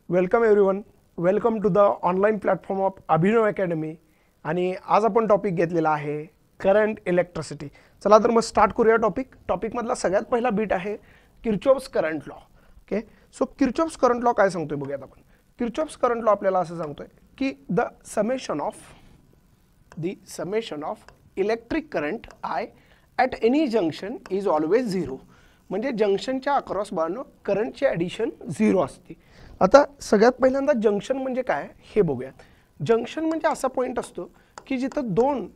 Welcome everyone, welcome to the online platform of Abhinav academy. आणि आज आपण टॉपिक घेतलेला आहे करंट इलेक्ट्रिसिटी. चला तर मग स्टार्ट करूया. टॉपिकमधला सगळ्यात पहिला बीट आहे Kirchhoff's current law. Okay, so Kirchhoff's current law काय सांगतोय बघूयात आपण. किर्चॉफ्स करंट लॉ आपल्याला असं सांगतोय की the summation of electric current I at any junction is always zero. म्हणजे जंक्शनच्या अक्रॉस बाजूनं करंटची ॲडिशन झिरो असते. आता सगळ्यात पहिल्यांदा जंक्शन म्हणजे काय हे बघूयात. जंक्शन म्हणजे असा पॉईंट असतो की जिथं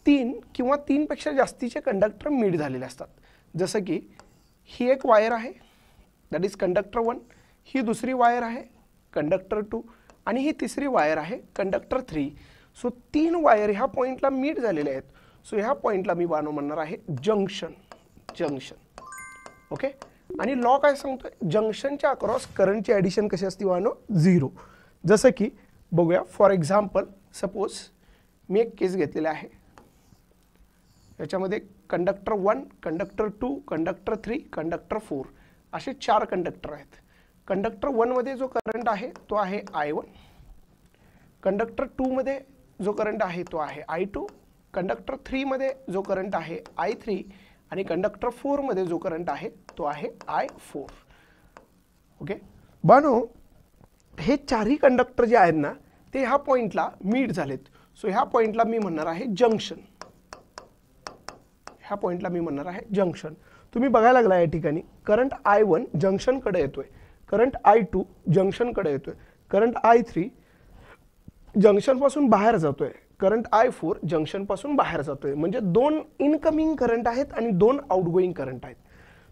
तीन किंवा तीनपेक्षा जास्तीचे कंडक्टर मीट झालेले असतात. जसं की ही एक वायर आहे, दॅट इज कंडक्टर 1, ही दुसरी वायर आहे कंडक्टर 2, आणि ही तिसरी वायर आहे कंडक्टर 3. सो 3 वायर ह्या पॉईंटला मीट झालेले आहेत. सो ह्या पॉईंटला मी बानो म्हणणार आहे जंक्शन. ओके, आणि लॉ काय सांगतोय, जंक्शनच्या अक्रॉस करंटची ॲडिशन कशी असते वानो, झिरो. जसं की बघूया, फॉर एक्झाम्पल सपोज मी एक केस घेतलेला आहे. याच्यामध्ये कंडक्टर 1, कंडक्टर 2, कंडक्टर 3, कंडक्टर 4 असे 4 कंडक्टर आहेत. कंडक्टर 1 मध्ये जो करंट आहे तो आहे I1, कंडक्टर 2 मध्ये जो करंट आहे तो आहे I2, कंडक्टर 3 मध्ये जो करंट आहे I3, आणि कंडक्टर 4 मध्ये जो करंट आहे तो आहे I4. ओके बानो, हे चारही कंडक्टर जे आहेत ना ते ह्या पॉइंटला मीट झालेत. सो ह्या पॉइंटला मी म्हणणार आहे जंक्शन. ह्या पॉइंटला मी म्हणणार आहे जंक्शन. तुम्ही बघायला लागला या ठिकाणी करंट I1 जंक्शन कडे येतोय, करंट I2 जंक्शन कडे येतोय, करंट I3 जंक्शन पासून बाहेर जातोय, करंट I4 जंक्शन पासून बाहेर जातोय. म्हणजे 2 इनकमिंग करंट आहेत आणि 2 आउटगोइंग करंट आहेत.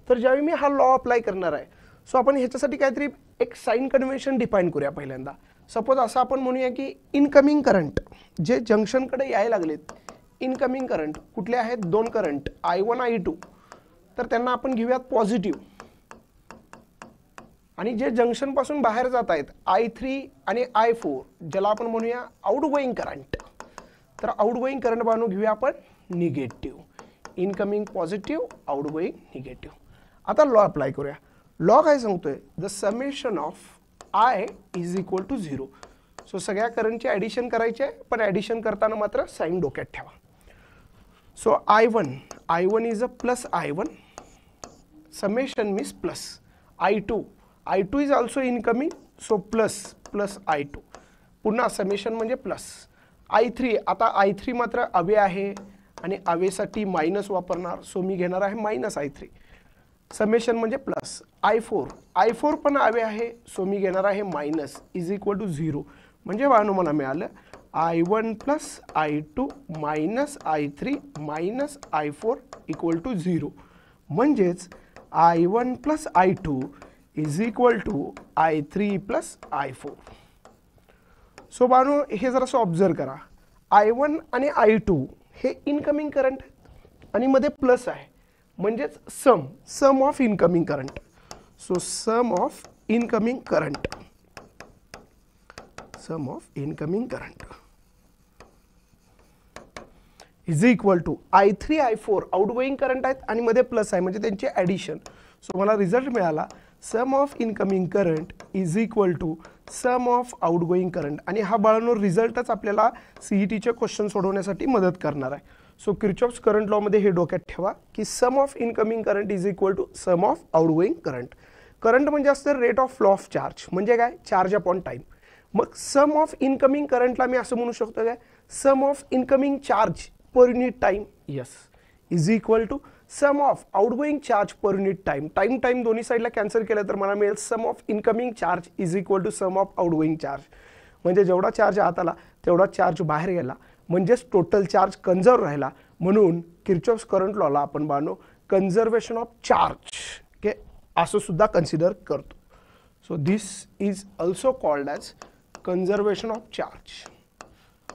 तर ज्यावेळी मी हा लॉ अप्लाय करणार आहे, सो आपण ह्याच्यासाठी काहीतरी एक साइन कन्व्हेन्शन डिफाइन करूया पहिल्यांदा. सपोज असं आपण म्हणूया की इनकमिंग करंट जे जंक्शनकडे यायला लागलेत, इनकमिंग करंट कुठले आहेत, 2 करंट I1 I2, तर त्यांना आपण घेऊयात पॉझिटिव्ह. आणि जे जंक्शन पासून बाहेर जात आहेत I3 आणि I4 ज्याला आपण म्हणूया आउटगोइंग करंट, तर आउटगोइंग करंट बाजू घेऊया आपण negative. Incoming positive, outgoing negative. आता लॉ अप्लाय करूया. लॉ काय सांगतोय, the summation of I is equal to 0. So सगळ्या करंटची ॲडिशन करायची आहे, पण ॲडिशन करताना मात्र साइन डोक्यात ठेवा. So I1 is a plus I1, summation means plus. I2 is also incoming, so plus I2. पुन्हा समेशन म्हणजे प्लस. I3, आता I3 मात्र अवे आहे आणि अवेसाठी मायनस वापरणार, सो मी घेणार आहे मायनस I3. समेशन म्हणजे प्लस. I4 पण अवे आहे, सो मी घेणार आहे मायनस, इज इक्वल टू 0. म्हणजे वाहनो मला मिळालं I1 plus I2 minus I3 minus I4 equal to 0. म्हणजेच I1 plus I2 is equal to I3 plus I4. So बानो हे जरासं ऑब्झर्व करा. I1 आणि I2 हे इनकमिंग करंट आणि मध्ये प्लस आहे, म्हणजेच sum of incoming current. So sum of incoming current is equal to I3 I4 outgoing current आहेत आणि मध्ये प्लस आहे, म्हणजे त्यांची ॲडिशन. सो मला रिझल्ट मिळाला sum of incoming current is equal to sum of outgoing current. आणि हा बाळांनो रिझल्टच आपल्याला CETचे क्वेश्चन सोडवण्यासाठी मदत करणार आहे. सो किर्चॉफ्स करंट लॉ मध्ये हे डोक्यात ठेवा की sum of incoming current is equal to sum of outgoing current. Current म्हणजे असतं rate of flow of charge, म्हणजे काय, चार्ज अपॉन टाइम. मग सम ऑफ इनकमिंग करंटला मी असं म्हणू शकतो काय, sum of incoming charge per unit time, yes, is equal to sum of outgoing charge per unit time. Time दोन्ही साईडला कॅन्सल केलं तर मला मिळेल sum of incoming charge is equal to sum of outgoing charge. म्हणजे जेवढा charge आत आला तेवढा चार्ज बाहेर गेला, म्हणजेच टोटल चार्ज कन्झर्व राहिला. म्हणून किर्चॉफ्स करंट लॉला आपण बानो कन्झर्वेशन ऑफ चार्ज के असं सुद्धा कन्सिडर करतो. So this is also called as conservation of charge.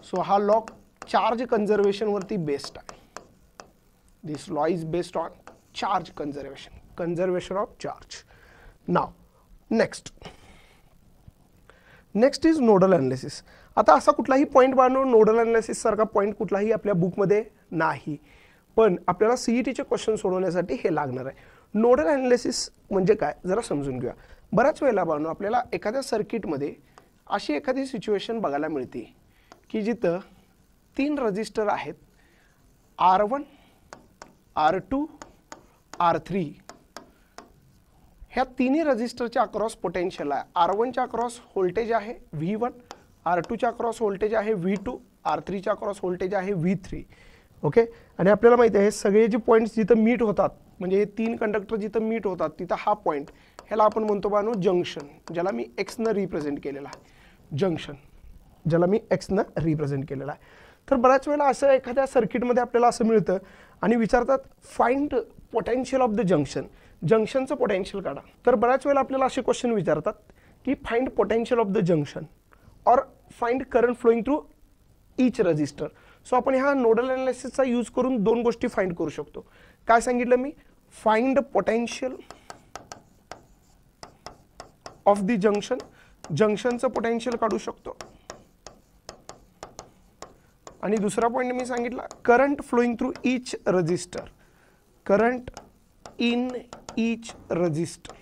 So हा लॉ चार्ज कन्झर्वेशन वरती बेस्ड आहे. This law is based on charge conservation of charge. Now next is nodal analysis. आता असा कुठलाही पॉईंट बानो नोडल अनालिसिस सारखा point कुठलाही आपल्या बुकमध्ये नाही, पण आपल्याला CETचे क्वेश्चन सोडवण्यासाठी हे लागणार आहे. नोडल ॲनालिसिस म्हणजे काय जरा समजून घेऊया. बऱ्याच वेळेला बानो आपल्याला एखाद्या सर्किटमध्ये अशी एखादी सिच्युएशन बघायला मिळते की जिथं 3 रजिस्टर आहेत, R1, R2, R3. ह्या तिन्ही रजिस्टरच्या अक्रॉस पोटेन्शियल आहे. R1च्या अक्रॉस व्होल्टेज आहे V1, R2च्या अक्रॉस व्होल्टेज आहे V2, R3च्या अक्रॉस व्होल्टेज आहे V3. ओके. आणि आपल्याला माहिती आहे हे सगळे जे पॉईंट्स जिथं मीट होतात, म्हणजे हे 3 कंडक्टर जिथं मीट होतात तिथं हा पॉईंट, ह्याला आपण म्हणतो बानो जंक्शन, ज्याला मी एक्सनं रिप्रेझेंट केलेला आहे. जंक्शन ज्याला मी एक्सनं रिप्रेझेंट केलेला आहे. तर बऱ्याच वेळेला असं एखाद्या सर्किटमध्ये आपल्याला असं मिळतं आणि विचारतात find potential of the junction, जंक्शनचं पोटेन्शियल काढा. तर बऱ्याच वेळेला आपल्याला असे क्वेश्चन विचारतात की find potential of the junction और find current flowing through each resistor. So आपण ह्या नोडल ॲनालिसिसचा यूज करून 2 गोष्टी फाइंड करू शकतो. काय सांगितलं मी? Find potential of the junction, जंक्शनचं पोटेन्शियल काढू शकतो. आणि दुसरा पॉइंट मी सांगितला current flowing through each resistor, current in each resistor.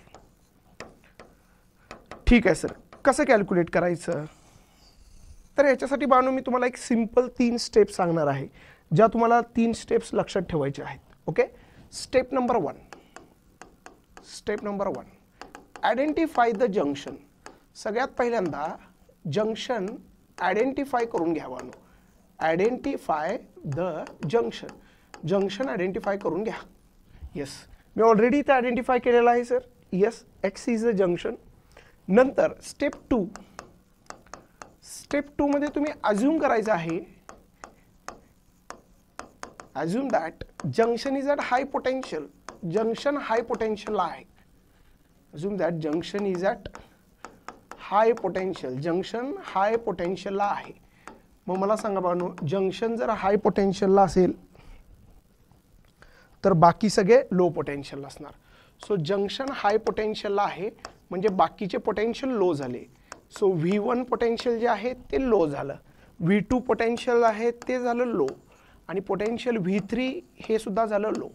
ठीक आहे सर, कसं कॅल्क्युलेट करायचं? तर याच्यासाठी बानो मी तुम्हाला एक सिंपल 3 स्टेप्स सांगणार आहे, ज्या तुम्हाला 3 स्टेप्स लक्षात ठेवायचे आहेत. Okay. Step number 1, identify the junction. सगळ्यात पहिल्यांदा जंक्शन आयडेंटिफाय करून घ्यावा. Identify the junction, junction identify करून घ्या. येस, मी ऑलरेडी इथे आयडेंटिफाय केलेला आहे sir. Yes, X is a junction. नंतर स्टेप 2, स्टेप 2 मध्ये तुम्ही अज्यूम करायचं आहे, assume that junction is at high potential, junction high पोटेन्शियलला आहे. Assume that junction is at high potential, junction high पोटेन्शियलला आहे. मग मला सांगा बानो, जंक्शन जर हाय पोटेन्शियलला असेल तर बाकी सगळे लो पोटेन्शियल असणार. सो जंक्शन हाय पोटेन्शियलला आहे म्हणजे बाकीचे पोटेन्शियल लो झाले. सो V1 पोटेन्शियल जे आहे ते लो झालं, V2 पोटेन्शियल आहे ते झालं लो, आणि पोटेन्शियल V3 हे सुद्धा झालं लो.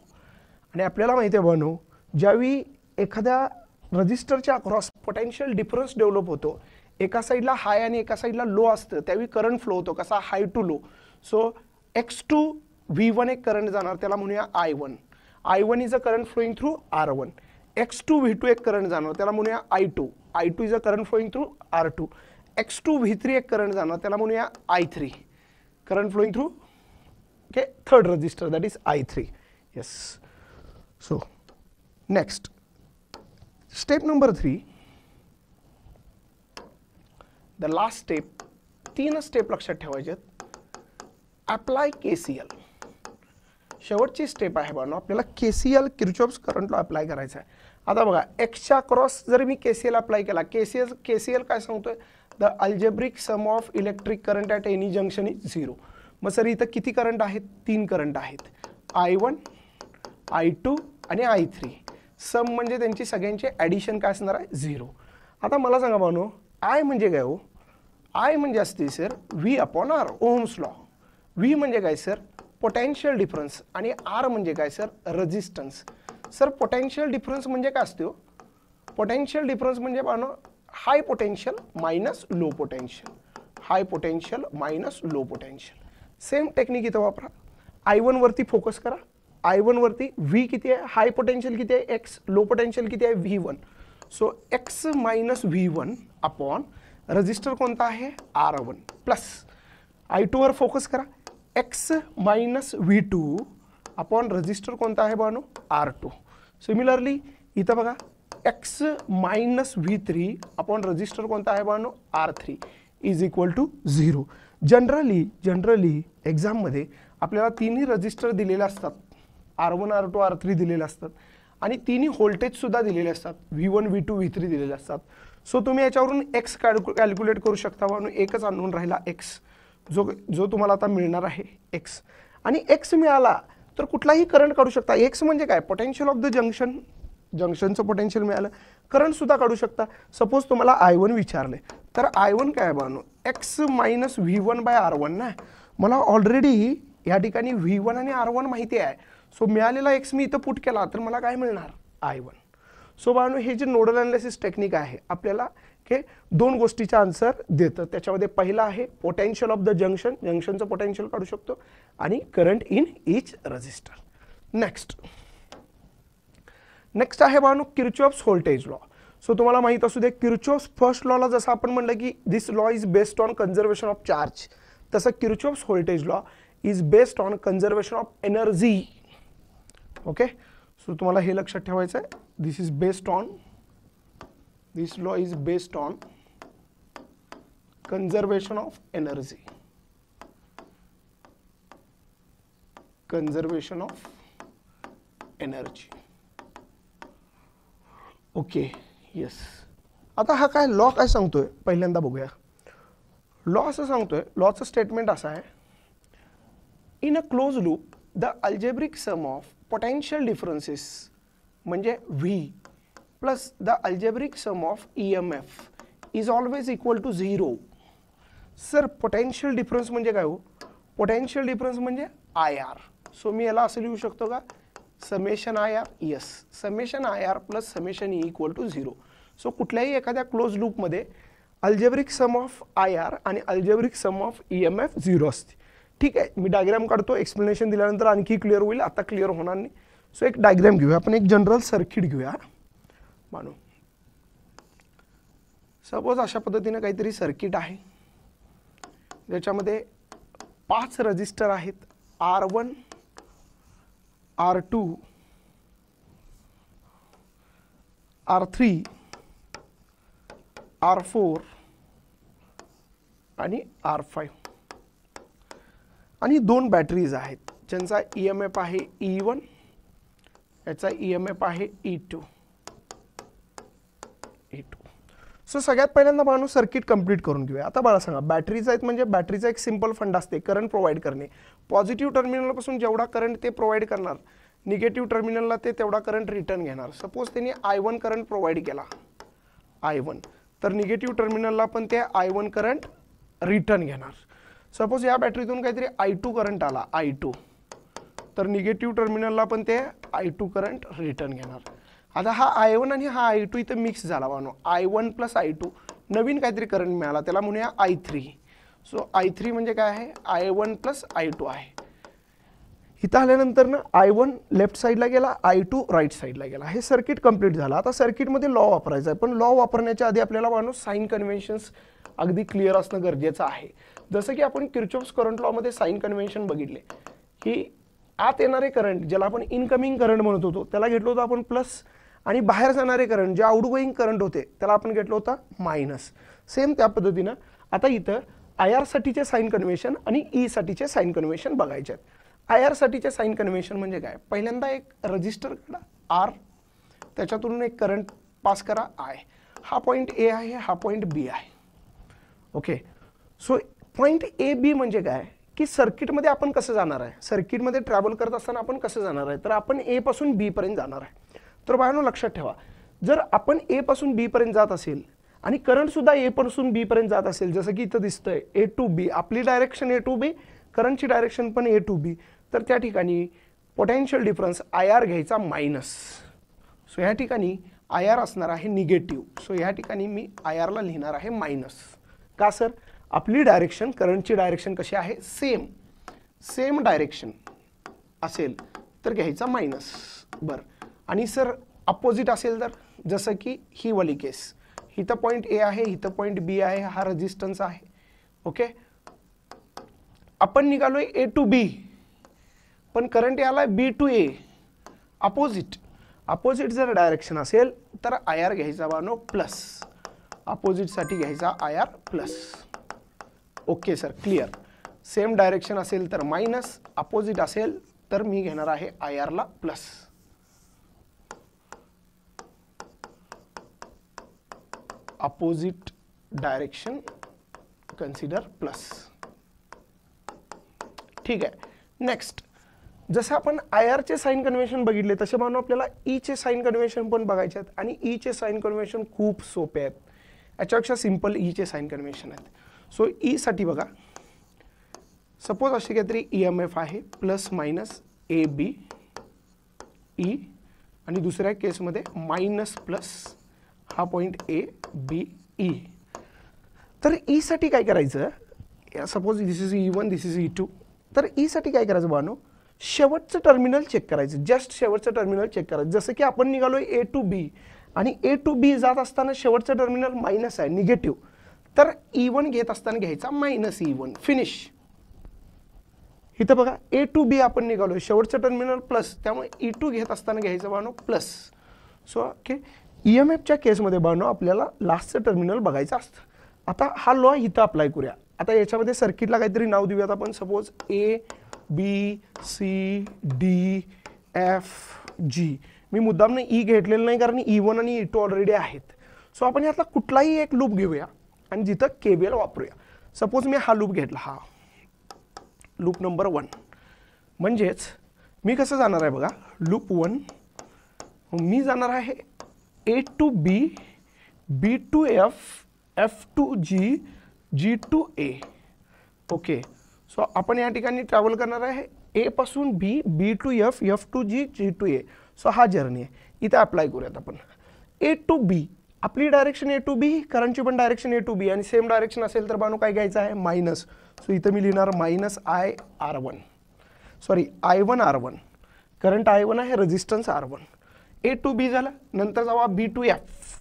आणि आपल्याला माहिती आहे बानो, ज्यावेळी एखाद्या रजिस्टरच्या अक्रॉस पोटेन्शियल डिफरन्स डेव्हलप होतो, एका साईडला हाय आणि एका साईडला लो असतं, त्यावेळी करंट फ्लो होतो कसा, high to low. So X to V1 एक करंट जाणार, त्याला म्हणूया I1. I1 is a current flowing through R1. X to V2 एक करंट जाणार, त्याला म्हणूया I2. I2 is a current flowing through R2. X to V3 एक current जाणार, त्याला म्हणूया I3, current flowing through okay third resistor, that is I3. Yes. So next step number 3, the last step. 3 step लक्षात ठेवायचे. Apply KCL. शेवटची step आहे बानो, आपल्याला KCL Kirchhoff's current law apply करायचा आहे. आता बघा, एक्सच्या क्रॉस जर मी KCL अप्लाय केला, KCL काय सांगतोय, the algebraic sum of electric current at any junction is 0. मग सर इथं किती करंट आहेत? 3 करंट आहेत, I1, I2 आणि I3. सम म्हणजे त्यांची सगळ्यांचे ॲडिशन काय असणार आहे? 0. आता मला सांगा बानो, I म्हणजे काय हो? I म्हणजे असते sir V/R, ohms law. V म्हणजे काय सर? Potential difference. आणि R म्हणजे काय sir? Resistance. Sir potential difference म्हणजे काय असते हो? पोटेन्शियल डिफरन्स म्हणजे बानो high potential minus low potential, high potential minus low potential. Same technique इथं वापरा. I1 वरती फोकस करा. I1 वरती V किती आहे? हाय पोटेन्शियल किती आहे? X. लो पोटेन्शियल किती आहे? V1. So X minus V1 upon register कोणता आहे? R1 प्लस I2 वर फोकस करा. X minus V2 upon register कोणता आहे बानो? R2. सिमिलरली इथं बघा, X minus V3 upon register कोणता आहे बानो? R3 is equal to 0. Generally एक्झाममध्ये आपल्याला तिन्ही रजिस्टर दिलेले असतात, R1, R2, R3 दिलेले असतात, आणि तिन्ही व्होल्टेज सुद्धा दिलेले असतात, V1, V2, V3 दिलेले असतात. सो तुम्ही याच्यावरून X कॅल्क्युलेट करू शकता बानो. एकच आणून राहिला X, जो तुम्हाला आता मिळणार आहे X. आणि X मिळाला तर कुठलाही करंट काढू शकता. X म्हणजे काय? पोटेन्शियल ऑफ द जंक्शन, जंक्शनचं पोटेन्शियल मिळालं. करंट सुद्धा काढू शकता. सपोज तुम्हाला I1 विचारले तर I1 काय Bano? X minus V1 bye R1 ना. मला ऑलरेडी या ठिकाणी V1 आणि R1 माहिती आहे. सो मिळालेला X मी इथं पुट केला तर मला काय मिळणार? I1. सो बाळांनो हे जे नोडल ॲनालिसिस टेक्निक आहे आपल्याला हे दोन गोष्टीचा आन्सर देतं. त्याच्यामध्ये पहिला आहे पोटेन्शियल ऑफ द जंक्शन, जंक्शनचं पोटेन्शियल काढू शकतो, आणि current in each resistor. Next आहे बाळांनो किर्चॉफ्स व्होल्टेज लॉ. सो तुम्हाला माहित असू दे किर्चॉफ्स फर्स्ट लॉला जसं आपण म्हणलं की this law is based on conservation of charge, तसं Kirchhoff's voltage law is based on conservation of energy. Okay, so तुम्हाला हे लक्षात ठेवायचं आहे. This law is based on conservation of energy. Conservation of energy. Okay, yes. आता हा काय law काय सांगतोय पहिल्यांदा बघूया. लॉ असं सांगतोय, लॉचं स्टेटमेंट असं आहे, in a close loop the algebraic sum of potential differences म्हणजे V plus the algebraic sum of EMF is always equal to 0. Sir potential difference म्हणजे काय हो? पोटेन्शियल डिफरन्स म्हणजे IR. सो मी याला असं लिहू शकतो का, summation IR. Yes, summation IR plus summation E equal to 0. So कुठल्याही एखाद्या क्लोज लूपमध्ये अल्जेब्रिक सम ऑफ IR आणि अल्जेब्रिक सम ऑफ EMF 0 असते. ठीक आहे, मी डायग्राम काढतो, एक्सप्लेनेशन दिल्यानंतर आणखी क्लिअर होईल, आता क्लिअर होणार नाही. सो एक डायग्राम घेऊया आपण, एक जनरल सर्किट घेऊया. मानू सपोज अशा पद्धतीने काहीतरी सर्किट आहे ज्याच्यामध्ये 5 रजिस्टर आहेत, R1, R2, R3, R4 आणि R5, आणि 2 बॅटरीज आहेत ज्यांचा EMF आहे E1, याचा EMF आहे E2. सो सगळ्यात पहिल्यांदा माणूस सर्किट कंप्लीट करून घेऊया. आता मला सांगा, बॅटरीज आहेत म्हणजे बॅटरीचा एक सिंपल फंड असते, करंट प्रोव्हाइड करणे. पॉझिटिव्ह टर्मिनलपासून जेवढा करंट ते प्रोव्हाइड करणार, निगेटिव्ह टर्मिनलला ते तेवढा करंट रिटर्न घेणार. सपोज त्यांनी I1 करंट प्रोव्हाइड केला, I1, तर निगेटिव्ह टर्मिनलला पण ते I1 करंट रिटर्न घेणार. सपोज या बॅटरीतून काहीतरी I2 करंट आला, I2, तर निगेटिव्ह टर्मिनलला पण ते I2 करंट रिटर्न घेणार. आता हा I1 आणि हा I2 इथं मिक्स झाला वानो, I1 प्लस I2, नवीन काहीतरी करंट मिळाला, त्याला म्हणूया I3. सो I3 म्हणजे काय आहे, I1 प्लस I2 आहे. इथं आल्यानंतर ना I1 लेफ्ट साईडला गेला, I2 राईट साईडला गेला. हे सर्किट कंप्लीट झालं. आता सर्किटमध्ये लॉ वापरायचा आहे, पण लॉ वापरण्याच्या आधी आपल्याला माणूस साइन कन्व्हेन्शन्स अगदी क्लिअर असणं गरजेचं आहे. जसं की आपण किर्चॉफ्स करंट लॉमध्ये साइन कन्व्हेन्शन बघितले की आत येणारे करंट ज्याला आपण इनकमिंग करंट म्हणत होतो त्याला घेतलं होतं आपण प्लस, आणि बाहेर जाणारे करंट जे आउटगोईंग करंट होते त्याला आपण घेतलं होतं मायनस. सेम त्या पद्धतीनं आता इथं IR साठीचे साइन कन्व्हेन्शन आणि E साठीचे साइन कन्व्हेन्शन बघायचे आहेत. IR साठीचे साइन कन्व्हेन्शन म्हणजे काय, पहिल्यांदा एक रजिस्टर काढा R, त्याच्यातून एक करंट पास करा I. हा पॉइंट A आहे, हा पॉइंट B आहे. Okay, so point A B म्हणजे काय की सर्किटमध्ये आपण कसं जाणार आहे, सर्किटमध्ये ट्रॅव्हल करत असताना आपण कसं जाणार आहे, तर आपण A पासून B पर्यंत जाणार आहे. तर बाळांनो लक्षात ठेवा, जर आपण A पासून B पर्यंत जात असेल आणि करंट सुद्धा A पासून B पर्यंत जात असेल, जसं की इथं दिसतंय A to B, आपली डायरेक्शन A to B, करंटची डायरेक्शन पण A to B, तर त्या ठिकाणी पोटेन्शियल डिफरन्स IR घ्यायचा मायनस. सो या ठिकाणी IR असणार आहे निगेटिव्ह. सो या ठिकाणी मी IR ला लिहिणार आहे मायनस. का सर, आपली डायरेक्शन, करंटची डायरेक्शन कशी आहे, सेम डायरेक्शन असेल तर घ्यायचा मायनस. बरं, आणि सर अपोजिट असेल तर, जसं की ही वाली केस, इथं पॉइंट A आहे, इथं पॉइंट B आहे, हा रेजिस्टन्स आहे. ओके, आपण निघालोय A to B, पण करंट याला B to A, अपोजिट जर डायरेक्शन असेल तर IR घ्यायचा बानो प्लस, अपोजिटसाठी घ्यायचा IR plus. Okay sir, clear. Same direction असेल तर मायनस, अपोजिट असेल तर मी घेणार आहे IR ला plus. Opposite direction consider plus. ठीक आहे. नेक्स्ट, जसं आपण IR चे साइन कन्व्हेन्शन बघितले तसे मानू आपल्याला E चे साइन कन्व्हेन्शन पण बघायचे आहेत, आणि E चे साइन कन्व्हेन्शन खूप सोपे आहेत. याच्यापेक्षा सिंपल E चे साइन कन्व्हेन्शन आहेत. सो E साठी बघा, सपोज अशी काहीतरी EMF आहे प्लस मायनस AB E आणि दुसऱ्या केसमध्ये मायनस प्लस हा पॉईंट ए बी ई. तर ई साठी काय करायचं, suppose this is E1 this is E2. तर ई साठी काय करायचं बानो, शेवटचं टर्मिनल चेक करायचं, जस्ट शेवटचं टर्मिनल चेक करायचं. जसं की आपण निघालोय ए टू बी आणि ए टू बी जात असताना शेवटचं टर्मिनल मायनस आहे, निगेटिव्ह. तर E1 घेत असताना घ्यायचा मायनस E1, फिनिश. इथं बघा ए टू बी आपण निघालोय, शेवटचं टर्मिनल प्लस, त्यामुळे E2 घेत असताना घ्यायचं बानो प्लस. सो ओके, EMFच्या केसमध्ये बानो आपल्याला लास्टचं टर्मिनल बघायचं असतं. आता हा लॉ इथं अप्लाय करूया. आता याच्यामध्ये सर्किटला काहीतरी नाव देऊयात आपण, suppose A B C D F G. मी मुद्दाम ई घेतलेलं नाही कारण E1 आणि E2 ऑलरेडी आहेत. सो आपण यातला कुठलाही एक लूप घेऊया आणि जिथं KVL वापरूया. सपोज मी हा लूप घेतला, हा लूप नंबर 1. म्हणजेच मी कसं जाणार आहे बघा, लूप 1 मी जाणार आहे A to B, B to F, F to G, G to A. Okay, so आपण या ठिकाणी ट्रॅव्हल करणार आहे ए पासून B, B to F, F to G, G to A. So हा जर्नी आहे. इथे अप्लाय करूयात आपण. ए टू बी आपली डायरेक्शन ए टू बी, करंटची पण डायरेक्शन ए टू बी, आणि सेम डायरेक्शन असेल तर बानो काय घ्यायचं आहे, मायनस. सो इथं मी लिहिणार minus I1 R1. Current I1 आहे, resistance R1. A to B झालं. नंतर जावा B to F.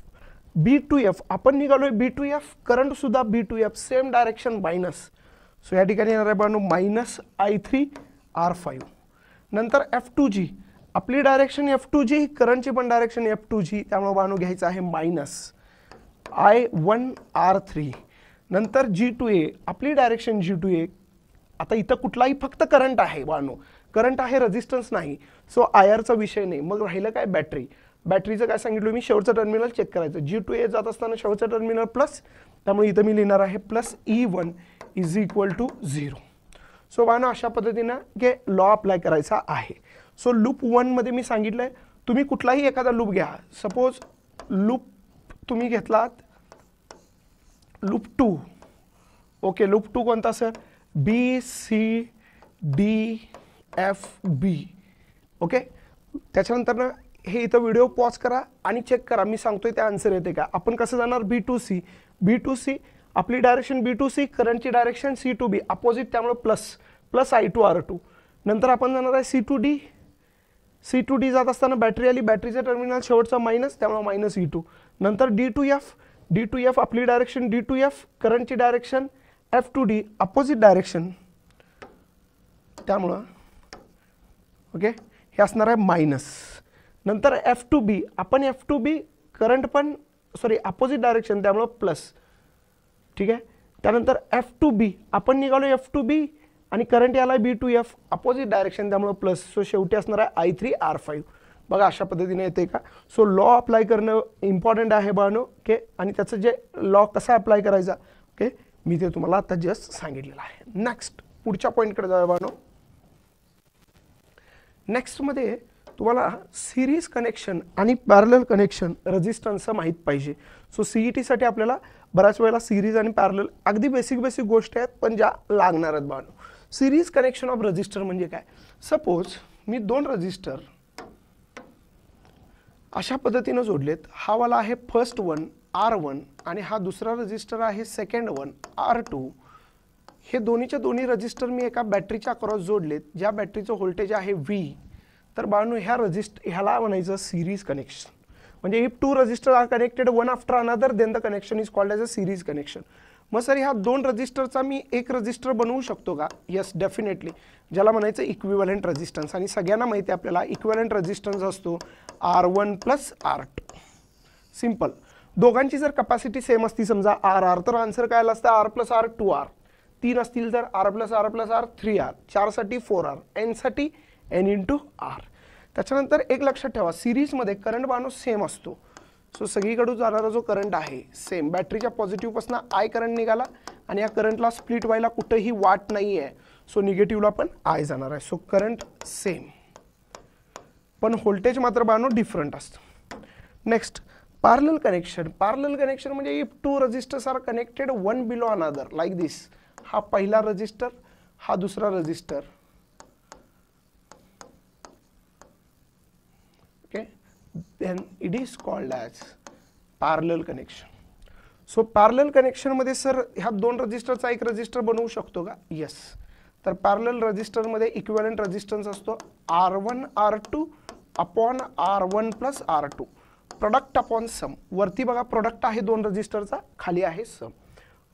B to F आपण निघालोय बी टू एफ, करंट सुद्धा B to F, same direction minus. So या ठिकाणी येणार आहे बानो मायनस I3 R5. नंतर एफ टू जी आपली डायरेक्शन एफ टू जी, करंटची पण डायरेक्शन एफ टू जी, त्यामुळे बानो घ्यायचं आहे मायनस I1 R3. नंतर जी टू ए आपली डायरेक्शन जी टू ए. आता इथं कुठलाही फक्त करंट आहे बानो, करंट आहे, रेजिस्टन्स नाही. सो आयरचा विषय नाही. मग राहिलं काय, बॅटरी. बॅटरीचं काय सांगितलं मी, शेवटचं टर्मिनल चेक करायचं. जी टू ए जात असताना शेवटचं टर्मिनल प्लस, त्यामुळे इथं मी लिहिणार आहे plus E1 is equal to 0. So बानो अशा पद्धतीनं हे लॉ अप्लाय करायचा आहे. सो लूप 1 मध्ये मी सांगितलंय, तुम्ही कुठलाही एखादा लूप घ्या. सपोज लूप तुम्ही घेतलात लूप 2. ओके, लूप 2 कोणता sir, B C D F B. Okay, त्याच्यानंतर ना हे इथं व्हिडिओ पॉज करा आणि चेक करा, मी सांगतोय त्या आन्सर येते का. आपण कसं जाणार, B to C. B to C आपली डायरेक्शन बी टू सी, करंटची direction C to B, opposite, त्यामुळे प्लस प्लस I2 R2. नंतर आपण जाणार आहे C to D. C to D जात असताना बॅटरी आली, बॅटरीचा टर्मिनल शेवटचा मायनस, त्यामुळे मायनस E2. नंतर D to F. D to F आपली डायरेक्शन डी टू एफ, करंटची direction F to D, opposite direction, त्यामुळं ओके हे असणार आहे मायनस. नंतर एफ टू बी आपण एफ टू बी, करंट पण सॉरी अपोजिट डायरेक्शन, त्यामुळं प्लस. ठीक आहे, त्यानंतर एफ टू बी आपण निघालो एफ टू बी आणि करंट याला बी टू एफ, अपोजिट डायरेक्शन, त्यामुळे प्लस. सो शेवटी असणार आहे I3 R5. बघा अशा पद्धतीने येते का. सो लॉ अप्लाय करणं इम्पॉर्टंट आहे बानो. ओके, आणि त्याचं जे लॉ कसा अप्लाय करायचा, ओके, मी ते तुम्हाला आता जस्ट सांगितलेलं आहे. नेक्स्ट पुढच्या पॉईंटकडे जाऊया बानो. नेक्स्टमध्ये तुम्हाला सिरीज कनेक्शन आणि पॅरलल कनेक्शन रेजिस्टन्सचं माहीत पाहिजे. सो CET साठी आपल्याला बऱ्याच वेळेला सिरीज आणि पॅरलल अगदी बेसिक गोष्टी आहेत, पण ज्या लागणार आहेत Bano. Series connection of register म्हणजे काय, सपोज मी 2 रजिस्टर अशा पद्धतीनं जोडलेत. हा वाला आहे फर्स्ट वन R1 आणि हा दुसरा रजिस्टर आहे सेकंड वन R2. हे दोन्हीच्या दोन्ही रजिस्टर मी एका बॅटरीच्या अक्रॉस जोडलेत, ज्या बॅटरीचं व्होल्टेज आहे V. तर बाळांनो ह्याला म्हणायचं सिरीज कनेक्शन. म्हणजे if 2 register are connected one after another then the connection is called as a series connection. मग सर ह्या 2 रजिस्टरचा मी एक रजिस्टर बनवू शकतो का, येस डेफिनेटली, ज्याला म्हणायचं इक्विव्हॅलेंट रेजिस्टन्स. आणि सगळ्यांना माहिती आहे आपल्याला इक्विव्हॅलेंट रेजिस्टन्स असतो R1 प्लस R2. सिंपल. दोघांची जर कॅपॅसिटी सेम असती समजा R तर आन्सर काय आला असतं R प्लस R 2R. 3 असतील तर R plus R plus R 3R. 4 साठी 4R, N साठी N इंटू R. त्याच्यानंतर एक लक्षात ठेवा, सिरीजमध्ये करंट बानो सेम असतो. सो सगळीकडून जाणारा जो करंट आहे सेम, बॅटरीच्या पॉझिटिव्ह पासून I करंट निघाला आणि या करंटला स्प्लिट व्हायला कुठेही वाट नाही आहे. सो निगेटिव्हला पण I जाणार आहे. सो करंट सेम, पण व्होल्टेज मात्र बानो डिफरंट असतं. Next parallel connection. Parallel connection म्हणजे if 2 resistors are connected one below another like this. हा पहिला रजिस्टर, हा दुसरा resistor. Okay, then it is called as parallel connection. So parallel कनेक्शनमध्ये सर ह्या दोन रजिस्टरचा एक रजिस्टर बनवू शकतो का? येस. तर पॅरलल रजिस्टरमध्ये इक्विव्हॅलंट रेजिस्टन्स असतो R1 R2 upon R1 plus R2 product upon sum. वरती बघा प्रोडक्ट आहे दोन रजिस्टरचा, खाली आहे सम.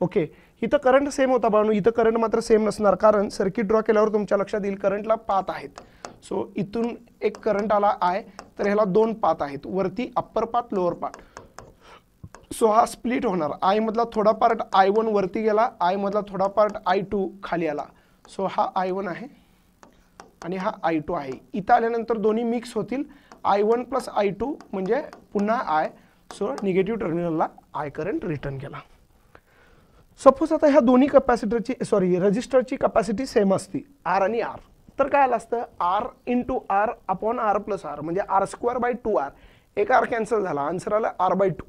ओके, इथं करंट सेम होता बाळू, इथं करंट मात्र सेम नसणार कारण सर्किट ड्रॉ केल्यावर तुमच्या लक्षात येईल करंटला पाथ आहेत. सो इथून एक करंट आला आय, तर ह्याला दोन पाथ आहेत, वरती upper path lower path. So हा स्प्लिट होणार, आय मधला थोडा पार्ट I1 वरती गेला, आय मधला थोडा पार्ट I2 खाली आला. सो हा I1 आहे आणि हा I2 आहे. इथं आल्यानंतर दोन्ही मिक्स होतील, I1 प्लस I2 म्हणजे पुन्हा आय. सो निगेटिव्ह टर्मिनलला आय करंट रिटर्न केला. सपोज आता ह्या दोन्ही कॅपॅसिटरची रजिस्टरची कॅपॅसिटी सेम असती आर आणि आर, तर काय आलं असतं R into R upon R plus R म्हणजे R²/2R. एक आर कॅन्सल झाला, आन्सर आला R/2.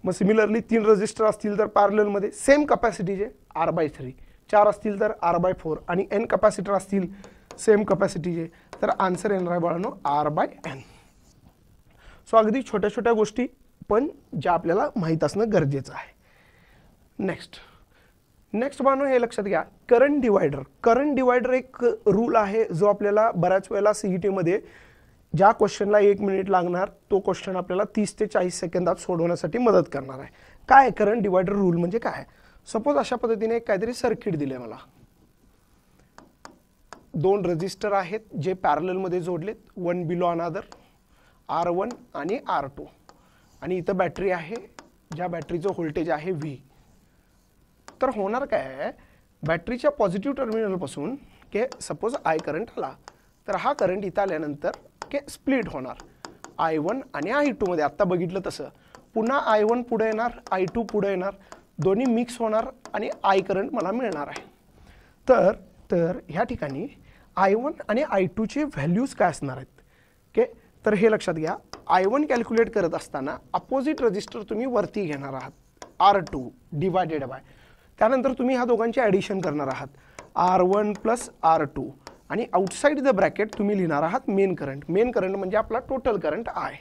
मग सिमिलरली 3 रजिस्टर असतील तर पॅरललमध्ये सेम कॅपॅसिटीचे R/3, 4 असतील तर R/4 आणि n कॅपॅसिटर असतील सेम कॅपॅसिटीचे तर आन्सर येणार आहे बाळांनो R/n. सो अगदी छोट्या छोट्या गोष्टी पण ज्या आपल्याला माहीत असणं गरजेचं आहे. नेक्स्ट बाळांनो हे लक्षात घ्या, करंट डिवायडर एक रूल आहे जो आपल्याला बऱ्याच वेळेला CET मध्ये ज्या क्वेश्चनला 1 मिनिट लागणार तो क्वेश्चन आपल्याला 30 ते 40 सेकंदात सोडवण्यासाठी मदत करणार आहे. काय करंट डिवायडर रूल म्हणजे काय? सपोज अशा पद्धतीने काहीतरी सर्किट दिले मला, 2 रजिस्टर आहेत जे पॅरलल मध्ये जोडलेत, वन बिलो अनदर, R1 आणि R2 आणि इथं बॅटरी आहे ज्या बॅटरीचं व्होल्टेज आहे V. तर होणार काय, बॅटरीच्या पॉझिटिव्ह टर्मिनल पासून के सपोज आय करंट आला तर हा करंट इथं आल्यानंतर के स्प्लिट होणार I1 आणि I2 मध्ये. आता बघितलं तसं पुन्हा I1 पुढे येणार, I2 पुढे येणार, दोन्ही मिक्स होणार आणि आय करंट मला मिळणार आहे. तर ह्या ठिकाणी I1 आणि I2 चे व्हॅल्यूज काय असणार आहेत के, तर हे लक्षात घ्या. I1 कॅल्क्युलेट करत असताना अपोजिट रजिस्टर तुम्ही वरती घेणार आहात R2 डिवायडेड बाय, त्यानंतर तुम्ही ह्या दोघांचे ॲडिशन करणार आहात R1 प्लस R2 आणि आउटसाइड द ब्रॅकेट तुम्ही लिहिणार आहात मेन करंट म्हणजे आपला टोटल करंट आय.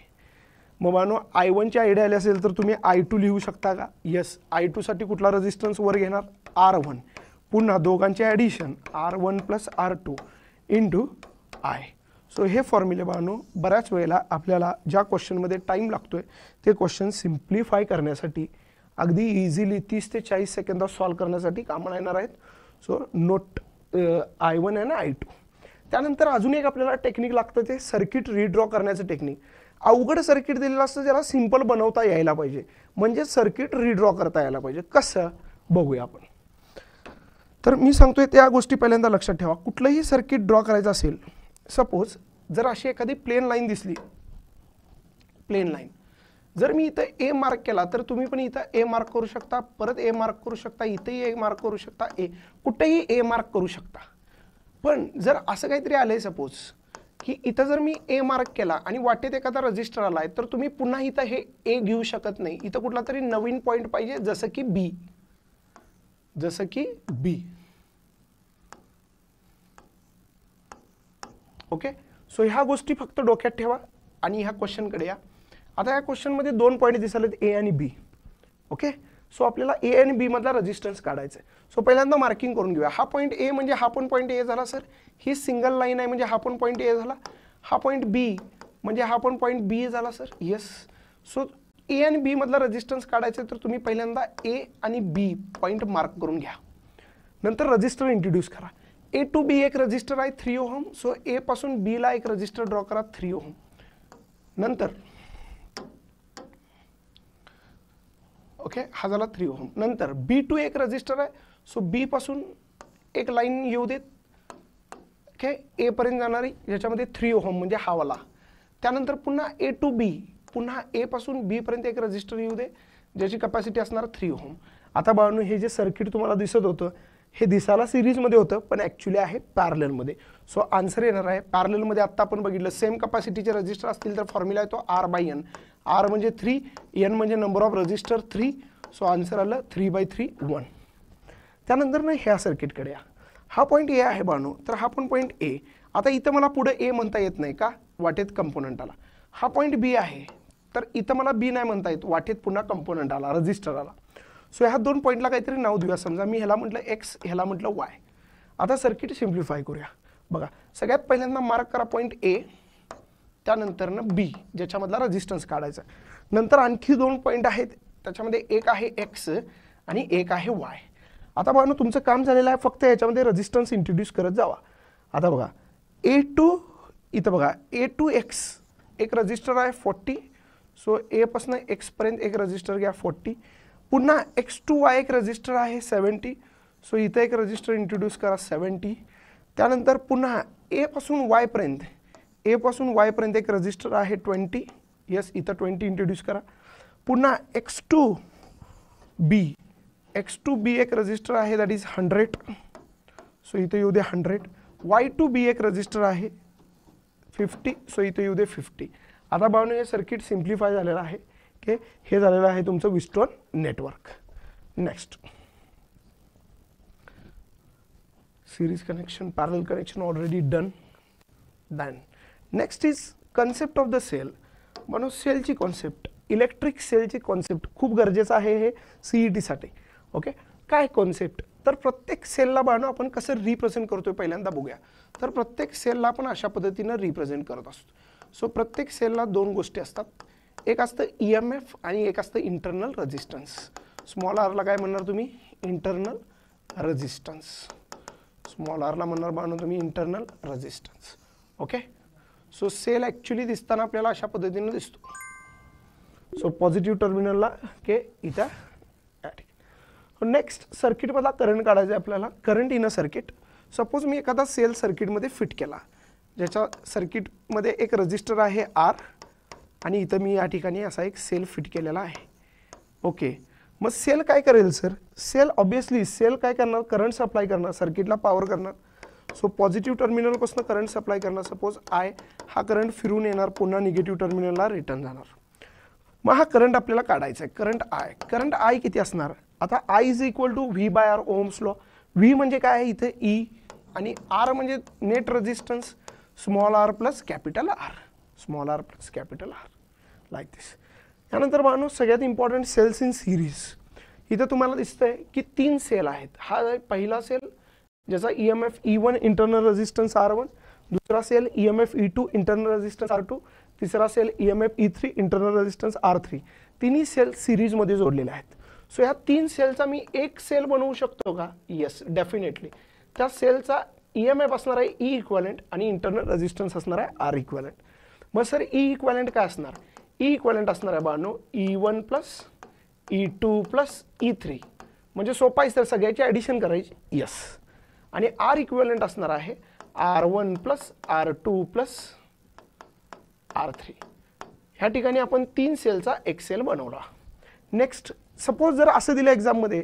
मग मानो I1 ची आयडिया आली असेल तर तुम्ही I2 लिहू शकता का? येस. I2 साठी कुठला रेजिस्टन्स वर घेणार R1, पुन्हा दोघांचे addition R1 plus R2 into I. So हे फॉर्म्युले बाळांनो बऱ्याच वेळेला आपल्याला ज्या क्वेश्चनमध्ये टाईम लागतोय ते क्वेश्चन सिम्प्लिफाय करण्यासाठी अगदी इझिली 30 ते 40 सेकंदात सॉल्व करण्यासाठी कामाला येणार आहेत. सो नोट I1 आणि I2. त्यानंतर अजून एक आपल्याला टेक्निक लागतं ते सर्किट रिड्रॉ करण्याचं टेक्निक. अवघड सर्किट दिलेलं असतं ज्याला सिंपल बनवता यायला पाहिजे, म्हणजे सर्किट रिड्रॉ करता यायला पाहिजे. कसं बघूया आपण. तर मी सांगतोय त्या गोष्टी पहिल्यांदा लक्षात ठेवा. कुठलंही सर्किट ड्रॉ करायचं असेल, सपोज जर अशी एखादी प्लेन लाईन दिसली, प्लेन लाईन जर मी इथं ए मार्क केला तर तुम्ही पण इथं ए मार्क करू शकता, परत ए मार्क करू शकता, इथंही ए मार्क करू शकता, कुठेही ए मार्क करू शकता. पण जर असं काहीतरी आलंय सपोज की इथं जर मी ए मार्क केला आणि वाटेत एखादा रजिस्टर आलाय तर तुम्ही पुन्हा इथं हे ए घेऊ शकत नाही, इथं कुठला तरी नवीन पॉईंट पाहिजे जसं की बी. ओके, सो ह्या गोष्टी फक्त डोक्यात ठेवा आणि ह्या क्वेश्चनकडे या. आता या क्वेश्चनमध्ये 2 पॉईंट दिसले ए आणि बी. ओके, सो आपल्याला ए आणि बी मधला रेजिस्टन्स काढायचा आहे. सो पहिल्यांदा मार्किंग करून घेऊया. हा पॉईंट ए म्हणजे हा पण पॉईंट ए झाला सर, ही सिंगल लाईन आहे म्हणजे हा पण पॉईंट ए झाला, हा पॉईंट बी म्हणजे हा पण पॉईंट बी झाला सर. येस. सो ए आणि बी मधला रेजिस्टन्स काढायचा तर तुम्ही पहिल्यांदा ए आणि बी पॉईंट मार्क करून घ्या, नंतर रजिस्टर इंट्रोड्यूस करा. ए टू बी एक रजिस्टर आहे 3 ओहम. सो ए पासून बी ला एक रजिस्टर ड्रॉ करा 3 ओहम. नंतर ओके हा झाला 3 ओहम. नंतर बी टू एक रजिस्टर आहे, सो बी पासून एक लाईन येऊ देत, ओके ए पर्यंत जाणारी ज्याच्यामध्ये 3 ओहम म्हणजे हा वाला. त्यानंतर पुन्हा ए टू बी, पुन्हा ए पासून बी पर्यंत एक रजिस्टर येऊ दे ज्याची कॅपॅसिटी असणार 3 ओहम. आता बाळांनो हे जे सर्किट तुम्हाला दिसत होतं हे दिसायला सिरीजमध्ये होतं पण ॲक्च्युली आहे पॅरललमध्ये. सो आन्सर येणार आहे पॅरललमध्ये. आत्ता आपण बघितलं सेम कॅपॅसिटीचे रजिस्टर असतील तर फॉर्म्युला आहे तो R/n. R म्हणजे 3, n म्हणजे number of register 3. So answer आलं 3/3 1. त्यानंतर ना ह्या सर्किटकडे या. हा पॉईंट ए आहे बाळांनो, तर हा पण पॉईंट ए. आता इथं मला पुढे ए म्हणता येत नाही का, वाटेत कंपोनंट आला. हा पॉईंट बी आहे तर इथं मला बी नाही म्हणता येत, वाटेत पुन्हा कंपोनंट आला, रजिस्टर आला. सो ह्या 2 पॉईंटला काहीतरी नाव देऊया. समजा मी ह्याला म्हटलं एक्स, ह्याला म्हटलं वाय. आता सर्किट सिम्प्लिफाय करूया. बघा, सगळ्यात पहिल्यांदा मार्क करा पॉईंट ए, त्यानंतर बी ज्याच्यामधला रेजिस्टन्स काढायचा. नंतर आणखी 2 पॉईंट आहेत, त्याच्यामध्ये एक आहे एक्स आणि एक आहे वाय. आता बघा तुमचं काम झालेलं आहे, फक्त याच्यामध्ये रेजिस्टन्स इंट्रोड्यूस करत जावा. आता बघा ए टू, इथं बघा ए टू एक्स एक रजिस्टर आहे 40. सो ए पासून एक्स पर्यंत एक रजिस्टर घ्या 40. पुन्हा एक्स टू वाय एक रजिस्टर आहे 70. सो इथं एक रजिस्टर इंट्रोड्यूस करा 70. त्यानंतर पुन्हा ए पासून वाय पर्यंत, ए पासून वाय पर्यंत एक रजिस्टर आहे 20. यस, इथं 20 इंट्रोड्यूस करा. पुन्हा X to B, X to B एक रजिस्टर आहे दॅट इज 100. सो इथं येऊ दे 100. वाय टू बी एक रजिस्टर आहे 50. सो इथं येऊ दे 50. आता भावनो हे सर्किट सिम्प्लिफाय झालेलं आहे की हे झालेलं आहे तुमचं Wheatstone network. Next series connection, parallel connection already done. Then next is concept of the cell. म्हणून सेलची कॉन्सेप्ट, इलेक्ट्रिक सेलची कॉन्सेप्ट खूप गरजेचं आहे हे CET साठी. ओके, काय कॉन्सेप्ट? तर प्रत्येक सेलला बानो आपण कसं रिप्रेझेंट करतोय पहिल्यांदा बघूया. तर प्रत्येक सेलला आपण अशा पद्धतीनं रिप्रेझेंट करत असतो. सो प्रत्येक सेलला 2 गोष्टी असतात, एक असतं EMF आणि एक असतं इंटरनल रेजिस्टन्स. स्मॉल आरला काय म्हणणार तुम्ही? Internal resistance. स्मॉल आरला म्हणणार बानो तुम्ही internal resistance. Okay, so cell actually दिसताना आपल्याला अशा पद्धतीने दिसतो. सो पॉझिटिव्ह टर्मिनलला के इथं. नेक्स्ट सर्किटमधला करंट काढायचा आहे आपल्याला. Current in a circuit. Suppose मी एखादा सेल सर्किटमध्ये फिट केला, ज्याच्या सर्किटमध्ये एक रजिस्टर आहे आर आणि इथं मी या ठिकाणी असा एक सेल फिट केलेला आहे. ओके, मग सेल काय करेल सर? सेल ऑब्वियसली सेल काय करणार? करंट सप्लाय करणार, सर्किटला पॉवर करणार. सो पॉझिटिव्ह टर्मिनलपासून करंट सप्लाय करणार. सपोज आय, हा करंट फिरून येणार, पुन्हा निगेटिव्ह टर्मिनलला रिटर्न जाणार. मग हा करंट आपल्याला काढायचा आहे. करंट आय किती असणार? आता I is equal to V by R, Ohm's law. V म्हणजे काय आहे इथे? ई, आणि आर म्हणजे net resistance, small R plus capital R, small R plus capital R, like this. त्यानंतर माणूस सगळ्यात इम्पॉर्टंट सेल्स इन सिरीज. इथं तुम्हाला दिसतंय की 3 सेल आहेत. हा पहिला सेल ज्याचा EMF E1 internal resistance R1, दुसरा sale EMF E2 internal resistance R2, तिसरा sale EMF E3 internal resistance R3. तिन्ही सेल सिरीजमध्ये जोडलेले आहेत. सो ह्या 3 सेलचा मी एक सेल बनवू शकतो का? Yes, definitely. त्या सेलचा EMF असणार आहे E इक्वलेंट आणि इंटरनल रेजिस्टन्स असणार आहे R इक्वलेंट. मग सर E इक्वलेंट काय असणार? E इक्वलेंट असणार आहे बानो E1 plus E2 plus E3. म्हणजे सोपा आहे सर, सगळ्याची ॲडिशन करायची. येस. आणि R इक्वलेंट असणार आहे R1 plus R2 plus R3. ह्या ठिकाणी आपण 3 सेलचा एक सेल बनवला. नेक्स्ट, सपोज जर असं दिलं एक्झाममध्ये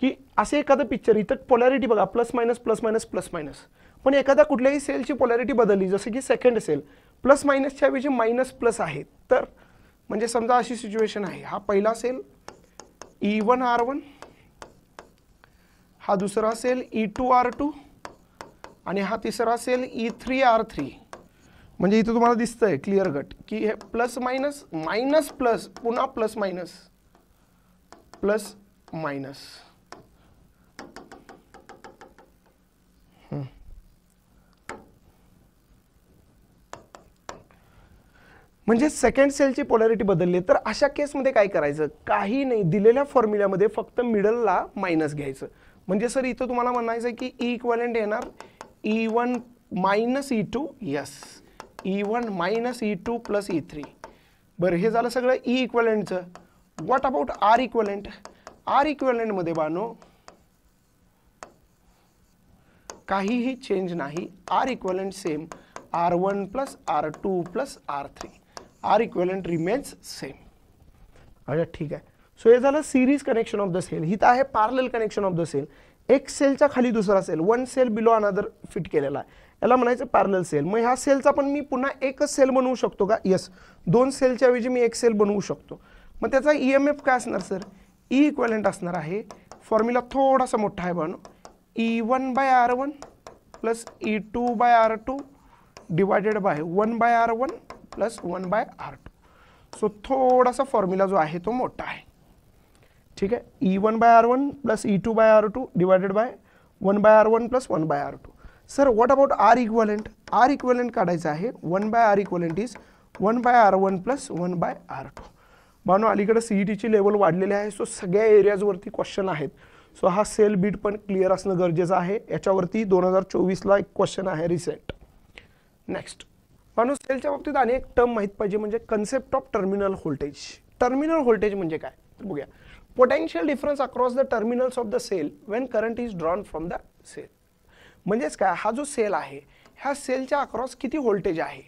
की असे एखादं पिक्चर, इथं पोलॅरिटी बघा plus minus plus minus plus minus, पण एखाद्या कुठल्याही सेलची पोलॅरिटी बदलली, जसं की सेकंड सेल प्लस मायनसच्या ऐवजी मायनस प्लस आहे, तर म्हणजे समजा अशी सिच्युएशन आहे, हा पहिला सेल E1 R1, हा दुसरा सेल E2 R2 आणि हा तिसरा सेल E3 R3. म्हणजे इथं तुम्हाला दिसतंय क्लिअर कट की हे प्लस मायनस मायनस प्लस पुन्हा प्लस मायनस प्लस मायनस. म्हणजे सेकंड सेलची पोलॅरिटी बदलली. तर अशा केसमध्ये काय करायचं? काही नाही, दिलेल्या फॉर्म्युल्यामध्ये फक्त मिडलला मायनस घ्यायचं. म्हणजे सर इथं तुम्हाला म्हणायचं आहे की E इक्वलेंट येणार E1 minus E2. Yes, E1 minus E2 plus E3. बरं, हे झालं सगळं E इक्वलेंटचं. What about R equivalent? R इक्वलेंटमध्ये बानो काहीही चेंज नाही. R equivalent same, R1 plus R2 plus R3. R equivalent remains same. अच्छा, ठीक आहे. सो हे झालं series connection of the cell. इथं आहे parallel connection of the cell. एक सेलच्या खाली दुसरा cell, one cell below another fit केलेला आहे, याला म्हणायचं पॅरलल सेल. मग ह्या सेलचा पण मी पुन्हा एकच सेल बनवू शकतो का? येस, 2 सेलच्या ऐवजी मी एक सेल बनवू शकतो. मग त्याचा EMF काय असणार सर? E इक्वलेंट असणार आहे, फॉर्म्युला थोडासा मोठा आहे बानो, E1 by R1 plus E2 by R2 divided by 1 by R1 plus 1 by R2. So थोडासा फॉर्म्युला जो आहे तो मोठा आहे, ठीक आहे. E1/R1 plus E2/R2 divided by 1/R1 plus 1/R2. Sir what about R equivalent? R equivalent काढायचं आहे. 1/R equivalent is 1/R1 plus 1/R2. भावनो अलीकडे सीईटीची लेवल वाढलेली आहे, सो सगळ्या एरियाजवरती क्वेश्चन आहेत. सो हा सेल बीट पण क्लिअर असणं गरजेचं आहे. याच्यावरती 2024ला एक क्वेश्चन आहे रिसेंट. नेक्स्ट भावनो सेलच्या बाबतीत अनेक टर्म माहीत पाहिजे, म्हणजे concept of terminal voltage. Terminal voltage म्हणजे काय तर बघूया. Potential difference across the terminals of the cell when current is drawn from the cell. म्हणजेच काय, हा जो सेल आहे ह्या सेलच्या अक्रॉस किती व्होल्टेज आहे,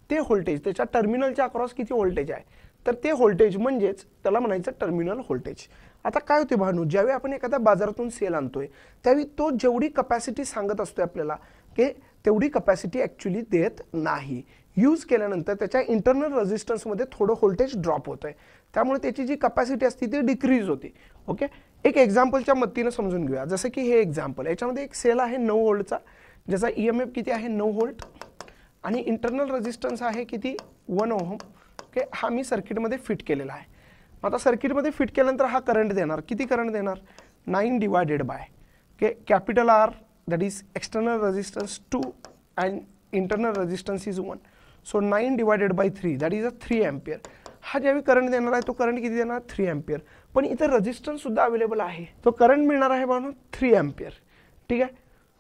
ते व्होल्टेज त्याच्या टर्मिनलच्या अक्रॉस किती व्होल्टेज आहे, तर ते व्होल्टेज म्हणजेच त्याला म्हणायचं टर्मिनल व्होल्टेज. आता काय होते भानू, ज्यावेळी आपण एखाद्या बाजारातून सेल आणतोय त्यावेळी तो जेवढी कपॅसिटी सांगत असतोय आपल्याला की तेवढी कपॅसिटी ॲक्च्युली देत नाही. यूज केल्यानंतर त्याच्या इंटरनल रेझिस्टन्समध्ये थोडं व्होल्टेज ड्रॉप होतं आहे, त्यामुळे त्याची जी कपॅसिटी असते ती डिक्रीज होते. ओके, एक एक्झाम्पलच्या मदतीनं समजून घेऊया. जसं की हे एक्झाम्पल, याच्यामध्ये एक सेल आहे 9 व्होल्टचा, ज्याचा EMF किती आहे 9 व्होल्ट आणि इंटरनल रेझिस्टन्स आहे किती 1 ओहम. ओके, हा मी सर्किटमध्ये फिट केलेला आहे. आता सर्किटमध्ये फिट केल्यानंतर हा करंट देणार, किती करंट देणार 9 divided by okay capital R that is external resistance 2 and internal resistance is 1. So 9 divided by 3 that is 3 ampere. हा ज्यावेळी करंट देणार आहे तो करंट किती देणार 3 एम्पियर. पण इथं रेझिस्टन्स सुद्धा अवेलेबल आहे, तो करंट मिळणार आहे म्हणून 3 एम्पियर. ठीक आहे.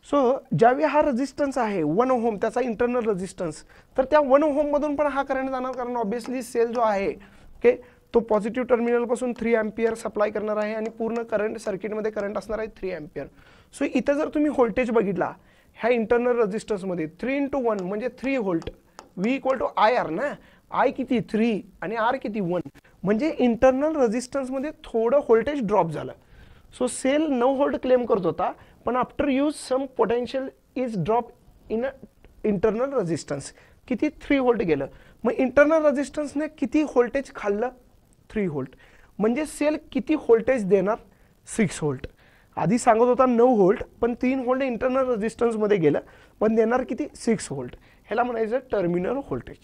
सो ज्यावेळी हा रेझिस्टन्स आहे 1 ओहम त्याचा इंटरनल रेझिस्टन्स, तर त्या 1 ओहममधून पण हा करंट जाणार, कारण ऑब्विसली सेल जो आहे ओके तो पॉझिटिव्ह टर्मिनलपासून 3 एम्पियर सप्लाय करणार आहे आणि पूर्ण करंट सर्किटमध्ये करंट असणार आहे 3 एम्पियर. सो इथं जर तुम्ही व्होल्टेज बघितला ह्या इंटरनल रेझिस्टन्समध्ये 3 × 1 म्हणजे 3 volt, V equal to IR ना, I किती 3 आणि R किती 1, म्हणजे इंटरनल रेझिस्टन्समध्ये थोडं व्होल्टेज ड्रॉप झालं. सो सेल 9 व्होल्ट क्लेम करत होता, पण after use some potential is drop in internal resistance, किती 3 व्होल्ट गेलं. मग इंटरनल रेझिस्टन्सने किती व्होल्टेज खाल्लं 3 व्होल्ट, म्हणजे सेल किती व्होल्टेज देणार 6 व्होल्ट. आधी सांगत होता 9 व्होल्ट, पण 3 व्होल्ट इंटरनल रेझिस्टन्समध्ये गेलं, पण देणार किती 6 व्होल्ट. ह्याला म्हणायचं टर्मिनल व्होल्टेज.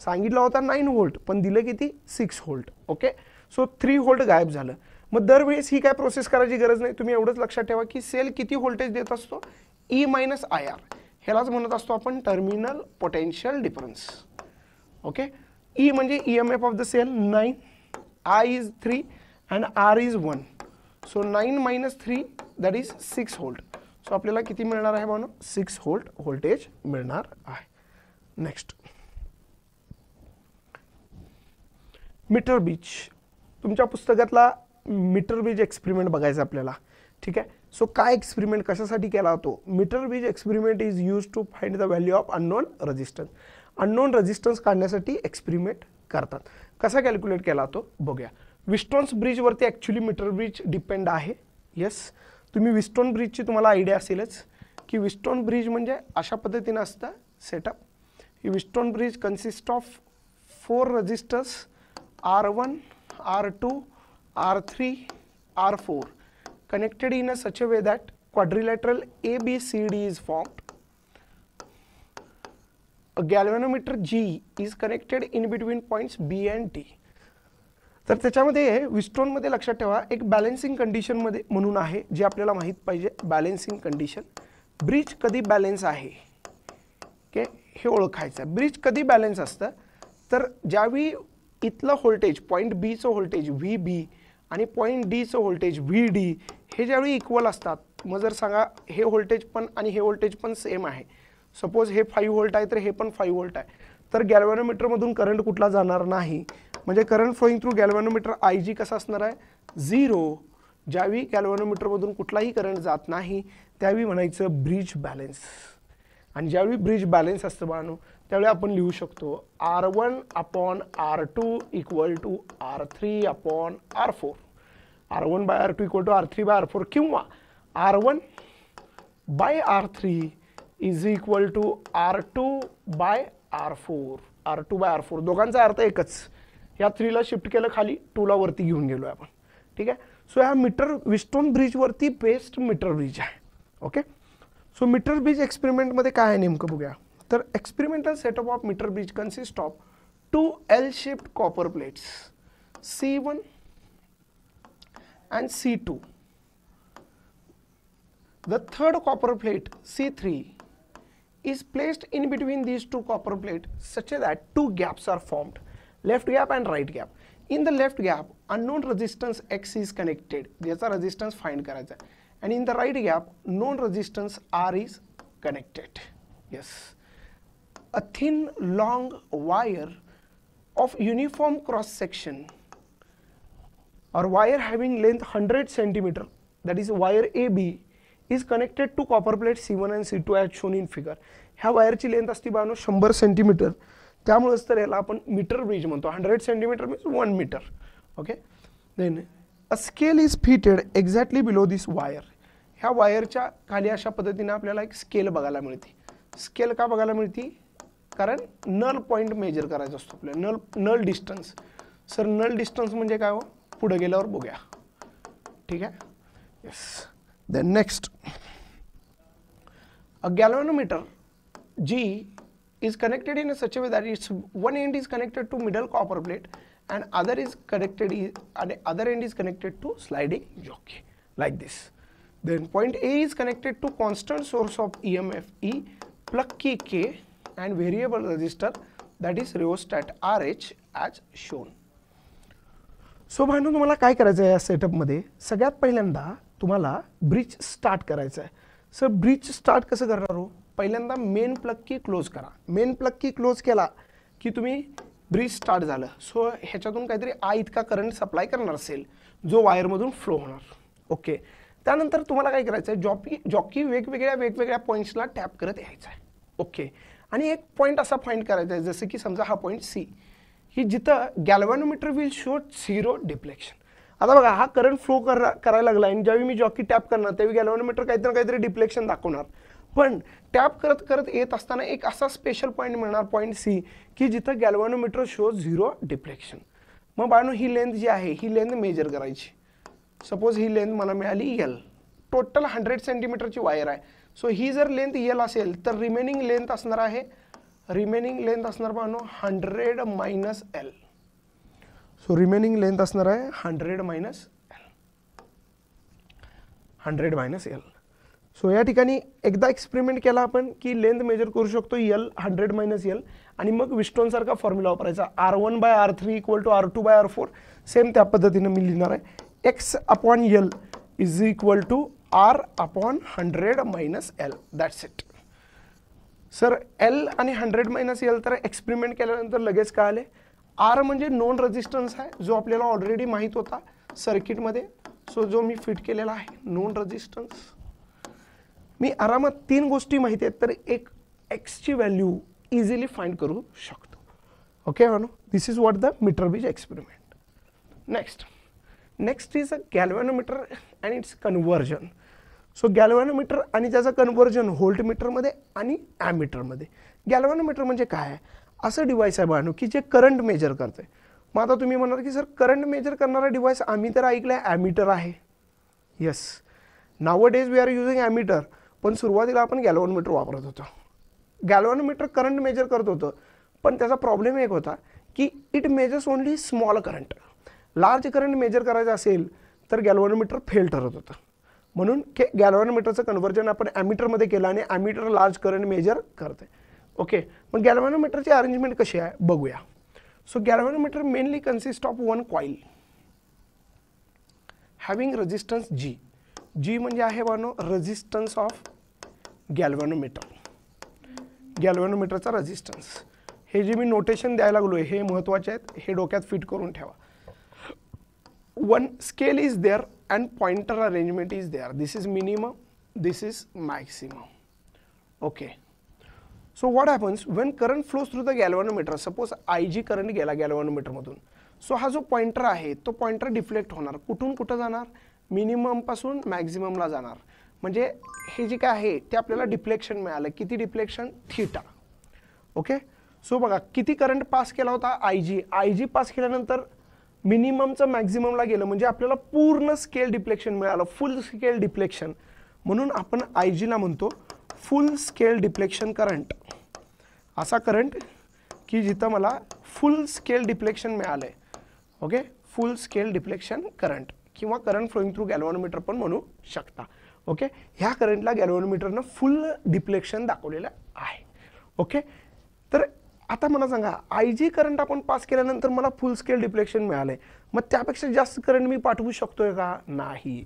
सांगितलं होता 9 व्होल्ट, पण दिलं किती 6 व्होल्ट. ओके, सो 3 व्होल्ट गायब झालं. मग दरवेळेस ही काय प्रोसेस करायची गरज नाही, तुम्ही एवढंच लक्षात ठेवा की सेल किती व्होल्टेज देत असतो E मायनस IR, ह्यालाच म्हणत असतो आपण terminal potential difference. Okay, E म्हणजे EMF of the cell 9, I is 3 and R is 1. So 9 minus 3 that is 6 volt. So आपल्याला किती मिळणार आहे म्हणून 6 व्होल्ट व्होल्टेज मिळणार आहे. Next metre bridge. तुमच्या पुस्तकातला मीटर ब्रिज एक्सपेरिमेंट बघायचा आपल्याला. ठीक आहे. सो काय एक्सपेरिमेंट कशासाठी केला होतो, metre bridge experiment is use to find the value of unknown resistance. Unknown resistance काढण्यासाठी एक्सपेरिमेंट करतात. कसा कॅल्क्युलेट केला तो बघूया. विस्टोन्स ब्रिजवरती ॲक्च्युली मीटर ब्रिज डिपेंड आहे. येस, तुम्ही विस्टोन ब्रिजची तुम्हाला आयडिया असेलच की विस्टोन ब्रिज म्हणजे अशा पद्धतीने असतं setup. He Wheatstone bridge consist of 4 resistors R1, R2, R3, R4 connected in a such a way that quadrilateral ABCD is formed. A galvanometer G is connected in between points B and D. तर त्याच्यामध्ये विस्टोनमध्ये लक्षात ठेवा एक balancing condition मध्ये म्हणून आहे जे आपल्याला माहित पाहिजे. बॅलेन्सिंग कंडिशन, ब्रिज कधी बॅलेन्स आहे ओके हे ओळखायचं. ब्रिज कधी बॅलेन्स असतं तर ज्यावेळी इथलं व्होल्टेज पॉईंट बी चं व्होल्टेज VB आणि पॉईंट डी चं व्होल्टेज VD हे ज्यावेळी इक्वल असतात. मग जर सांगा हे व्होल्टेज पण आणि हे व्होल्टेज पण सेम आहे, सपोज हे 5 व्होल्ट आहे तर हे पण 5 व्होल्ट आहे, तर गॅल्व्हॅनोमीटरमधून करंट कुठला जाणार नाही. म्हणजे करंट फ्लोईंग थ्रू गॅल्व्हॅनोमीटर IG कसा असणार आहे 0. ज्यावेळी गॅल्व्हॅनोमीटरमधून कुठलाही करंट जात नाही त्यावेळी म्हणायचं ब्रिज बॅलेन्स. आणि ज्यावेळी ब्रिज बॅलेन्स असतं बाळांनो त्यावेळी आपण लिहू शकतो R1 upon R2 equal to R3 upon R4. R1 by R2 equal to R3 by R4 किंवा R1 by R3 is equal to R2 by R4. R2 by R4 दोघांचा अर्थ एकच. या 3 ला शिफ्ट केलं खाली, 2 ला वरती घेऊन गेलो आपण. ठीक आहे. सो ह्या मीटर विस्टोन ब्रिजवरती बेस्ट मीटर ब्रिज आहे. ओके, सो मीटर ब्रिज एक्सपेरिमेंटमध्ये काय आहे नेमकं बघूया. तर experimental setup of meter bridge consist of two L-shaped copper plates C1 and C2. The third copper plate C3 is placed in between these two copper plates such that two gaps are formed, left gap and right gap. In the left gap, unknown resistance X is connected, ज्याचा resistance find करायचा आहे, and in the right gap, known resistance R is connected. Yes, a thin long wire of uniform cross section or wire having length 100 centimeter, that is wire AB, is connected to copper plate C1 and C2 as shown in figure. ह्या वायरची length असते Bano 100 centimetre, त्यामुळेच तर याला आपण metre bridge म्हणतो. 100 centimetre means 1 metre. Okay, then a scale is fitted exactly below this wire. ह्या वायरच्या खाली अशा पद्धतीने आपल्याला एक स्केल बघायला मिळते. स्केल का बघायला मिळते? कारण नल पॉइंट मेजर करायचा असतो आपल्याला, null distance. Sir null distance म्हणजे काय हो? पुढे गेल्यावर बघूया. ठीक आहे. Yes. Then next, a galvanometer G is connected in such a way that its one end is connected to middle copper plate and other end is connected to sliding jockey like this. Then point A is connected to constant source of EMF E, plug key K and variable resistor that is rheostat RH as shown. So भाईनो तुम्हाला काय करायचं आहे या सेटअपमध्ये? सगळ्यात पहिल्यांदा तुम्हाला ब्रिज स्टार्ट करायचं आहे. सर ब्रिज स्टार्ट कसं करणार हो? पहिल्यांदा मेन प्लग की क्लोज करा. मेन प्लग की क्लोज केला की तुम्ही ब्रिज स्टार्ट झालं. सो ह्याच्यातून काहीतरी I इतका करंट सप्लाय करणार असेल जो वायरमधून फ्लो होणार. ओके, त्यानंतर तुम्हाला काय करायचं आहे? जॉकी वेगवेगळ्या पॉईंट्सला टॅप करत यायचं आहे. ओके, आणि एक पॉईंट असा फाइंड करायचा आहे, जसं की समजा हा पॉईंट C, ही जिथं गॅल्व्हॅनोमीटर विल शो 0 डिफ्लेक्शन. आता बघा हा करंट फ्लो करायला लागला आणि ज्यावेळी मी जॉकी टॅप करणार त्यावेळी गॅल्व्हॅनोमीटर काहीतरी डिफ्लेक्शन दाखवणार. पण टॅप करत करत येत असताना एक असा स्पेशल पॉईंट मिळणार, पॉईंट C, की जिथं गॅल्व्हॅनोमीटर शो 0 डिफ्लेक्शन. मग बाळांनो ही लेंथ जी आहे ही लेंथ मेजर करायची. सपोज ही लेंथ मला मिळाली L, टोटल 100 सेंटीमीटरची वायर आहे. सो ही जर लेंथ L असेल तर रिमेनिंग लेंथ असणार आहे, बाळांनो 100 minus L. So remaining length असणार आहे 100 मायनस L. सो या ठिकाणी एकदा एक्सपेरिमेंट केला आपण की लेंथ मेजर करू शकतो L 100 मायनस L, आणि मग विस्टोन सारखा फॉर्म्युला वापरायचा, R1/R3 equal to R2/R4. Same त्या पद्धतीने मी लिहिणार आहे, X upon L is equal to R upon 100 minus L. That's it. Sir L आणि 100 मायनस L तर एक्सपेरिमेंट केल्यानंतर लगेच काय आले? R म्हणजे नोन रेजिस्टन्स आहे जो आपल्याला ऑलरेडी माहीत होता सर्किटमध्ये. सो जो मी फिट केलेला आहे नोन रेजिस्टन्स. मी आरामात 3 गोष्टी माहिती आहेत तर एक X ची व्हॅल्यू इझिली फाइंड करू शकतो. ओके मानो, this is what the meter bridge experiment. Next is a galvanometer and its conversion. So galvanometer आणि त्याचं कन्व्हर्जन व्होल्टमीटरमध्ये आणि ॲमीटरमध्ये. गॅल्व्हॅनोमीटर म्हणजे काय आहे? असं डिव्हाइस आहे बाळांनो की जे करंट मेजर करते. मग आता तुम्ही म्हणाल की सर करंट मेजर करणारा डिव्हाइस आम्ही तर ऐकलंय ॲमीटर आहे. Yes, nowadays we are using ammeter, पण सुरुवातीला आपण गॅल्व्हॅनोमीटर वापरत होतो. गॅल्व्हॅनोमीटर करंट मेजर करत होतं, पण त्याचा प्रॉब्लेम एक होता की it measures only small current. Large current major करायचं असेल तर गॅल्व्हॅनोमीटर फेल ठरत होतं. म्हणून गॅल्व्हॅनोमीटरचं कन्व्हर्जन आपण ॲमीटरमध्ये केलं आणि ॲमीटर लार्ज करंट मेजर करते. ओके, मग गॅल्व्हॅनोमीटरची अरेंजमेंट कशी आहे बघूया. So galvanometer mainly consist of one coil having resistance G. G म्हणजे आहे बानो रेजिस्टन्स ऑफ गॅल्व्हॅनोमीटर, गॅल्व्हॅनोमीटरचा रेजिस्टन्स. हे जे मी नोटेशन द्यायला लागलोय हे महत्त्वाचे आहेत, हे डोक्यात फिट करून ठेवा. One scale is there and pointer arrangement is there. This is minimum, this is maximum. Okay, so what happens when current flows through the galvanometer? Suppose IG current गेला galvanometer मधून. सो हा जो pointer आहे तो pointer deflect होणार. कुठून कुठं जाणार? मिनिमम पासून मॅक्झिममला जाणार. म्हणजे हे जे काय आहे ते आपल्याला डिफ्लेक्शन मिळालं. किती डिफ्लेक्शन? थीटा. ओके, सो बघा किती करंट पास केला होता IG पास केल्यानंतर मिनिममचं मॅक्झिममला गेलं म्हणजे आपल्याला पूर्ण स्केल डिफ्लेक्शन मिळालं, फुल स्केल डिफ्लेक्शन. म्हणून आपण IG ला म्हणतो फुल स्केल डिफ्लेक्शन करंट. असा करंट की जिथं मला फुल स्केल डिफ्लेक्शन मिळालं आहे. ओके, फुल स्केल डिफ्लेक्शन करंट किंवा करंट फ्लोईंग थ्रू गॅल्व्हॅनोमीटर पण म्हणू शकता. ओके, ह्या करंटला गॅल्व्हॅनोमीटरनं फुल डिफ्लेक्शन दाखवलेलं आहे. ओके, तर आता मला सांगा आय जी करंट आपण पास केल्यानंतर मला फुल स्केल डिफ्लेक्शन मिळालं आहे, मग त्यापेक्षा जास्त करंट मी पाठवू शकतोय का? नाही.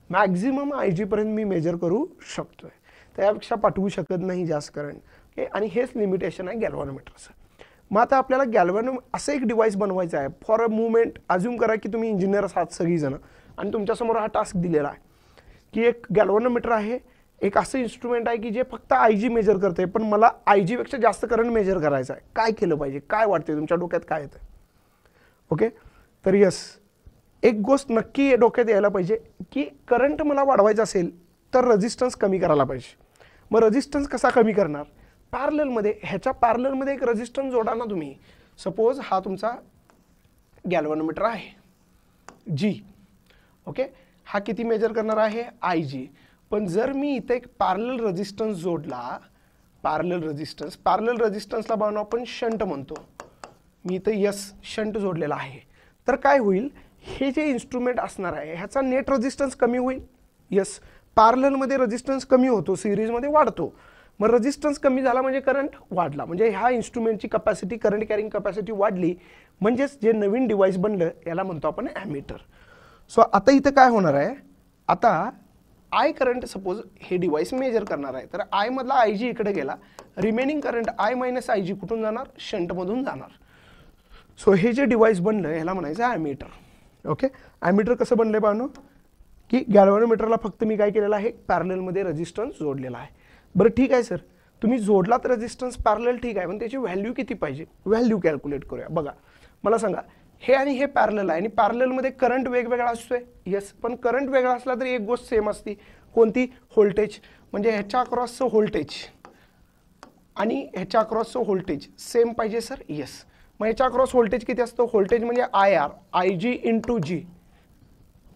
मॅक्झिमम आय जीपर्यंत मी मेजर करू शकतोय, त्यापेक्षा पाठवू शकत नाही जास्त करंट. ओके, आणि हेच लिमिटेशन आहे गॅल्व्हॅनोमीटरचं. मग आता आपल्याला असं एक डिव्हाइस बनवायचं आहे फॉर अ मुवमेंट. अज्युम करा की तुम्ही इंजिनियर्स आहात सगळीजण आणि तुमच्यासमोर हा टास्क दिलेला आहे की एक गॅल्व्हॅनोमीटर आहे, एक असं इन्स्ट्रुमेंट आहे की जे फक्त आय जी मेजर करते, पण मला आय जीपेक्षा जास्त करंट मेजर करायचं आहे. काय केलं पाहिजे? काय वाटते तुमच्या डोक्यात काय येतं? ओके, तर यस, एक गोष्ट नक्की डोक्यात यायला पाहिजे की करंट मला वाढवायचं असेल तर रेजिस्टन्स कमी करायला पाहिजे. मग रेजिस्टन्स कसा कमी करणार? पॅरललमध्ये, ह्याच्या पॅरललमध्ये एक रेजिस्टन्स जोडा ना तुम्ही. सपोज हा तुमचा गॅल्व्हॅनोमीटर आहे जी. ओके, हा किती मेजर करणार आहे? आय जी. पण जर मी इथे एक पॅरलल रेजिस्टन्स जोडला, पॅरलल रेजिस्टन्सला बनवून आपण शंट म्हणतो. मी इथे यस शंट जोडलेला आहे, तर काय होईल? हे जे इन्स्ट्रुमेंट असणार आहे ह्याचा नेट रेजिस्टन्स कमी होईल. यस, पॅरललमध्ये रेजिस्टन्स कमी होतो, सिरीजमध्ये वाढतो. मग रेजिस्टन्स कमी झाला म्हणजे करंट वाढला, म्हणजे ह्या इन्स्ट्रुमेंटची कपॅसिटी, करंट कॅरिंग कपॅसिटी वाढली, म्हणजेच जे नवीन डिव्हाइस बनलं याला म्हणतो आपण ॲमीटर. सो आता इथं काय होणार आहे? आता आय करंट सपोज हे डिव्हाइस मेजर करणार आहे, तर आय मधला आय जी इकडे गेला, remaining current I minus I G कुठून जाणार? शंटमधून जाणार. सो हे जे डिव्हाइस बनलं याला म्हणायचं ॲमीटर. ओके, ॲमीटर कसं बनलं पाहणं की गॅल्व्हॅनोमीटरला फक्त मी काय केलेलं आहे? पॅरललमध्ये रेजिस्टन्स जोडलेला आहे. बरं ठीक आहे सर, तुम्ही जोडला तर रेजिस्टन्स पॅरलल ठीक आहे, पण त्याची व्हॅल्यू किती पाहिजे? व्हॅल्यू कॅल्क्युलेट करूया. बघा, मला सांगा हे आणि हे पॅरलल आहे आणि पॅरललमध्ये करंट वेगवेगळा असतोय. येस, पण करंट वेगळा असला तरी एक गोष्ट सेम असते. कोणती? व्होल्टेज. म्हणजे ह्याच्या अक्रॉसचं व्होल्टेज आणि ह्याच्या अक्रॉसचं व्होल्टेज सेम पाहिजे सर. येस, मग ह्याच्या अक्रॉस व्होल्टेज किती असतं? व्होल्टेज म्हणजे I R, I G into G.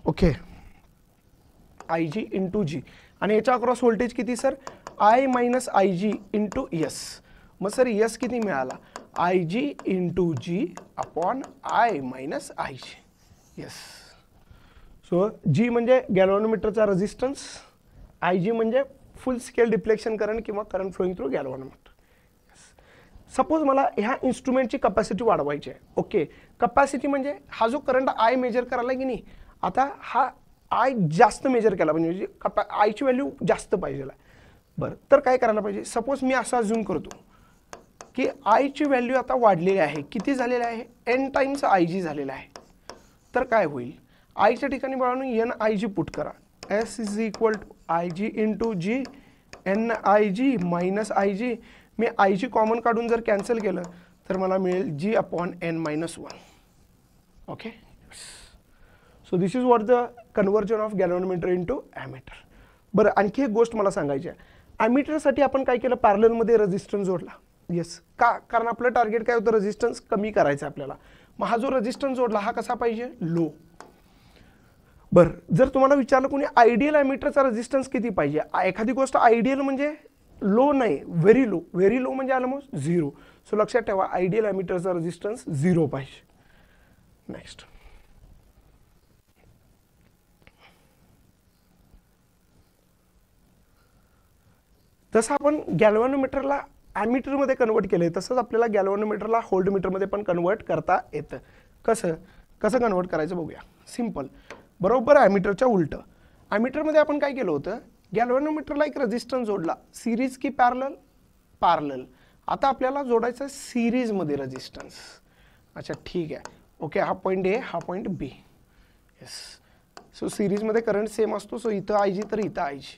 Okay, I G into G. आणि ह्याच्या अक्रॉस व्होल्टेज किती sir? I minus I G into S. मग सर यस किती मिळाला? I G into G upon I minus I G. Yes, so G म्हणजे गॅल्व्हॅनोमीटरचा रेजिस्टन्स, I G म्हणजे फुल स्केल डिफ्लेक्शन करंट किंवा current flowing through galvanometer. Suppose मला ह्या इन्स्ट्रुमेंटची कपॅसिटी वाढवायची आहे. ओके, कपॅसिटी म्हणजे हा जो करंट आय मेजर करायला की नाही, आता हा आय जास्त मेजर केला म्हणजे आयची व्हॅल्यू जास्त पाहिजे. बरं, तर काय करायला पाहिजे? सपोज मी असं अज्युम करतो की आयची व्हॅल्यू आता वाढलेली आहे. किती झालेलं आहे? एन टाइम्स आय जी झालेला आहे. तर काय होईल? आयच्या ठिकाणी बनवून एन आय जी पुट करा. S is equal to I G into G N I G minus I G. मी आय जी कॉमन काढून जर कॅन्सल केलं तर मला मिळेल G upon N minus one. Okay, so this is what the conversion of galvanometer into ammeter. बरं, आणखी एक गोष्ट मला सांगायची आहे. ॲमीटरसाठी आपण काय केलं? पॅरललमध्ये रेजिस्टन्स जोडला. येस, का? कारण आपलं टार्गेट काय होतं? रेजिस्टन्स कमी करायचं आपल्याला. मग हा जो रेजिस्टन्स जोडला हा कसा पाहिजे? लो. बरं, जर तुम्हाला विचारलं कोणी आयडियल ॲमीटरचा रेजिस्टन्स किती पाहिजे? एखादी गोष्ट आयडियल म्हणजे लो नाही, व्हेरी लो. व्हेरी लो म्हणजे ऑलमोस्ट झिरो. सो लक्षात ठेवा, आयडियल ॲमीटरचा रेजिस्टन्स 0 पाहिजे. नेक्स्ट, जसं आपण गॅल्व्हॅनोमीटरला ॲमीटरमध्ये कन्वर्ट केले तसंच आपल्याला गॅल्व्हॅनोमीटरला व्होल्टमीटरमध्ये पण कन्वर्ट करता येतं. कसं कन्वर्ट करायचं बघूया. सिम्पल, बरोबर ॲमीटरच्या उलटं. ॲमीटरमध्ये आपण काय केलं होतं? गॅल्व्हॅनोमीटरला एक रेजिस्टन्स जोडला. सिरीज की पॅरलल? पॅरलल. आता आपल्याला जोडायचं आहे सिरीजमध्ये रेजिस्टन्स. अच्छा ठीक आहे. ओके, हा पॉईंट ए, हा पॉईंट बी. येस, सो सिरीजमध्ये करंट सेम असतो. सो इथं आय जी तर इथं आय जी.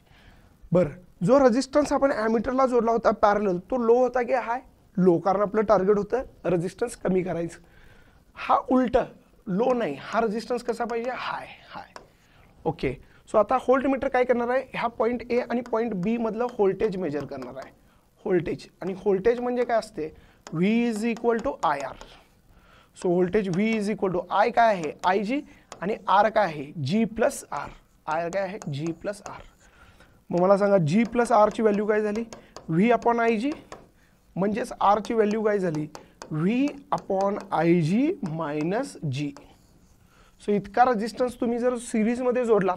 बरं, जो रेजिस्टन्स आपण ॲमीटरला जोडला होता पॅरलल, तो लो होता की हाय? लो, कारण आपलं टार्गेट होतं रेजिस्टन्स कमी करायचं. हा उलट, लो नाही, हा रेजिस्टन्स कसा पाहिजे? हाय. हाय. ओके, सो आता व्होल्टमीटर काय करणार आहे? ह्या पॉईंट ए आणि पॉईंट बी मधलं व्होल्टेज मेजर करणार आहे. व्होल्टेज, आणि व्होल्टेज म्हणजे काय असते? V is equal to I R. So voltage V is equal to I काय आहे? आय जी, आणि आर काय आहे? जी प्लस आर. आय काय आहे? जी प्लस आर. मग मला सांगा जी प्लस आरची व्हॅल्यू काय झाली? व्ही अपॉन आय जी, म्हणजेच आरची व्हॅल्यू काय झाली? V upon I G minus G. So इतका रेजिस्टन्स तुम्ही जर सिरीजमध्ये जोडला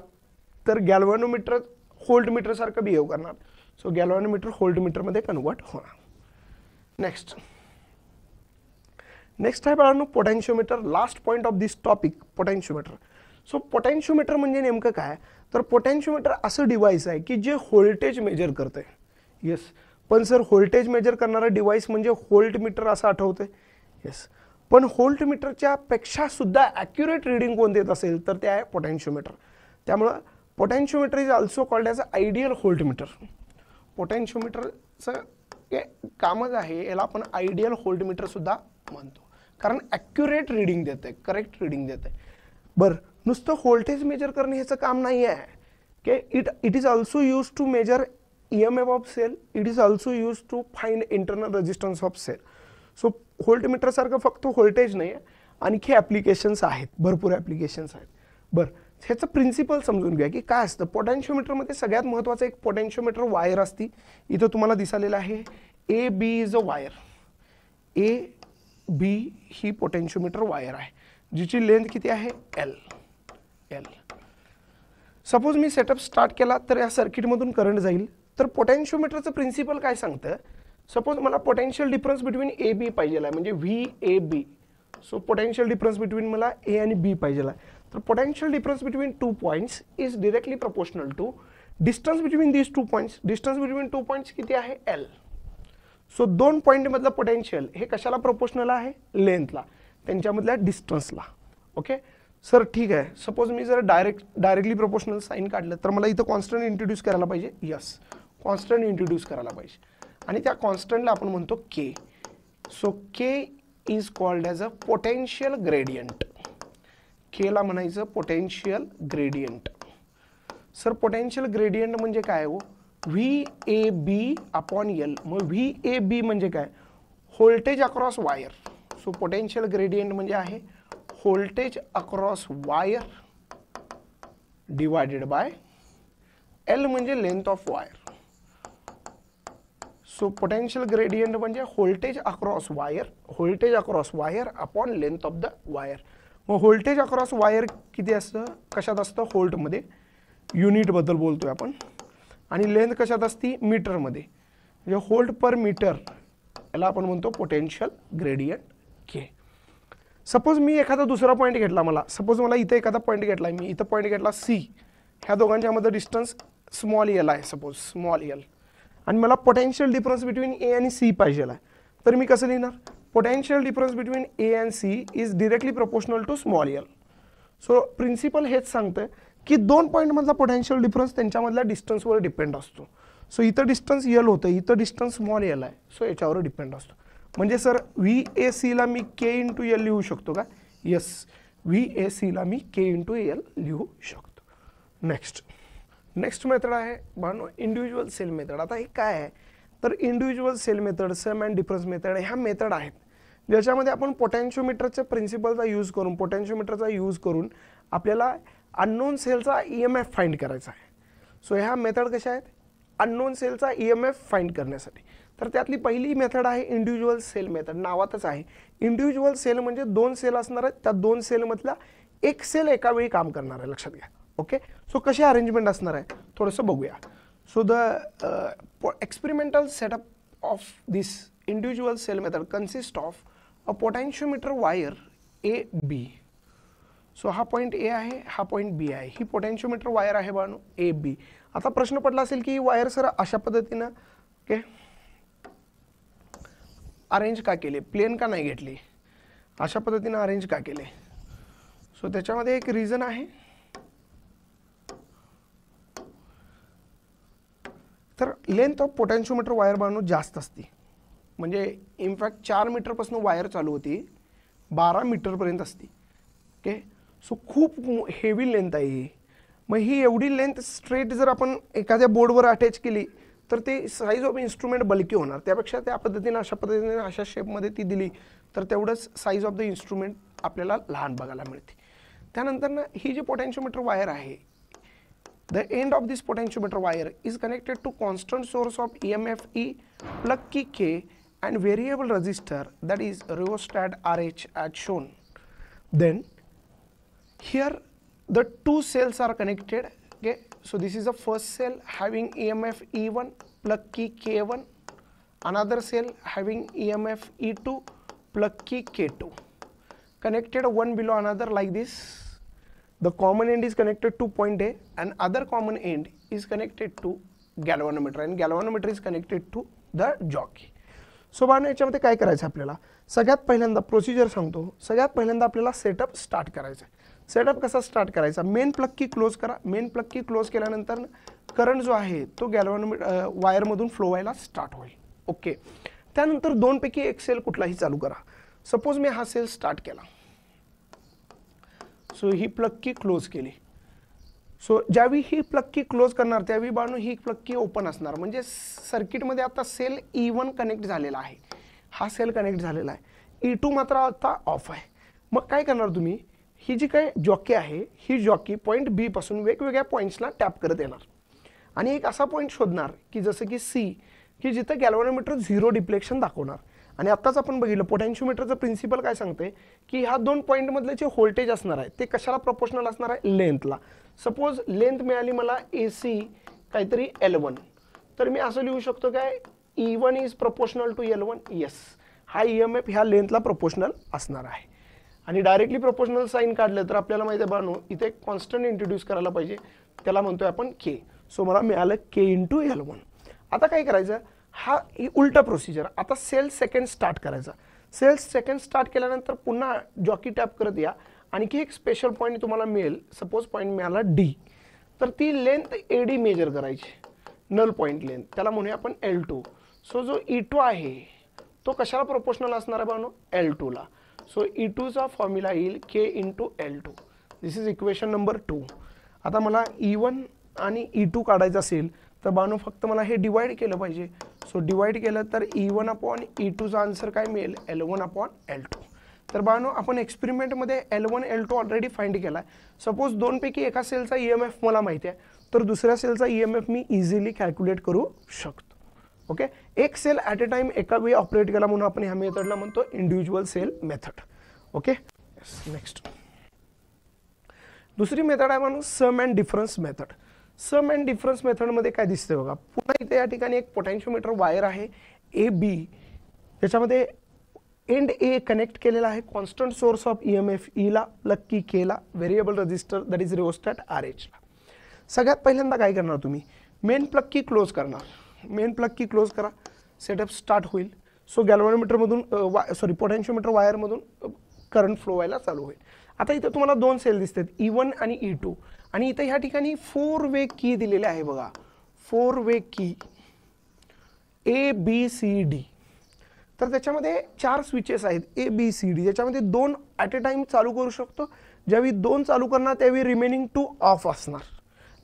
तर गॅल्व्हॅनोमीटर व्होल्टमीटर सारखं बिहेव करणार. सो गॅल्व्हॅनोमीटर व्होल्टमीटरमध्ये कन्वर्ट होणार. नेक्स्ट आहे बाळांनो potentiometer. Last point of this topic potentiometer. So potentiometer म्हणजे नेमकं काय, तर पोटॅन्शिओमीटर असं डिव्हाइस आहे की जे व्होल्टेज मेजर करते. येस, पण सर व्होल्टेज मेजर करणारा डिव्हाइस म्हणजे व्होल्टमीटर असं आठवतंय. येस, पण व्होल्टमीटरच्या पेक्षा सुद्धा ॲक्युरेट रिडिंग कोण देत असेल तर ते आहे पोटॅन्शिओमीटर. त्यामुळं potentiometer is also called as a ideal voltmeter. पोटॅन्शिओमीटरचं कामच आहे, याला आपण आयडियल व्होल्टमीटर सुद्धा म्हणतो, कारण ॲक्युरेट रिडिंग देते, करेक्ट रिडिंग देते. बरं, नुसतं व्होल्टेज मेजर करणे ह्याचं काम नाही आहे की it is also use to measure EMF of cell. It is also use to find internal resistance of cell. So voltmeter सारखं फक्त व्होल्टेज नाही आहे, आणखी ॲप्लिकेशन्स आहेत, भरपूर ॲप्लिकेशन्स आहेत. बरं, ह्याचं प्रिन्सिपल समजून घ्या की काय असतं. पोटॅन्शिओमीटरमध्ये सगळ्यात महत्त्वाचं एक पोटॅन्शिओमीटर वायर असती. इथं तुम्हाला दिसालेलं आहे AB is a wire. AB ही पोटॅन्शिओमीटर वायर आहे जिची लेंथ किती आहे L. सपोज मी सेटअप स्टार्ट केला तर या सर्किटमधून करंट जाईल. तर पोटॅन्शिओमीटरचं प्रिन्सिपल काय सांगतं, सपोज मला पोटेन्शियल डिफरन्स बिटवीन AB पाहिजे आहे, म्हणजे VAB. So potential difference between मला A आणि B पाहिजे आहे. तर potential difference between 2 points is directly proportional to distance between these 2 points. Distance between 2 points किती आहे L. सो 2 पॉईंटमधलं पोटेन्शियल हे कशाला प्रोपोर्शनल आहे, लेंथला, त्यांच्यामधल्या डिस्टन्सला. ओके सर, ठीक आहे. सपोज मी जर डायरेक्टली प्रोपोर्शनल साईन काढलं तर मला इथं कॉन्स्टंट इंट्रोड्यूस करायला पाहिजे. यस, कॉन्स्टंट इंट्रोड्यूस करायला पाहिजे, आणि त्या कॉन्स्टंटला आपण म्हणतो K. So K is called as a potential gradient. Kला म्हणायचं potential gradient. Sir potential gradient म्हणजे काय हो, VAB अपॉन L. मग VAB म्हणजे काय, voltage across wire. So potential gradient म्हणजे आहे voltage across wire divided by L म्हणजे length of wire. So potential gradient म्हणजे voltage across wire upon length of the wire. मग व्होल्टेज अक्रॉस वायर किती असतं, कशात असतं, व्होल्टमध्ये, युनिटबद्दल बोलतोय आपण, आणि लेंथ कशात असती, मीटरमध्ये, म्हणजे व्होल्ट पर मीटर. याला आपण म्हणतो पोटेन्शियल ग्रेडियंट K. सपोज मी एखादा दुसरा पॉईंट घेतला, मला इथे एखादा पॉईंट घेतला, मी इथं पॉईंट घेतला C. ह्या दोघांच्यामध्ये डिस्टन्स स्मॉल L आहे, सपोज स्मॉल L, आणि मला पोटेन्शियल डिफरन्स बिटवीन A आणि C पाहिजे आहे. तर मी कसं लिहिणार, potential difference between A and C is directly proportional to small L. So principle हेच सांगतं की 2 पॉईंटमधला पोटेन्शियल डिफरन्स त्यांच्यामधल्या डिस्टन्सवर डिपेंड असतो. सो इथं डिस्टन्स L होतं, इथं डिस्टन्स स्मॉल L आहे, सो याच्यावर डिपेंड असतो. म्हणजे सर VACला मी K इंटू L लिहू शकतो का, यस, VACला मी K इंटू L लिहू शकतो. नेक्स्ट मेथड आहे बानो इंडिव्हिज्युअल सेल मेथड. आता हे काय आहे, तर individual cell method, sum and difference method ह्या मेथड आहेत ज्याच्यामध्ये आपण पोटॅन्शिओमीटरच्या प्रिन्सिपलचा यूज करून, पोटॅन्शिओमीटरचा यूज करून आपल्याला अननोन सेलचा EMF फाइंड करायचा आहे. सो ह्या मेथड कशा आहेत, अननोन सेलचा EMF फाइंड करण्यासाठी. तर त्यातली पहिली मेथड आहे इंडिव्हिज्युअल सेल मेथड. नावातच आहे इंडिव्हिज्युअल सेल, म्हणजे 2 सेल असणार आहेत, त्या 2 सेलमधला एक सेल एका वेळी काम करणार आहे, लक्षात घ्या. ओके, सो कशी अरेंजमेंट असणार आहे थोडंसं बघूया. So the experimental setup of this individual cell method consist of a potentiometer wire AB. So हा पॉईंट A आहे, हा पॉईंट B आहे, ही पोटॅन्शिओमीटर वायर आहे बाळांनो AB. आता प्रश्न पडला असेल की ही वायर सर अशा पद्धतीनं ओके अरेंज का केले, प्लेन का नाही घेतली, अशा पद्धतीनं अरेंज का केले. सो त्याच्यामध्ये एक रिझन आहे. तर लेंथ ऑफ पोटॅन्शिओमीटर वायर बाळांनो जास्त असते, म्हणजे इनफॅक्ट 4 मीटरपासून वायर चालू होती 12 मीटरपर्यंत असते. ओके, सो खूप हेवी लेंथ आहे ही. मग ही एवढी लेंथ स्ट्रेट जर आपण एखाद्या बोर्डवर अटॅच केली तर ते साईज ऑफ इन्स्ट्रुमेंट बल्की होणार. त्यापेक्षा त्या पद्धतीने अशा पद्धतीने अशा शेपमध्ये ती दिली तर तेवढंच साईज ऑफ द इन्स्ट्रुमेंट आपल्याला लहान बघायला मिळते. त्यानंतर ना ही जी पोटॅन्शिओमीटर वायर आहे, the end of this potentiometer wire is connected to constant source of EMF E, plug key K, and variable resistor, that is rheostat RH as shown. Then here the two cells are connected. Okay, so this is the first cell having EMF E1 plug key K1, another cell having EMF E2 plug key K2, connected one below another like this. The common end is connected to point A and other common end is connected to galvanometer, and galvanometer is connected to the jockey. So बाळांनो याच्यामध्ये काय करायचं आपल्याला, सगळ्यात पहिल्यांदा procedure सांगतो. सगळ्यात पहिल्यांदा आपल्याला सेटअप स्टार्ट करायचा आहे. सेटअप कसा स्टार्ट करायचा, मेन प्लग की क्लोज करा. मेन प्लग की क्लोज केल्यानंतर करंट जो आहे तो गॅल्व्हॅनोमीटर वायरमधून फ्लो व्हायला स्टार्ट होईल. ओके, त्यानंतर दोनपैकी एक सेल कुठलाही चालू करा. सपोज मी हा सेल स्टार्ट केला, सो ही प्लग की क्लोज केली. सो ज्यावेळी ही प्लग की क्लोज करणार त्यावेळी बाळांनो ही प्लग की ओपन असणार, म्हणजे सर्किटमध्ये आता सेल E1 कनेक्ट झालेला आहे, हा सेल कनेक्ट झालेला आहे. E2 मात्र आता ऑफ आहे. मग काय करणार तुम्ही, ही जी काय जॉकी आहे ही जॉकी पॉईंट बी पासून वेगवेगळ्या पॉईंट्सला टॅप करत येणार आणि एक असा पॉईंट शोधणार की जसं की सी, की जिथं गॅल्व्हॅनोमीटर झिरो डिफ्लेक्शन दाखवणार. आणि आत्ताच आपण बघितलं पोटेन्शियोमीटरचं प्रिन्सिपल काय सांगते की ह्या दोन पॉईंटमधले जे व्होल्टेज असणार आहे ते कशाला प्रोपोर्शनल असणार आहे, लेंथला. सपोज लेंथ मिळाली मला AC काहीतरी L1, तर मी असं लिहू शकतो काय E1 is proportional to L1. Yes, हा EMF ह्या लेंथला प्रोपोर्शनल असणार आहे. आणि डायरेक्टली प्रोपोर्शनल साईन काढलं तर आपल्याला माहिती आहे बाळांनो इथे एक कॉन्स्टंट इंट्रोड्यूस करायला पाहिजे, त्याला म्हणतोय आपण K. सो मला मिळालं K × L1. आता काय करायचं, हा उलटा प्रोसिजर. आता सेल सेकंड स्टार्ट करायचा. सेल सेकंड स्टार्ट केल्यानंतर पुन्हा जॉकी टॅप करत या. आणखी एक स्पेशल पॉईंट तुम्हाला मिळेल, सपोज पॉईंट मिळाला D, तर ती लेंथ AD मेजर करायची, नल पॉईंट लेंथ, त्याला म्हणूया आपण L2. सो जो E2 आहे तो कशाला प्रोपोर्शनल असणार आहे बाळांनो, L2 ला. सो E2 चा फॉर्म्युला येईल K × L2. This is equation number 2. आता मला E1 आणि E2 काढायचं असेल तर बाळांनो फक्त मला हे डिवाइड केलं पाहिजे. सो डिवाइड केलं तर E1/E2 चा आन्सर काय मिळेल, L1/L2. तर बाळांनो आपण एक्सपेरिमेंटमध्ये L1 L2 ऑलरेडी फाइंड केला आहे. सपोज दोनपैकी एका सेलचा EMF मला माहिती आहे तर दुसऱ्या सेलचा EMF मी इझिली कॅल्क्युलेट करू शकतो. ओके, एक सेल ॲट अ टाइम एका वेळी ऑपरेट केला म्हणून आपण ह्या मेथडला म्हणतो individual cell method. Okay, next दुसरी मेथड आहे म्हणून sum and difference method. Sum and difference मेथडमध्ये काय दिसतंय बघा, पुन्हा इथे या ठिकाणी एक पोटेन्शियोमीटर वायर आहे AB, त्याच्यामध्ये एंड A कनेक्ट केलेला आहे constant source of EMF E ला, प्लग की K ला, variable resistor that is rheostat RH ला. सगळ्यात पहिल्यांदा काय करणार तुम्ही, मेन प्लग की क्लोज करणार. मेन प्लग की क्लोज करा, सेटअप स्टार्ट होईल. सो गॅल्व्हॅनोमीटरमधून पोटेन्शियोमीटर वायरमधून करंट फ्लो व्हायला चालू होईल. आता इथे तुम्हाला दोन सेल दिसतात E1 आणि E2, आणि इथे ह्या ठिकाणी 4 वे की दिलेले आहे बघा, 4 वे की ABCD. तर त्याच्यामध्ये 4 स्विचेस आहेत ABCD, याच्यामध्ये 2 ॲट अ टाइम चालू करू शकतो. ज्यावेळी 2 चालू करणार त्यावेळी रिमेनिंग 2 ऑफ असणार.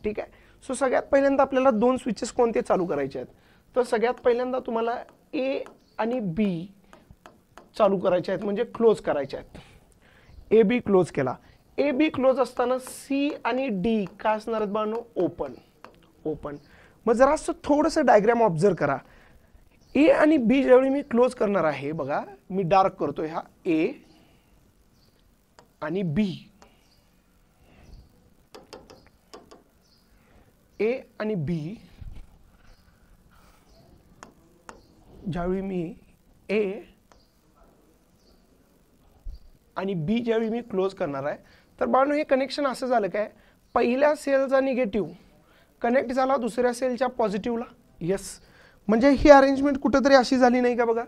ठीक आहे, सो सगळ्यात पहिल्यांदा आपल्याला 2 स्विचेस कोणते चालू करायचे आहेत, तर सगळ्यात पहिल्यांदा तुम्हाला A आणि B चालू करायचे आहेत, म्हणजे क्लोज करायचे आहेत. AB क्लोज केला. AB क्लोज असताना C आणि D काय असणार आहेत बाळांनो, ओपन. ओपन. मग जरा असं थोडंसं डायग्राम ऑब्झर्व करा. A आणि B ज्यावेळी मी क्लोज करणार आहे बघा, मी डार्क करतोय हा A आणि B. A आणि B ज्यावेळी मी A आणि B ज्यावेळी मी क्लोज करणार आहे तर बाळांनो हे कनेक्शन असं झालं काय, पहिल्या सेलचा निगेटिव्ह कनेक्ट झाला दुसऱ्या सेलच्या पॉझिटिव्हला. येस, म्हणजे ही अरेंजमेंट कुठेतरी अशी झाली नाही का बघा,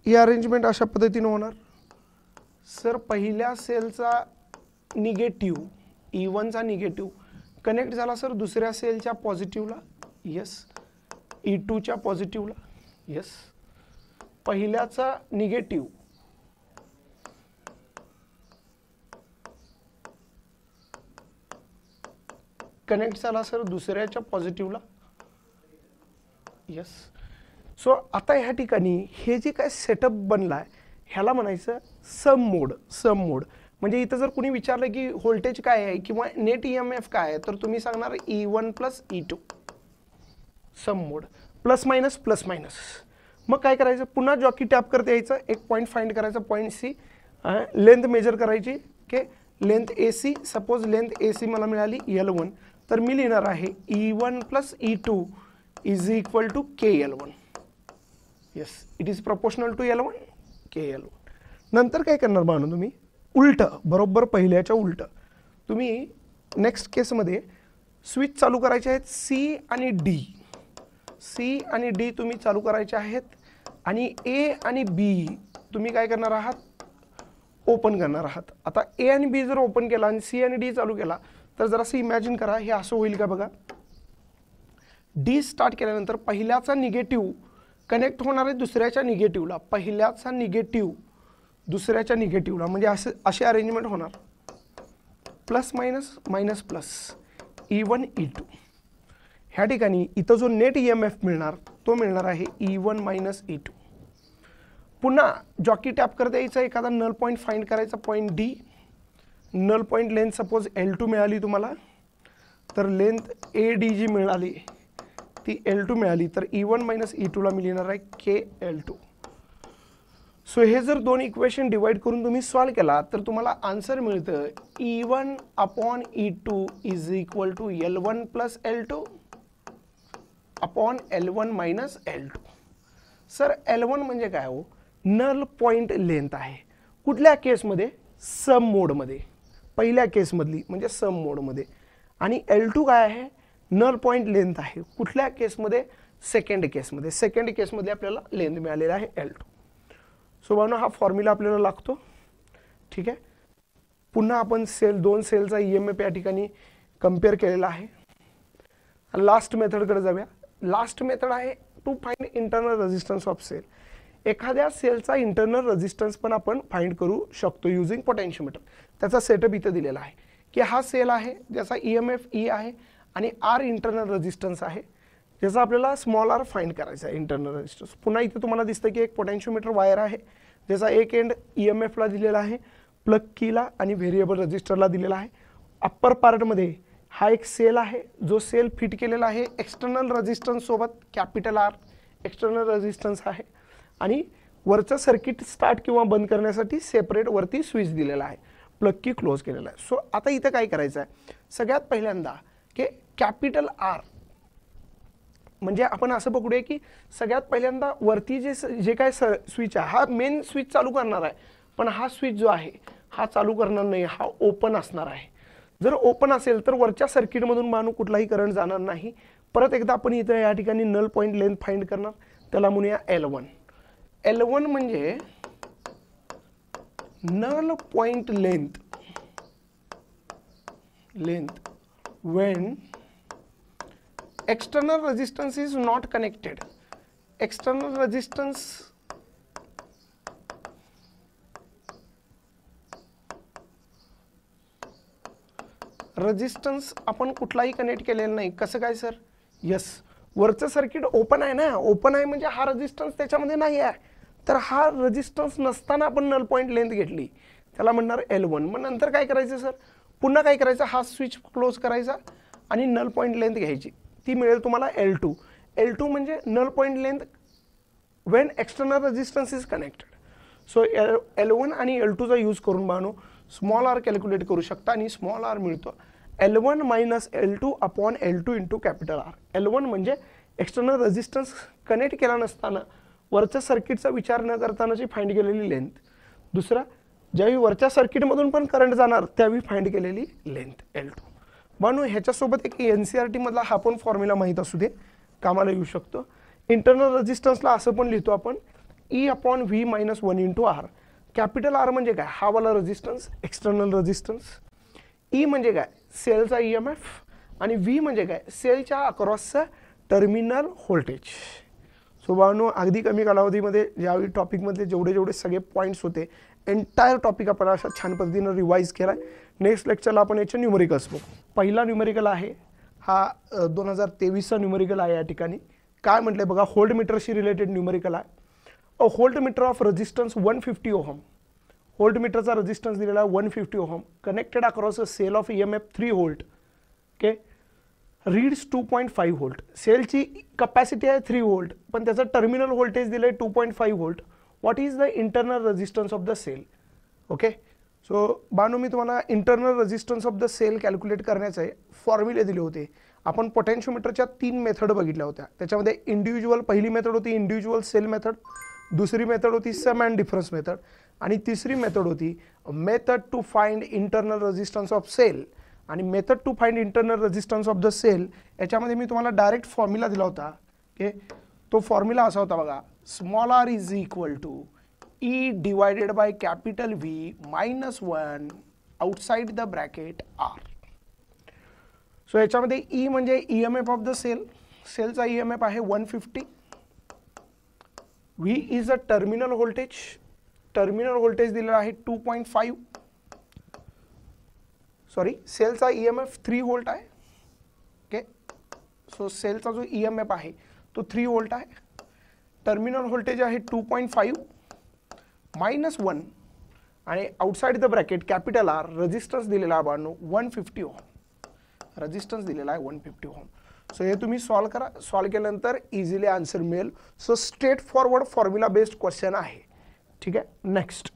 ही अरेंजमेंट अशा पद्धतीने होणार. सर पहिल्या सेलचा निगेटिव्ह E1 चा निगेटिव्ह कनेक्ट झाला सर दुसऱ्या सेलच्या पॉझिटिव्हला. येस, E2 च्या पॉझिटिव्हला. येस, पहिल्याचा निगेटिव्ह कनेक्ट झाला सर दुसऱ्याच्या पॉझिटिव्हला. येस, सो आता ह्या ठिकाणी हे जे काय सेटअप बनलाय ह्याला म्हणायचं सम मोड. सम मोड म्हणजे इथं जर कुणी विचारलं की व्होल्टेज काय आहे किंवा नेट EMF काय आहे तर तुम्ही सांगणार E1 + E2. Sum mode, plus minus plus minus. मग काय करायचं, पुन्हा जॉकी टॅप करता यायचं, एक पॉईंट फाइंड करायचा, पॉईंट सी, लेंथ मेजर करायची, okay, length A C, suppose length A C मला मिळाली L1, तर मी लिहिणार आहे E1 plus E2 is equal to KL1. Yes, it is proportional to L1 KL1. नंतर काय करणार बाळांनो, तुम्ही उलट, बरोबर पहिल्याच्या उलट, तुम्ही नेक्स्ट केसमध्ये स्विच चालू करायचे आहेत सी आणि डी, सी आणि डी तुम्ही चालू करायचे आहेत, आणि ए आणि बी तुम्ही काय करणार आहात, ओपन करणार आहात. आता ए आणि बी जर ओपन केला आणि सी आणि डी चालू केला तर जरासं इमॅजिन करा, हे असं होईल का बघा. डी स्टार्ट केल्यानंतर पहिल्याचा निगेटिव्ह कनेक्ट होणार आहे दुसऱ्याच्या निगेटिव्हला, पहिल्याचा निगेटिव्ह दुसऱ्याच्या निगेटिव्हला, म्हणजे असं अशी अरेंजमेंट होणार, plus minus minus plus E1 E2. ह्या ठिकाणी इथं जो नेट EMF मिळणार तो मिळणार आहे E1 मायनस E2. पुन्हा जॉकी टॅप करता यायचा, एखादा नल पॉईंट फाइंड करायचा, point D, null point length suppose L2 मिळाली तुम्हाला, तर लेंथ AD जी मिळाली ती L2 मिळाली, तर E1 मायनस E2 ला मी लिहिणार आहे KL2. सो हे जर दोन इक्वेशन डिवाइड करून तुम्ही सॉल्व केला तर तुम्हाला आन्सर मिळतं E1 upon E2 is equal to L1 plus L2 upon L1 minus L2. Sir L1 म्हणजे काय हो, नल पॉइंट लेंथ आहे. कुठल्या केसमध्ये, सम मोडमध्ये, पहिल्या केसमधली म्हणजे सम मोडमध्ये. आणि L2 काय आहे, नल पॉइंट लेंथ आहे. कुठल्या केसमध्ये, सेकंड केसमध्ये. सेकंड केसमध्ये आपल्याला लेंथ मिळालेला आहे L2. सो बानो हा फॉर्म्युला आपल्याला लागतो. ठीक आहे, पुन्हा आपण सेल, दोन सेलचा EMF या ठिकाणी कम्पेअर केलेला आहे. लास्ट मेथडकडे जाऊया. लास्ट मेथड आहे to find internal resistance of cell. एखाद्या सेलचा इंटरनल रेजिस्टन्स पण आपण फाइंड करू शकतो युजिंग पोटेन्शियोमीटर. त्याचा सेटअप इथं दिलेला आहे की हा सेल आहे ज्याचा EMF E आहे आणि R इंटरनल रेजिस्टन्स आहे, ज्याचा आपल्याला स्मॉल r फाइंड करायचा आहे इंटरनल रेजिस्टन्स. पुन्हा इथे तुम्हाला दिसतं की एक पोटेन्शियोमीटर वायर आहे ज्याचा एक एंड EMF ला दिलेला आहे, प्लग कीला आणि व्हेरिएबल रजिस्टरला दिलेला आहे. अप्पर पार्टमध्ये हा एक सेल आहे जो सेल फिट केलेला आहे एक्सटर्नल रेजिस्टन्स सोबत, कॅपिटल R एक्सटर्नल रेजिस्टन्स आहे. आणि वरचं सर्किट स्टार्ट किंवा बंद करण्यासाठी सेपरेट वरती स्विच दिलेला आहे, प्लग की क्लोज केलेला आहे. सो आता इथं काय करायचं आहे, सगळ्यात पहिल्यांदा की कॅपिटल R म्हणजे आपण असं पकडूया की सगळ्यात पहिल्यांदा वरती जे काय स्विच आहे हा मेन स्विच चालू करणार आहे, पण हा स्विच जो आहे हा चालू करणार नाही, हा ओपन असणार आहे. जर ओपन असेल तर वरच्या सर्किटमधून मानू कुठलाही करंट जाणार नाही. परत एकदा आपण इथं या ठिकाणी नल पॉईंट लेंथ फाइंड करणार, त्याला म्हणूया L1. L1 म्हणजे null point length when external resistance is not connected. External resistance आपण कुठलाही कनेक्ट केलेला नाही. कसं काय सर? यस, वरचं सर्किट ओपन आहे ना, ओपन आहे म्हणजे हा रेजिस्टन्स त्याच्यामध्ये नाही आहे, तर हा रेजिस्टन्स नसताना आपण नल पॉइंट लेंथ घेतली त्याला म्हणणार L1. मग नंतर काय करायचं सर, पुन्हा काय करायचं, हा स्विच क्लोज करायचा आणि नल पॉइंट लेंथ घ्यायची, ती मिळेल तुम्हाला L2. L2 म्हणजे null point length when external resistance is connected. So L1 आणि L2 चा यूज करून बानो स्मॉल r कॅल्क्युलेट करू शकता आणि स्मॉल r मिळतो L1 minus L2 upon L2 into capital R. L1 म्हणजे एक्सटर्नल रेजिस्टन्स कनेक्ट केला नसताना वरच्या सर्किटचा विचार न करतानाची फाइंड केलेली लेंथ. दुसरा, ज्यावेळी वरच्या सर्किटमधून पण करंट जाणार त्यावेळी फाइंड केलेली लेंथ L2. म्हणून ह्याच्यासोबत एक NCERT मधला हा पण फॉर्म्युला माहीत असू दे, कामाला येऊ शकतो. इंटरनल रेजिस्टन्सला असं पण लिहितो आपण E upon V minus 1 into R. Capital R म्हणजे काय, हा वाला रेजिस्टन्स एक्सटर्नल रेजिस्टन्स. E म्हणजे काय, सेलचा EMF. आणि V म्हणजे काय, सेलच्या अक्रॉसचा टर्मिनल व्होल्टेज. सो बानो अगदी कमी कालावधीमध्ये यावेळी टॉपिकमधले जेवढे सगळे पॉईंट्स होते एंटायर टॉपिक आपण अशा छान पद्धतीनं रिवाइज केला. नेक्स्ट लेक्चरला आपण याचे न्यूमेरिकल्स बघू. पहिला न्यूमेरिकल आहे हा 2023चा न्यूमेरिकल आहे. या ठिकाणी काय म्हटलंय बघा, होल्ड मीटरशी रिलेटेड न्यूमेरिकल आहे. A voltmeter of resistance 150 ohm. होल्ड मीटरचा रेजिस्टन्स दिलेला आहे 150 ohm, connected across a cell of EMF 3 volt. Okay, reads 2.5 volt. सेलची कपॅसिटी आहे 3 व्होल्ट, पण त्याचं टर्मिनल व्होल्टेज दिलं आहे 2.5 volt. What is the internal resistance of the cell? Okay, so बानो मी तुम्हाला internal resistance of the cell calculate करण्याचे फॉर्म्युले दिले होते. आपण पोटेन्शियोमीटरच्या 3 मेथड बघितल्या होत्या. त्याच्यामध्ये इंडिव्हिज्युअल, पहिली मेथड होती इंडिव्हिज्युअल सेल मेथड, दुसरी मेथड होती सम अँड डिफरन्स मेथड, आणि तिसरी मेथड होती method to find internal resistance of cell. आणि method to find internal resistance of the cell याच्यामध्ये मी तुम्हाला डायरेक्ट फॉर्म्युला दिला होता. ओके, तो फॉर्म्युला असा होता बघा, small R is equal to E divided by capital V minus 1 outside the bracket R. So याच्यामध्ये ई म्हणजे ईएमएफ ऑफ द सेल. सेलचा ईएमएफ आहे 150. V is a terminal voltage. Terminal voltage दिलेला आहे 2.5. सॉरी, सेलचा ईएमएफ 3 व्होल्ट आहे. Okay, so सेलचा जो ईएमएफ आहे तो 3 व्होल्ट आहे. टर्मिनल व्होल्टेज आहे 2.5 मायनस 1 आणि outside the bracket capital R resistance दिलेला आहे बानो 150 ओहम. रेजिस्टन्स दिलेला आहे 150 ओहम. सो हे तुम्ही सॉल्व करा. सॉल्व केल्यानंतर इझिली आन्सर मिळेल. So straight forward formula based question आहे. ठीक आहे, next.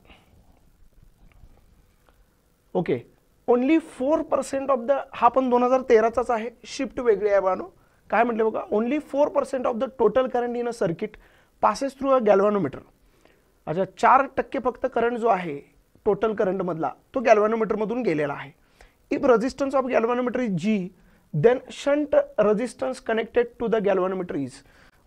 Okay, only 4% of the, हा पण 2013चाच आहे, शिफ्ट वेगळी आहे बानो. काय म्हटले बघा, only 4% of the total current in a circuit passes through a galvanometer. अच्छा, 4% फक्त करंट जो आहे टोटल करंट मधला तो गॅल्व्हॅनोमीटर मधून गेलेला आहे. If resistance of galvanometer is G, then shunt resistance connected to the galvanometer is.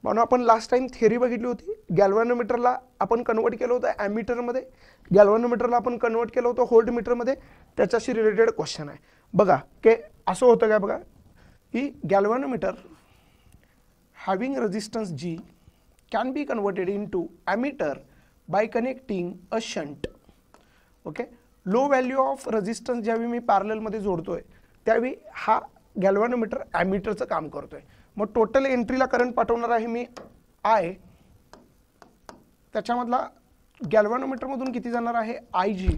म्हणून आपण लास्ट टाइम थिअरी बघितली होती. गॅल्व्हॅनोमीटरला आपण कन्वर्ट केलं होतं ॲमीटरमध्ये, गॅल्व्हॅनोमीटरला आपण कन्वर्ट केलं होतं व्होल्टमीटरमध्ये. त्याच्याशी रिलेटेड क्वेश्चन आहे बघा. की असं होतं काय बघा, की galvanometer having resistance G can be converted into ammeter by connecting a shunt. Okay, low value of resistance ज्यावेळी मी पॅरललमध्ये जोडतोय त्यावेळी हा गॅल्व्हॅनोमीटर ॲमीटरचं काम करतोय. मग टोटल एंट्रीला करंट पाठवणार आहे मी आय, त्याच्यामधला गॅल्व्हॅनोमीटरमधून किती जाणार आहे आय जी,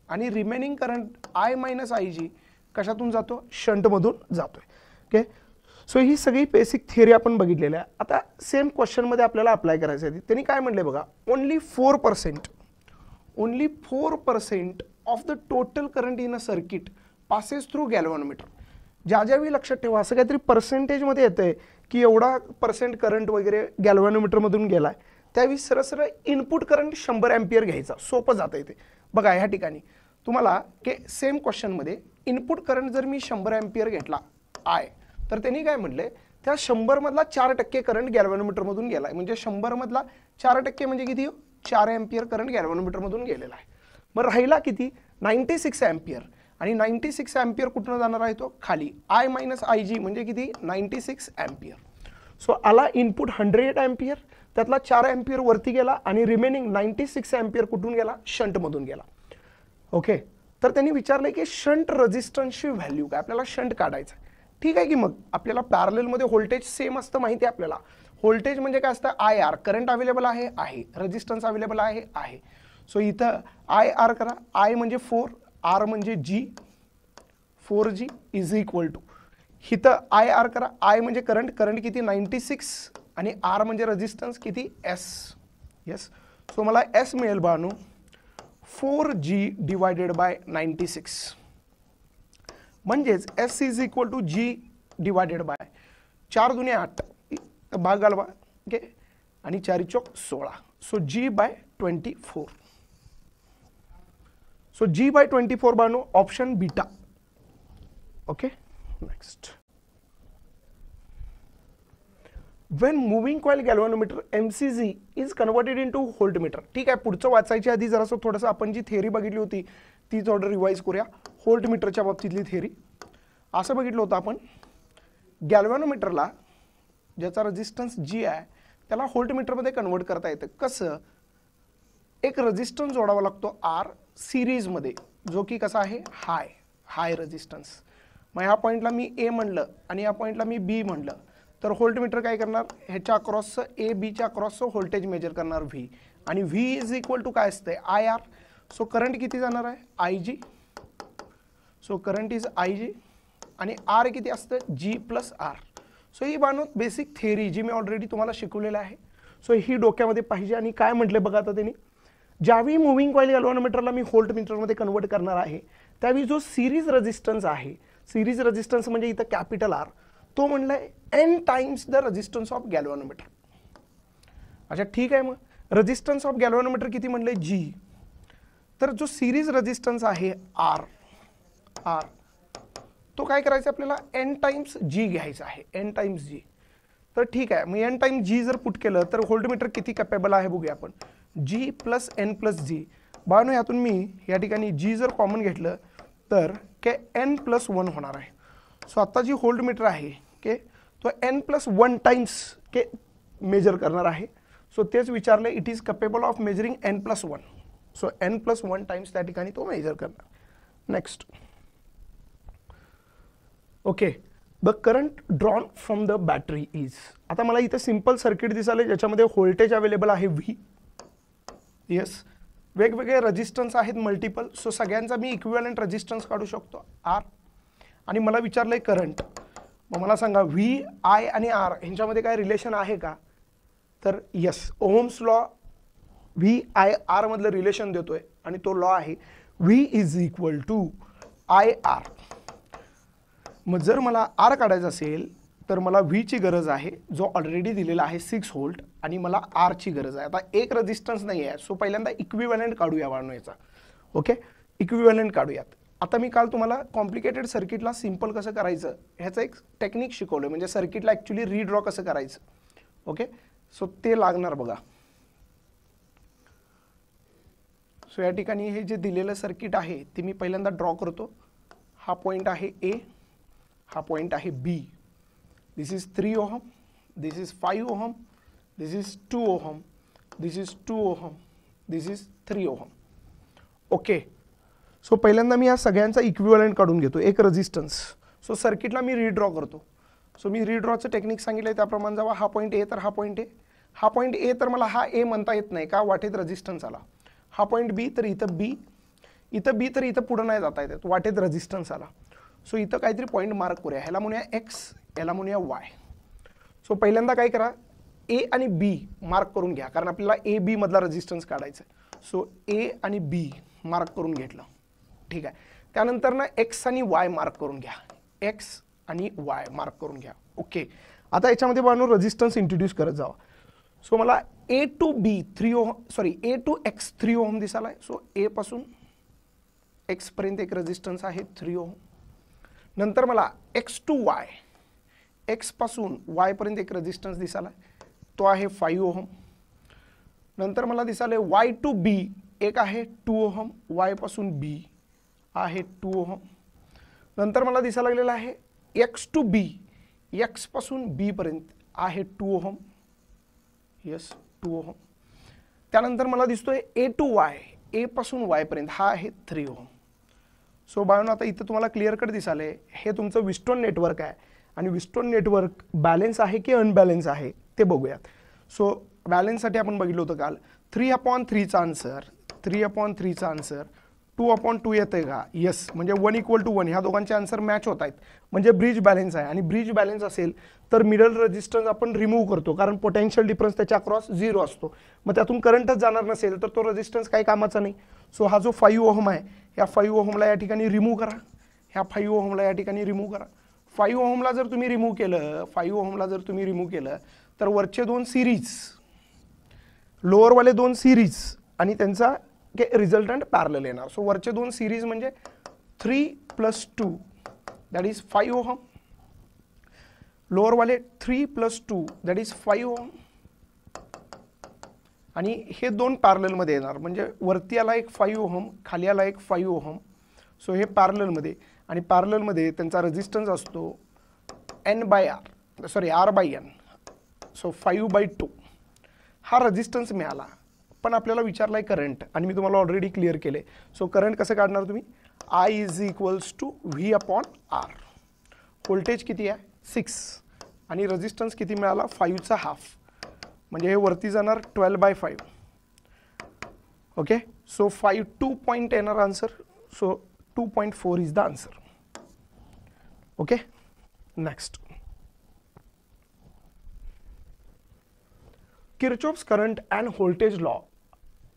आणि remaining current I minus I G कशातून जातो, शंटमधून जातोय. ओके, सो ही सगळी बेसिक थिअरी आपण बघितलेली आहे. आता सेम क्वेश्चनमध्ये आपल्याला अप्लाय करायचं आहे. त्यांनी काय म्हटले बघा, only 4% of the total current in a circuit passes through galvanometer. ज्या ज्यावेळी लक्षात ठेवा, असं काहीतरी पर्सेंटेजमध्ये येतं आहे की एवढा % करंट वगैरे गॅल्व्हॅनोमीटरमधून गेला आहे, त्यावेळी सरळ इनपुट करंट 100 अँपियर घ्यायचा, सोपं जातं इथे. बघा ह्या ठिकाणी तुम्हाला की सेम क्वेश्चनमध्ये इनपुट करंट जर मी 100 अँपियर घेतला आय, तर त्यांनी काय म्हटले, त्या 100 मधला 4% करंट गॅल्व्हॅनोमीटरमधून गेला आहे. म्हणजे 100 मधला 4% म्हणजे किती, 4 अँपियर करंट गॅल्व्हॅनोमीटरमधून गेलेला आहे. मग राहिला किती, 96 अँपियर. आणि 96 अँपियर कुठून जाणार आहे तो खाली, आय मायनस आय जी म्हणजे किती 96 अँपियर. सो आला इनपुट 100 अँपियर, त्यातला 4 अँपियर वरती गेला आणि रिमेनिंग 96 अँपियर कुठून गेला, शंटमधून गेला. ओके, तर त्यांनी विचारले की शंट रेजिस्टन्सची व्हॅल्यू काय, आपल्याला शंट काढायचं. ठीक आहे की मग आपल्याला पॅरललमध्ये व्होल्टेज सेम असतं माहिती आहे आपल्याला. व्होल्टेज म्हणजे काय असतं, आय आर, करंट अवेलेबल आहे, रेजिस्टन्स अवेलेबल आहे. सो इथं आय आर करा, आय म्हणजे 4, आर म्हणजे G, 4G is equal to, इथं आय आर करा, आय म्हणजे करंट, करंट किती 96 आणि आर म्हणजे रेजिस्टन्स किती एस. येस, सो मला एस मिळेल बानू 4G डिवायडेड बाय 96, म्हणजेच S is equal to G divided by 4 दुने 8 भाग घालवा. ओके, आणि 4 चौक 16. So G by 24. So G by 24 बानो option beta. Okay, next. When moving coil galvanometer MCG is converted into voltmeter. ठीक आहे, पुढचं वाचायच्या आधी जरासं थोडंसं आपण जी थिअरी बघितली होती ती थोडं रिवाइज करूया. व्होल्टमीटरच्या बाबतीतली थिअरी असं बघितलं होतं आपण, गॅल्व्हॅनोमीटरला ज्याचा रेजिस्टन्स जी आहे त्याला व्होल्टमीटरमध्ये कन्वर्ट करता येतं. कसं, एक रेजिस्टन्स जोडावा लागतो आर सिरीजमध्ये, जो की कसा आहे हाय रेजिस्टन्स. मग ह्या पॉईंटला मी ए म्हणलं आणि या पॉईंटला मी बी म्हणलं, तर व्होल्टमीटर काय करणार, ह्याच्या अक्रॉसचं ए बीच्या अक्रॉसचं व्होल्टेज मेजर करणार व्ही, आणि व्ही इज इक्वल टू काय असतंय आय आर. सो करंट किती जाणार आहे I G. So current is I G आणि आर किती असतं जी प्लस आर. सो ही बानो बेसिक थेअरी जी मी ऑलरेडी तुम्हाला शिकवलेलं आहे. सो ही डोक्यामध्ये पाहिजे. आणि काय म्हटले बघा आता त्यांनी, ज्यावेळी मुव्हिंग कॉईल गॅल्व्हनोमीटरला मी व्होल्ट मीटरमध्ये कन्वर्ट करणार आहे त्यावेळी जो सिरीज रेजिस्टन्स आहे, सिरीज रेजिस्टन्स म्हणजे इथं कॅपिटल आर, तो म्हणलाय N times the resistance of galvanometer. अच्छा ठीक आहे. मग रेजिस्टन्स ऑफ गॅल्व्हनोमीटर किती म्हणले जी, तर जो सिरीज रेजिस्टन्स आहे आर, तो काय करायचा आपल्याला एन टाइम्स जी घ्यायचा आहे, एन टाइम्स जी. तर ठीक आहे. मग एन टाइम्स जी जर पुट केलं तर व्होल्टमीटर किती कॅपेबल आहे बघूया आपण. जी प्लस एन प्लस जी. बाळांनो यातून मी या ठिकाणी जी जर कॉमन घेतलं तर के एन प्लस 1 होणार आहे. सो आता जी व्होल्टमीटर आहे के तो N plus 1 times K measure करणार आहे. सो तेच विचारले, it is capable of measuring N plus 1. So N plus 1 times त्या ठिकाणी तो मेजर करणार. Next, okay, the current drawn from the battery is. आता मला इथे सिंपल सर्किट दिसाले ज्याच्यामध्ये व्होल्टेज अवेलेबल आहे व्ही. येस, वेगवेगळे रेजिस्टन्स आहेत मल्टिपल. सो सगळ्यांचा मी इक्विव्हॅलेंट रेजिस्टन्स काढू शकतो आर. आणि मला विचारलंय करंट. मग मला सांगा व्ही आय आणि आर ह्यांच्यामध्ये काय रिलेशन आहे का, तर yes, ohm's law V I R मधलं रिलेशन देतोय आणि तो लॉ आहे V is equal to I R. मग जर मला आर काढायचं असेल तर मला व्हीची गरज आहे जो ऑलरेडी दिलेला आहे 6 व्होल्ट, आणि मला आरची गरज आहे. आता एक रेजिस्टन्स नाही आहे. सो पहिल्यांदा इक्विव्हॅलेंट काढूया बाळांनो याचा. ओके, इक्विव्हॅलेंट काढूयात. आता मी काल तुम्हाला कॉम्प्लिकेटेड सर्किटला सिंपल कसं करायचं ह्याचं एक टेक्निक शिकवलं, म्हणजे सर्किटला ॲक्च्युली रीड्रॉ कसं करायचं. ओके, सो ते लागणार बघा. सो या ठिकाणी हे जे दिलेलं सर्किट आहे ते मी पहिल्यांदा ड्रॉ करतो. हा पॉईंट आहे ए, हा पॉईंट आहे B. This is 3 ohm, this is 5 ohm, this is 2 ohm, this is 2 ohm, this is 3 ohm. Okay, so पहिल्यांदा मी या सगळ्यांचा इक्विव्हॅलेंट काढून घेतो, एक रेजिस्टन्स. सो सर्किटला मी रीड्रॉ करतो. सो मी रीड्रॉचं टेक्निक सांगितलं त्याप्रमाणे जावा. हा पॉईंट ए तर हा पॉईंट ए, हा पॉईंट ए तर मला हा ए म्हणता येत नाही का, वाटेत रेजिस्टन्स आला. हा पॉईंट बी तर इथं बी, इथं बी तर इथं पुढं नाही जाता येत, वाटेत रेजिस्टन्स आला. सो इथं काहीतरी पॉईंट मार्क करूया. ह्याला म्हणूया एक्स, याला म्हणूया वाय. सो पहिल्यांदा काय करा, ए आणि बी मार्क करून घ्या कारण आपल्याला ए बी मधला रेजिस्टन्स काढायचा आहे. सो ए आणि बी मार्क करून घेतलं. ठीक आहे. त्यानंतर ना एक्स आणि वाय मार्क करून घ्या, एक्स आणि वाय मार्क करून घ्या. ओके, आता याच्यामध्ये बाळांनो रेजिस्टन्स इंट्रोड्यूस करत जावा. सो मला A to B 3 ohm, sorry A to X 3 ohm दिसायला आहे. सो ए पासून एक्स पर्यंत एक रेजिस्टन्स आहे 3 ओहम. नंतर मला एक्स टू वाय, एक्स पासून वाय पर्यंत एक रेजिस्टन्स दिसायला तो आहे 5 ओहम. नंतर मला दिसाले वाय टू बी एक आहे 2 ओहम, वाय पासून बी आहे 2 ओहम. नंतर मला दिसायला लागलेला आहे एक्स टू बी, एक्स पासून बी पर्यंत आहे 2 ओहम. Yes, 2 ohm. त्यानंतर मला दिसतोय ए टू वाय, ए पासून वाय पर्यंत हा आहे 3 ओहम. सो बाळांनो आता इथं तुम्हाला क्लिअर कट दिसाले हे तुमचं व्हीटस्टोन नेटवर्क आहे. आणि व्हीटस्टोन नेटवर्क बॅलेन्स आहे की अनबॅलेन्स आहे ते बघूयात. सो बॅलेन्ससाठी आपण बघितलं होतं काल 3/3चा आन्सर, 3/3चा आन्सर 2/2 येतंय का, येस, म्हणजे 1=1 ह्या दोघांचे आन्सर मॅच होत आहेत, म्हणजे ब्रिज बॅलेन्स आहे. आणि ब्रिज बॅलेन्स असेल तर मिडल रेजिस्टन्स आपण रिमूव्ह करतो कारण पोटेन्शियल डिफरन्स त्याच्या अक्रॉस 0 असतो. मग त्यातून करंटच जाणार नसेल तर तो रेजिस्टन्स काही कामाचा नाही. सो हा जो 5 ओहम आहे या 5 ओहमला या ठिकाणी रिमूव्ह करा, ह्या 5 ओहमला या ठिकाणी रिमूव्ह करा. 5 ओहमला जर तुम्ही रिमूव्ह केलं, 5 ओहमला जर तुम्ही रिमूव्ह केलं तर वरचे 2 सिरीज, लोअरवाले 2 सिरीज आणि त्यांचा रिझल्टंट पॅरलल येणार. सो वरचे 2 सिरीज म्हणजे 3 + 2 दॅट इज 5 ओहम, लोअरवाले 3 + 2 दॅट इज 5 ओहम, आणि हे 2 पॅरललमध्ये येणार म्हणजे वरती आला एक 5 ओहम, खाली आला एक 5 ओहम. सो हे पॅरललमध्ये, आणि पॅरललमध्ये त्यांचा रेजिस्टन्स असतो n/r, सॉरी r/n. सो 5/2 हा रेजिस्टन्स मिळाला. पण आपल्याला विचारलाय करंट आणि मी तुम्हाला ऑलरेडी क्लिअर केले. सो करंट कसं काढणार तुम्ही, I = V/R. व्होल्टेज किती आहे 6 आणि रेजिस्टन्स किती मिळाला 5चा हाफ, म्हणजे हे वरती जाणार 12/5. ओके, सो 2 पॉईंट येणार answer. So 2.4 is the answer. Okay, next. Kirchhoff's current and voltage law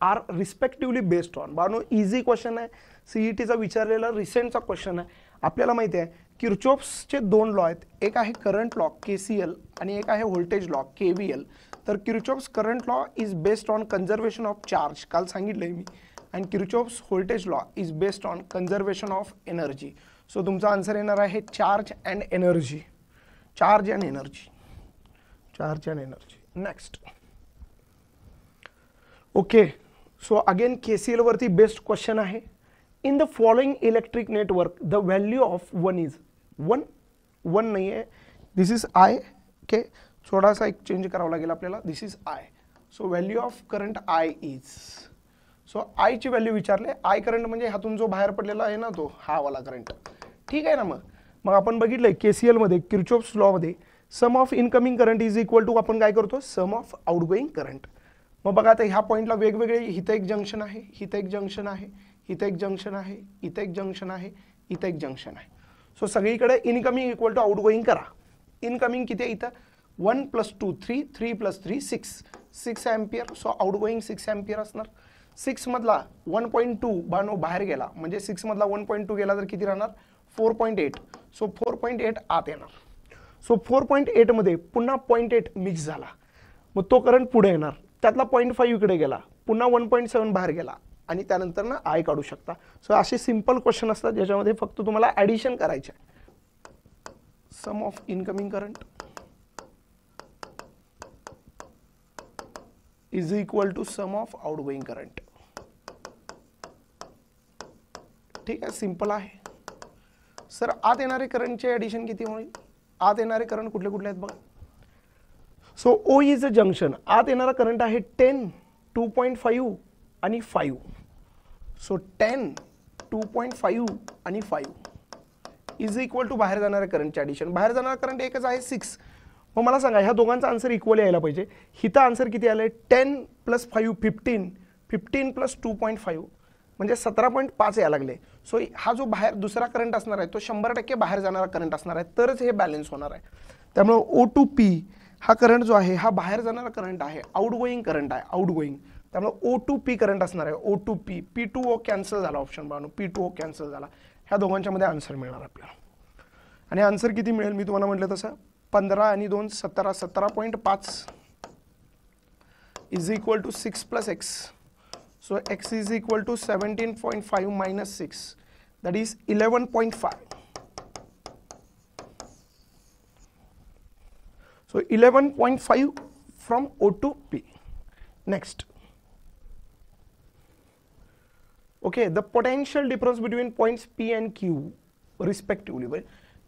are respectively based on. बानो इझी क्वेश्चन आहे, सीईटीचा विचारलेला रिसेंटचा क्वेश्चन आहे. आपल्याला माहिती आहे किरचॉफ्सचे दोन लॉ आहेत, एक आहे करंट लॉ KCL आणि एक आहे व्होल्टेज लॉ KVL. तर Kirchhoff's current law is based on conservation of charge, काल सांगितलंय मी, and Kirchhoff's voltage law is based on conservation of energy. So तुमचा आन्सर येणार आहे charge and energy. Charge and energy, charge and energy. Next. Okay, so again KCL वरती best question आहे. In the following electric network the value of one is one नाही आहे, दिस is I. Okay, थोडासा एक change करावा लागेल आपल्याला. This is I. So value of current I is. So आयची व्हॅल्यू विचारले. आय करंट म्हणजे हातून जो बाहेर पडलेला आहे ना, तो हा वाला करंट. ठीक आहे ना. मग आपण बघितलंय KCL मध्ये किरचॉफ्स लॉ मध्ये sum of incoming current is equal to आपण काय करतो, सम ऑफ आउटगोईंग करंट. मग बघा आता ह्या पॉईंटला वेगवेगळे, इथं एक जंक्शन आहे, इथं एक जंक्शन आहे, इथं एक जंक्शन आहे, इथं एक जंक्शन आहे, इथं एक जंक्शन आहे. सो सगळीकडे इनकमिंग इक्वल टू आउटगोईंग करा. इनकमिंग किती आहे इथं, 1 + 2 3, 3 + 3 6 अँपियर. सो आउटगोईंग 6 अँपियर असणार. 6 मधला 1.2 बानो बाहेर गेला, म्हणजे 6 मधला 1.2 गेला तर किती राहणार, 4.8. सो 4.8 आत येणार. सो 4.8 मध्ये पुन्हा 0.8 मिक्स झाला, मग तो करंट पुढे येणार. त्यातला 0.5 इकडे गेला, पुन्हा 1.7 बाहेर गेला, आणि त्यानंतर ना आय काढू शकता. सो असे सिंपल क्वेश्चन असतात ज्याच्यामध्ये फक्त तुम्हाला ॲडिशन करायचे. Sum of incoming current is equal to sum of outgoing current. ठीक आहे, सिंपल आहे. सर आत येणारे करंटचे ॲडिशन किती होईल, आत येणारे करंट कुठले कुठले आहेत बघा. So O is a junction. आत येणारा करंट आहे 10, 2.5 आणि 5. सो 10, 2.5 आणि 5 इज इक्वल टू बाहेर जाणाऱ्या करंटचे ॲडिशन. बाहेर जाणारा करंट एकच आहे 6. मग मला सांगा ह्या दोघांचा आन्सर इक्वल यायला पाहिजे. हिथं आन्सर किती आलं आहे, 10 + 5 15, 15 + 2.5 म्हणजे 17.5 यायला लागले. सो हा जो बाहेर दुसरा करंट असणार आहे तो 100% बाहेर जाणारा करंट असणार आहे, तरच हे बॅलन्स होणार आहे. त्यामुळे O2P हा करंट जो आहे हा बाहेर जाणारा करंट आहे, आउटगोईंग करंट आहे, आउटगोईंग. त्यामुळे O2P करंट असणार आहे. O2P, P2O कॅन्सल झाला ऑप्शन बानो, P2O कॅन्सल झाला. ह्या दोघांच्या मध्ये आन्सर मिळणार आपल्याला. आणि आन्सर किती मिळेल मी तुम्हाला म्हटलं तसं, 15 आणि 2 17, 17.5 is equal to 6 + x. So x is equal to 17.5 - 6, that is 11.5. So 11.5 from O2P. Next. Okay, the potential difference between points P and Q respectively.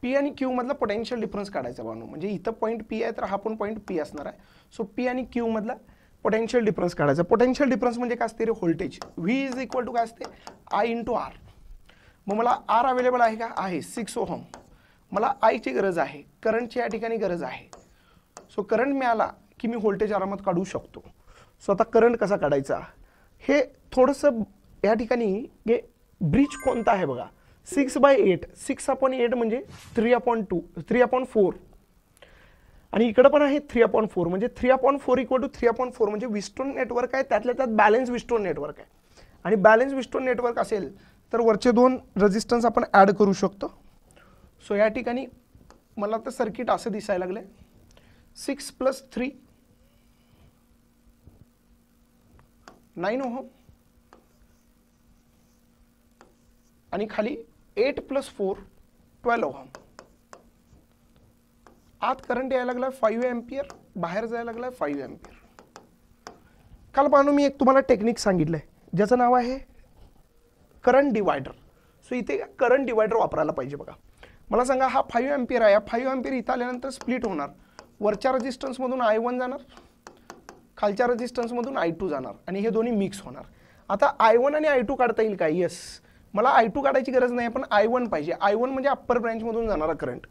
P आणि Q मधला पोटेन्शियल डिफरन्स काढायचा बानो. म्हणजे इथं पॉईंट P आहे तर हा पण point P असणार आहे. सो P आणि Q मधला पोटेन्शियल डिफरन्स काढायचा. पोटेन्शियल डिफरन्स म्हणजे काय असते रे, voltage. V is equal to काय असते, I × R. मग मला R अवेलेबल आहे का, आहे 6 ओहम. मला I ची गरज आहे, करंटची या ठिकाणी गरज आहे. सो करंट मिळाला की मी व्होल्टेज आरामात काढू शकतो. सो आता करंट कसा काढायचा, हे थोडंसं या ठिकाणी हे ब्रिज कोणता आहे बघा. 6/8, 6/8 म्हणजे 3/2, 3/4. आणि इकडे पण आहे 3/4, म्हणजे 3/4 इक्वल टू 3/4 म्हणजे विस्टोन नेटवर्क आहे, त्यातल्या त्यात बॅलन्स विस्टोन नेटवर्क आहे. आणि बॅलन्स विस्टोन नेटवर्क असेल तर वरचे दोन रेजिस्टन्स आपण ॲड करू शकतो. सो या ठिकाणी मला तर सर्किट असं दिसायला लागले, 6 + 3 9 ओहम आणि खाली 8 + 4 12 ओहम. आत करंट यायला लागला 5 अँपियर, बाहेर जायला लागला 5 अँपियर. काल पाहून मी एक तुम्हाला टेक्निक सांगितलंय ज्याचं नाव आहे करंट डिवायडर. सो इथे करंट डिवायडर वापरायला पाहिजे बघा. मला सांगा हा 5 अँपियर आहे, 5 अँपियर इथं आल्यानंतर स्प्लिट होणार. वरच्या रेजिस्टन्स मधून I1 जाणार, खालच्या रेजिस्टन्स मधून I2 जाणार आणि हे दोन्ही मिक्स होणार. आता I1 आणि I2 काढता येईल का, येस. मला I2 काढायची गरज नाही, पण I1 पाहिजे. I1 म्हणजे अप्पर ब्रँच मधून जाणारा करंट.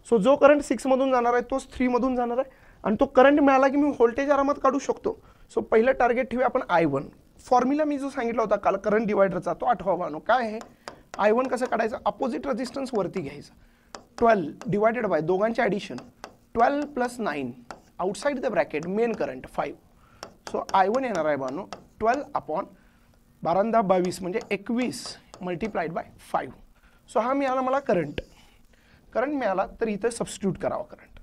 सो जो करंट 6 मधून जाणार आहे तोच 3 मधून जाणार आहे, आणि तो करंट मिळाला की मी व्होल्टेज आरामात काढू शकतो. सो पहिलं टार्गेट ठेवूया आपण I1. फॉर्म्युला मी जो सांगितला होता काल करंट डिवायडरचा तो आठवा बानो. काय आहे, I1 कसं काढायचं, अपोजिट रेजिस्टन्स वरती घ्यायचं. 12 डिवायडेड बाय दोघांचे addition 12 + 9 outside the bracket main current 5. So I1 येणार आहे बानो 12/12 म्हणजे 21 मल्टिप्लाइड बाय 5. सो हा मिळाला मला करंट मिळाला, तर इथं सबस्टिट्यूट करावा करंट.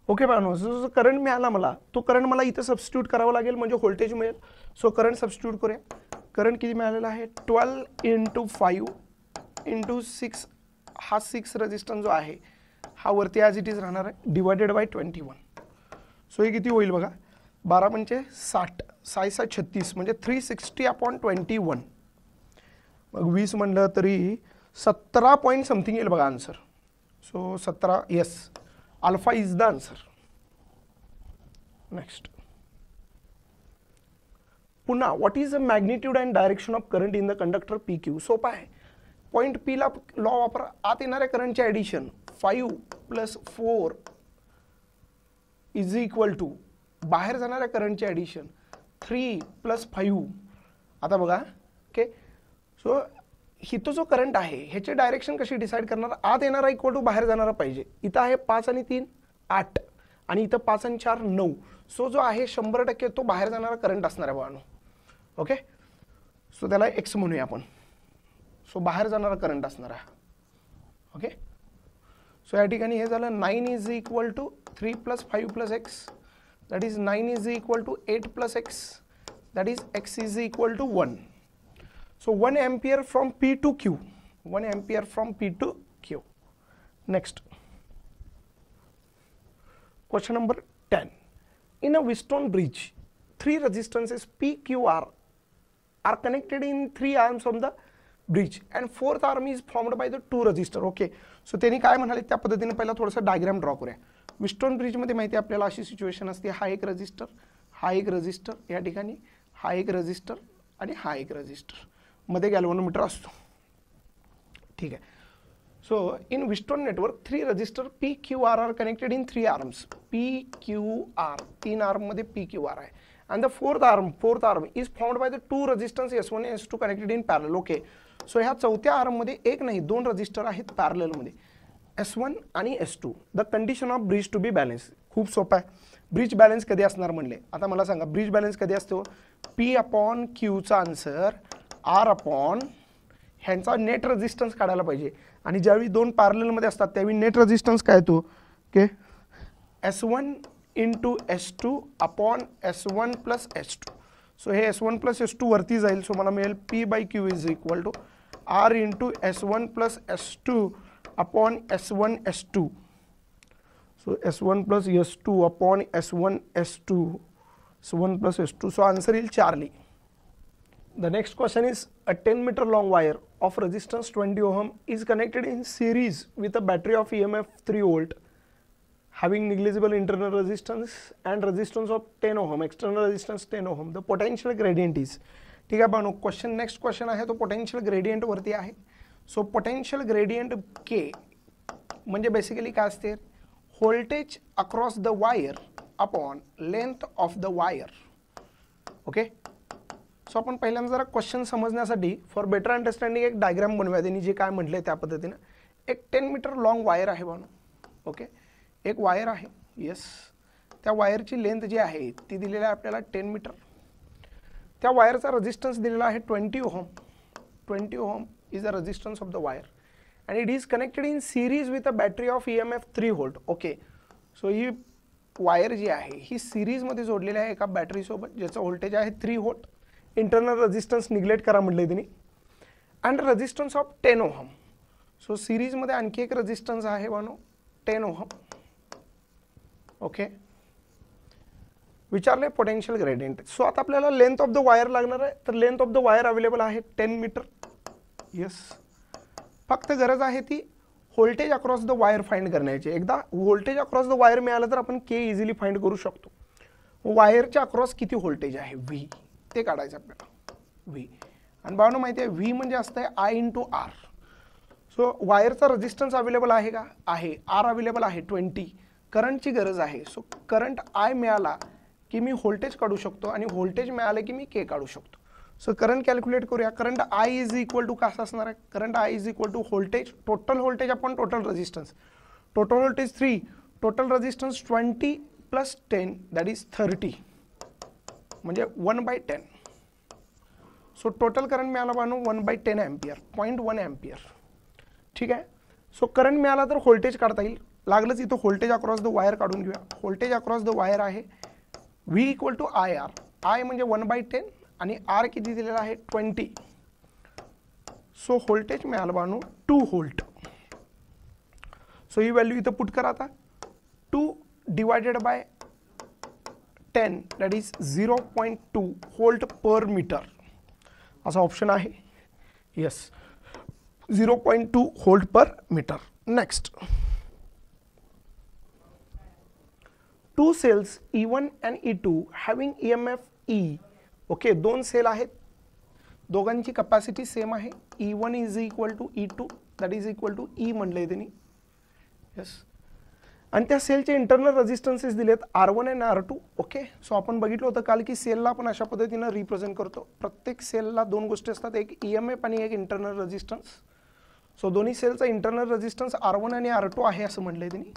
ओके बानो, जो करंट मिळाला मला, तो करंट मला इथं सबस्टिट्यूट करावा लागेल म्हणजे व्होल्टेज मिळेल. सो करंट सबस्टिट्यूट करूया. करंट किती मिळालेला आहे 12 × 5 × 6. हा 6 रेजिस्टन्स जो आहे हा वरती ॲज इट इज राहणार आहे डिवायडेड बाय 21. सो हे किती होईल बघा 12 × 5 = 60, 6 × 36 म्हणजे 360/21. मग 20 म्हणलं तरी 17 पॉईंट समथिंग येईल बघा answer. So 17, yes, alpha is the answer. Next पुन्हा what is the magnitude and direction of current in the conductor PQ. सोपा आहे. पॉईंट P ला लॉ वापरा. आत येणाऱ्या करंटचे ॲडिशन 5 + 4 = बाहेर जाणाऱ्या करंटचे ॲडिशन 3 + 5. आता बघा ओके, सो इथं जो करंट आहे ह्याचे डायरेक्शन कशी डिसाईड करणार. आत येणारा इक्वल टू बाहेर जाणारा पाहिजे. इथं आहे 5 आणि 3 8 आणि इथं 5 आणि 4 9. सो जो आहे 100% तो बाहेर जाणारा करंट असणार आहे बाळांनो. ओके, सो त्याला एक्स म्हणूया आपण. सो बाहेर जाणारा करंट असणार आहे. ओके, सो या ठिकाणी हे झालं 9 = 3 + 5 + x, that is 9 = 8 + x, that is x = 1. So 1 ampere from P to Q. 1 ampere from P to Q. Next. Question number 10. In a Wheatstone bridge, 3 resistances P, Q, R are connected in 3 arms of the bridge and 4th arm is formed by the 2 resistor. Okay. So त्यांनी काय म्हणाले त्या पद्धतीने पहिला थोडासा diagram draw करूया. Wheatstone bridge मध्ये माहिती आहे आपल्याला अशी सिच्युएशन असते. हा एक रजिस्टर, हा एक रजिस्टर, या ठिकाणी हा एक रजिस्टर आणि हा एक रजिस्टर, मध्ये गॅल्व्हनोमीटर असतो. ठीक आहे. So in Wheatstone network 3 resistor P, Q, R are connected in 3 arms. P, Q, R 3 arm मध्ये P, Q, R आहे. and the fourth arm is formed by the 2 resistance S1 and S2 connected in parallel. Okay, so ह्या चौथ्या arm मध्ये एक नाही 2 register आहेत parallel मध्ये S1 आणि S2. The condition of bridge to be balance. खूप सोपं आहे. ब्रिज बॅलन्स कधी असणार म्हणले. आता मला सांगा ब्रिज बॅलन्स कधी असतो. P/Q चा आन्सर R/ ह्यांचा नेट रेजिस्टन्स काढायला पाहिजे. आणि ज्यावेळी 2 पॅरलल मध्ये असतात त्यावेळी नेट रेजिस्टन्स काय येतो. Okay, S1 × S2 S1 + S2. So हे S1 + S2 वरती जाईल. सो मला मिळेल P/Q = R × S1 + S2 S1 S2. So S1 + S2 S1 S2. S1 + S2. So answer is Charlie. The next question is a 10-meter long wire of resistance 20 ohm is connected in series with a battery of EMF 3 volt having negligible internal resistance and resistance of 10 ohm, external resistance 10 ohm. The potential gradient is. ठीक आहे Bano, question next question आहे तो potential gradient वरती आहे. So potential gradient K म्हणजे basically काय असते. Voltage across the wire upon length of the wire. Okay, so आपण पहिल्यांदा जरा क्वेश्चन समजण्यासाठी फॉर बेटर अंडरस्टँडिंग एक डायग्राम बनवूया. त्यांनी जे काय म्हटले त्या पद्धतीने. एक 10 मीटर लॉंग वायर आहे बानो. ओके, एक वायर आहे. येस, त्या वायरची लेंथ जी आहे ती दिलेली आहे आपल्याला 10 मीटर. त्या वायरचा रेजिस्टन्स दिलेला आहे 20 ohm. 20 ohm is the resistance of the wire and it is connected in series with a battery of EMF 3 volt. Okay, so ही वायर जी आहे ही सिरीज मध्ये जोडलेली आहे एका बॅटरी सोबत ज्याचं व्होल्टेज आहे 3 व्होल्ट. इंटरनल रेजिस्टन्स निग्लेक्ट करा म्हटले त्यांनी. And resistance of 10 ohm. So series मध्ये आणखी एक रेजिस्टन्स आहे बानो 10 ओहम. ओके, विचारले पोटेन्शियल ग्रेडियंट. सो आता आपल्याला लेंथ ऑफ द वायर लागणार आहे. तर length of the wire available आहे 10 मीटर. येस, फक्त गरज आहे ती voltage across the wire find करण्याची. एकदा व्होल्टेज अक्रॉस द वायर मिळालं तर आपण K इझिली फाइंड करू शकतो. वायरच्या अक्रॉस किती व्होल्टेज आहे V ते काढायचं आपल्याला. V आणि बाळांनो माहिती आहे V म्हणजे असतं I × R. सो वायरचा रेजिस्टन्स अवेलेबल आहे का. आहे. R अवेलेबल आहे 20. करंटची गरज आहे. सो करंट I मिळाला की मी व्होल्टेज काढू शकतो आणि व्होल्टेज मिळाले की मी K काढू शकतो. सो करंट कॅल्क्युलेट करूया. करंट I = कसं असणार आहे. Current I = voltage, total voltage upon total resistance. Total voltage 3, total resistance 20 plus 10 that is 30 म्हणजे 1/10. सो टोटल करंट मिळाला बानो 1/10 एम्पियर, 0.1 एम्पियर. ठीक आहे. सो करंट मिळाला तर व्होल्टेज काढता येईल. लागलंच इथं व्होल्टेज अक्रॉस द वायर काढून घेऊया. व्होल्टेज अक्रॉस द वायर आहे V equal to IR. I म्हणजे 1/10 आणि R किती दिलेला आहे 20. सो व्होल्टेज मिळालं बानो 2 व्होल्ट. सो ही व्हॅल्यू इथं पुट करा आता. 2 divided by 10 that is 0.2 volt per metre असा ऑप्शन आहे. Yes, 0.2 volt per metre. Next, 2 cells E1 and E2 having EMF E. Okay, 2 cell आहेत, दोघांची कॅपॅसिटी सेम आहे. E1 is equal to E2 that is equal to E म्हणलंय त्यांनी. Yes, आणि त्या सेलचे इंटरनल रेजिस्टन्सेस दिलेत R1 आणि R2. ओके, सो आपण बघितलं होतं काल की सेलला आपण अशा पद्धतीनं रिप्रेझेंट करतो. प्रत्येक सेलला 2 गोष्टी असतात, एक EMF आणि एक इंटरनल रेजिस्टन्स. सो दोन्ही सेलचा इंटरनल रेजिस्टन्स R1 आणि R2 आहे असं म्हटलंय त्यांनी.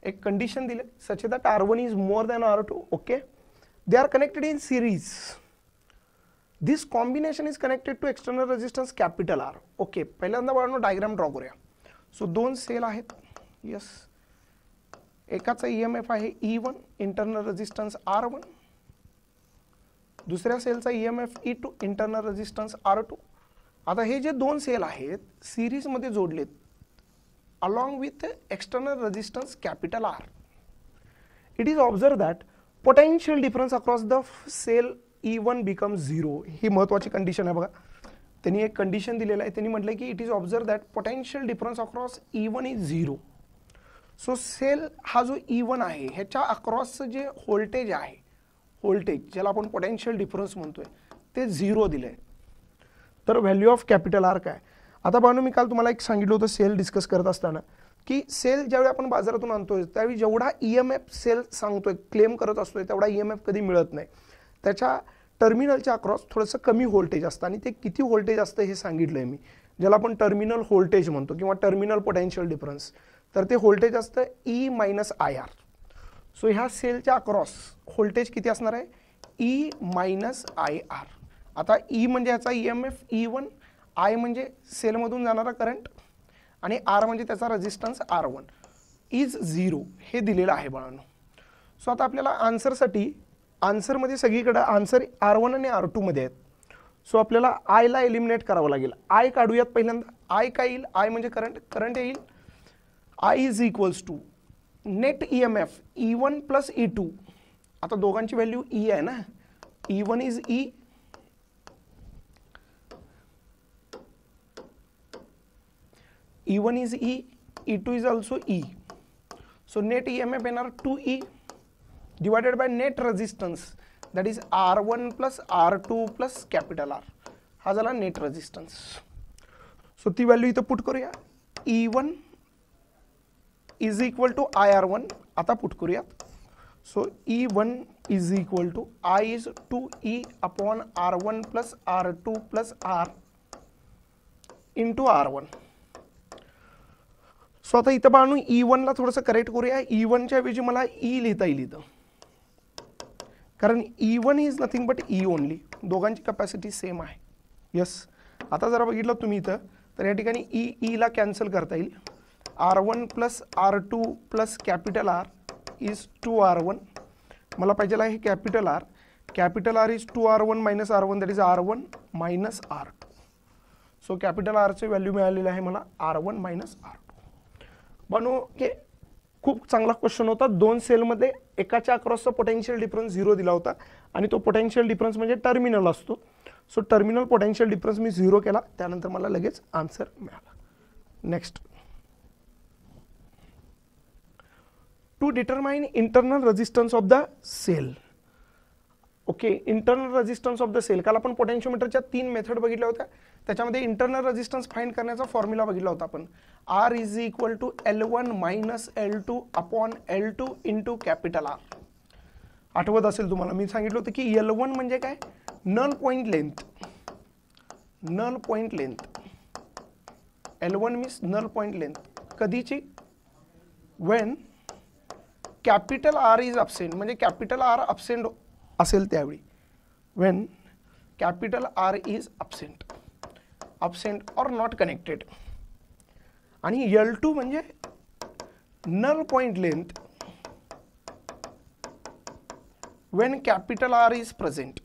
एक कंडिशन दिले such that R1 is more than R2. Okay, they are connected in series. This combination is connected to external resistance capital R. Okay, पहिल्यांदा बाळांनो डायग्राम ड्रॉ करूया. सो 2 सेल आहेत. येस, एकाचा EMF आहे E1, इंटरनल रेजिस्टन्स R1. दुसऱ्या सेलचा EMF E2, internal resistance R2. आता हे जे 2 सेल आहेत सिरीज मध्ये जोडलेत along with external resistance capital R. It is observed that potential difference across the cell E1 becomes 0. ही महत्त्वाची कंडिशन आहे बघा. त्यांनी एक कंडिशन दिलेलं आहे. त्यांनी म्हटलं की it is observe that potential difference across E1 is 0. So cell हा जो E1 आहे ह्याच्या अक्रॉसचं जे व्होल्टेज आहे, व्होल्टेज ज्याला आपण पोटेन्शियल डिफरन्स म्हणतोय ते 0 दिलंय. तर व्हॅल्यू ऑफ कॅपिटल R काय? आता बानो मी काल तुम्हाला एक सांगितलं होतं सेल डिस्कस करत असताना की सेल ज्यावेळी आपण बाजारातून आणतोय त्यावेळी जेवढा EMF सेल सांगतोय, क्लेम करत असतोय तेवढा EMF कधी मिळत नाही. त्याच्या टर्मिनलच्या अक्रॉस थोडंसं कमी व्होल्टेज असतं आणि ते किती व्होल्टेज असतं हे सांगितलंय मी, ज्याला आपण टर्मिनल व्होल्टेज म्हणतो किंवा टर्मिनल पोटेन्शियल डिफरन्स. तर ते व्होल्टेज असतं E मायनस IR. सो ह्या सेलच्या अक्रॉस व्होल्टेज किती असणार आहे E मायनस IR. आता E म्हणजे याचा EMF E1, I म्हणजे सेलमधून जाणारा करंट आणि R म्हणजे त्याचा रेजिस्टन्स R1 इज 0 हे दिलेलं आहे बाळांनो. सो आता आपल्याला आन्सरसाठी आन्सरमध्ये सगळीकडे आन्सर R1 आणि R2 मध्ये आहेत. सो आपल्याला I ला एलिमिनेट करावं लागेल. I काढूयात पहिल्यांदा. I काय येईल? I म्हणजे करंट, करंट येईल I is equals to net EMF E1 plus E2. आता दोघांची व्हॅल्यू E आहे ना, E1 is E, E1 is E, E2 is also E. So net EMF येणार 2E divided by net resistance that is R1 plus R2 plus capital R. हा झाला net resistance. So ती value इथं put करूया. E1 is equal to IR1. आता put करूयात. So E1 is equal to I is 2E upon R1 plus R2 plus R into R1. So आता इथं बाळांनो E1 ला थोडंसं करेक्ट करूया. E1 च्या ऐवजी मला E लिहिता येईल इथं, कारण E1 is nothing but E only. दोघांची कॅपॅसिटी सेम आहे. यस, आता जरा बघितलं तुम्ही इथं तर या ठिकाणी E ला कॅन्सल करता येईल. R1 plus R2 plus capital R is 2R1. मला पाहिजे आहे capital R. Capital R is 2R1 minus R1 that is R1 minus R2. So capital Rचे व्हॅल्यू मिळालेलं आहे मला R1 मायनस R2. बानो की खूप चांगला क्वेश्चन होता. 2 सेलमध्ये एकाच्या अक्रॉसचा पोटेन्शियल डिफरन्स 0 दिला होता आणि तो पोटेन्शियल डिफरन्स म्हणजे टर्मिनल असतो. सो टर्मिनल पोटेन्शियल डिफरन्स मी 0 केला, त्यानंतर मला लगेच आन्सर मिळाला. Next, to determine internal resistance of the cell. Okay, internal resistance of the cell. काल आपण पोटेन्शियोमीटरच्या 3 मेथड बघितल्या होत्या. त्याच्यामध्ये इंटरनल रेजिस्टन्स फाइंड करण्याचा फॉर्म्युला बघितला होता आपण. R is equal to L1 minus L2 upon L2 into capital R. आठवत असेल तुम्हाला मी सांगितलं होतं की L1 म्हणजे काय, null point length. Null point length L1 means null point length. कधीची? When capital R is absent, म्हणजे कॅपिटल आर अबसेंट असेल त्यावेळी, when capital R is absent or not connected. आणि L2 म्हणजे null point length when capital R is present.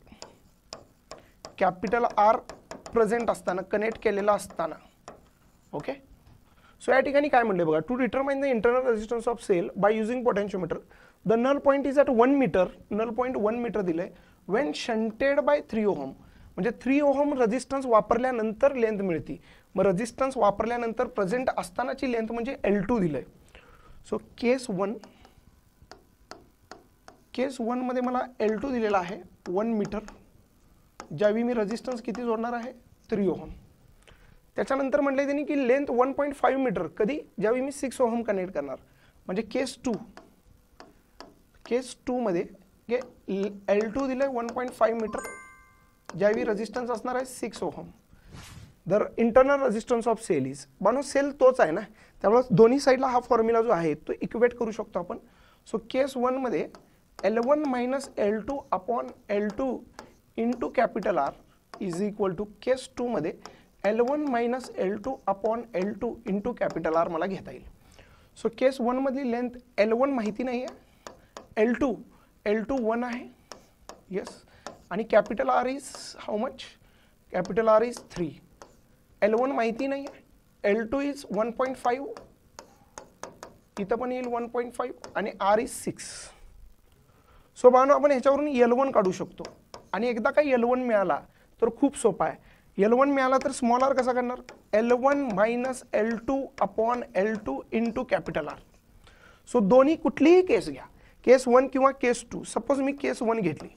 Capital R present असताना, connect केलेला असताना. Okay, so या ठिकाणी काय म्हणले बघा, to determine the internal resistance of cell by using potentiometer the null point is at 1 metre. Null point 1 metre दिले when shunted by 3 ohm, म्हणजे 3 ओहम रेजिस्टन्स वापरल्यानंतर लेंथ मिळते. मग रेजिस्टन्स वापरल्यानंतर प्रेझेंट असतानाची लेंथ म्हणजे L2 दिलंय. सो केस 1 मध्ये मला L2 दिलेला आहे 1 मीटर, ज्यावेळी मी रेजिस्टन्स किती जोडणार आहे 3 ओहम. त्याच्यानंतर म्हटले त्यांनी की लेंथ 1.5 मीटर कधी, ज्यावेळी मी 6 ओहम कनेक्ट करणार. म्हणजे केस 2 मध्ये L2 दिलंय 1.5 मीटर, ज्यावेळी रेजिस्टन्स असणार आहे 6 ohm. The internal resistance of cell is, मानो सेल तोच आहे ना, त्यामुळे दोन्ही साईडला हा फॉर्म्युला जो आहे तो इक्वेट करू शकतो आपण. सो केस 1 मध्ये L1 minus L2 upon L2 into capital R is equal to case 2 मध्ये L1 minus L2 upon L2 into capital R मला घेता येईल. सो केस 1 मधली लेंथ L1 माहिती नाही आहे, L2 1 आहे, येस, आणि capital R is how much, capital R is 3. L1 माहिती नाही आहे, L2 इज 1.5, इथं पण येईल 1.5 आणि R इज 6. सो बानो आपण ह्याच्यावरून L1 काढू शकतो. आणि एकदा का L1 मिळाला तर खूप सोपा आहे. L1 मिळाला तर स्मॉल आर कसा करणार, L1 minus L2 upon L2 into capital R. So दोन्ही कुठलीही केस घ्या, केस 1 किंवा केस 2. सपोज मी केस 1 घेतली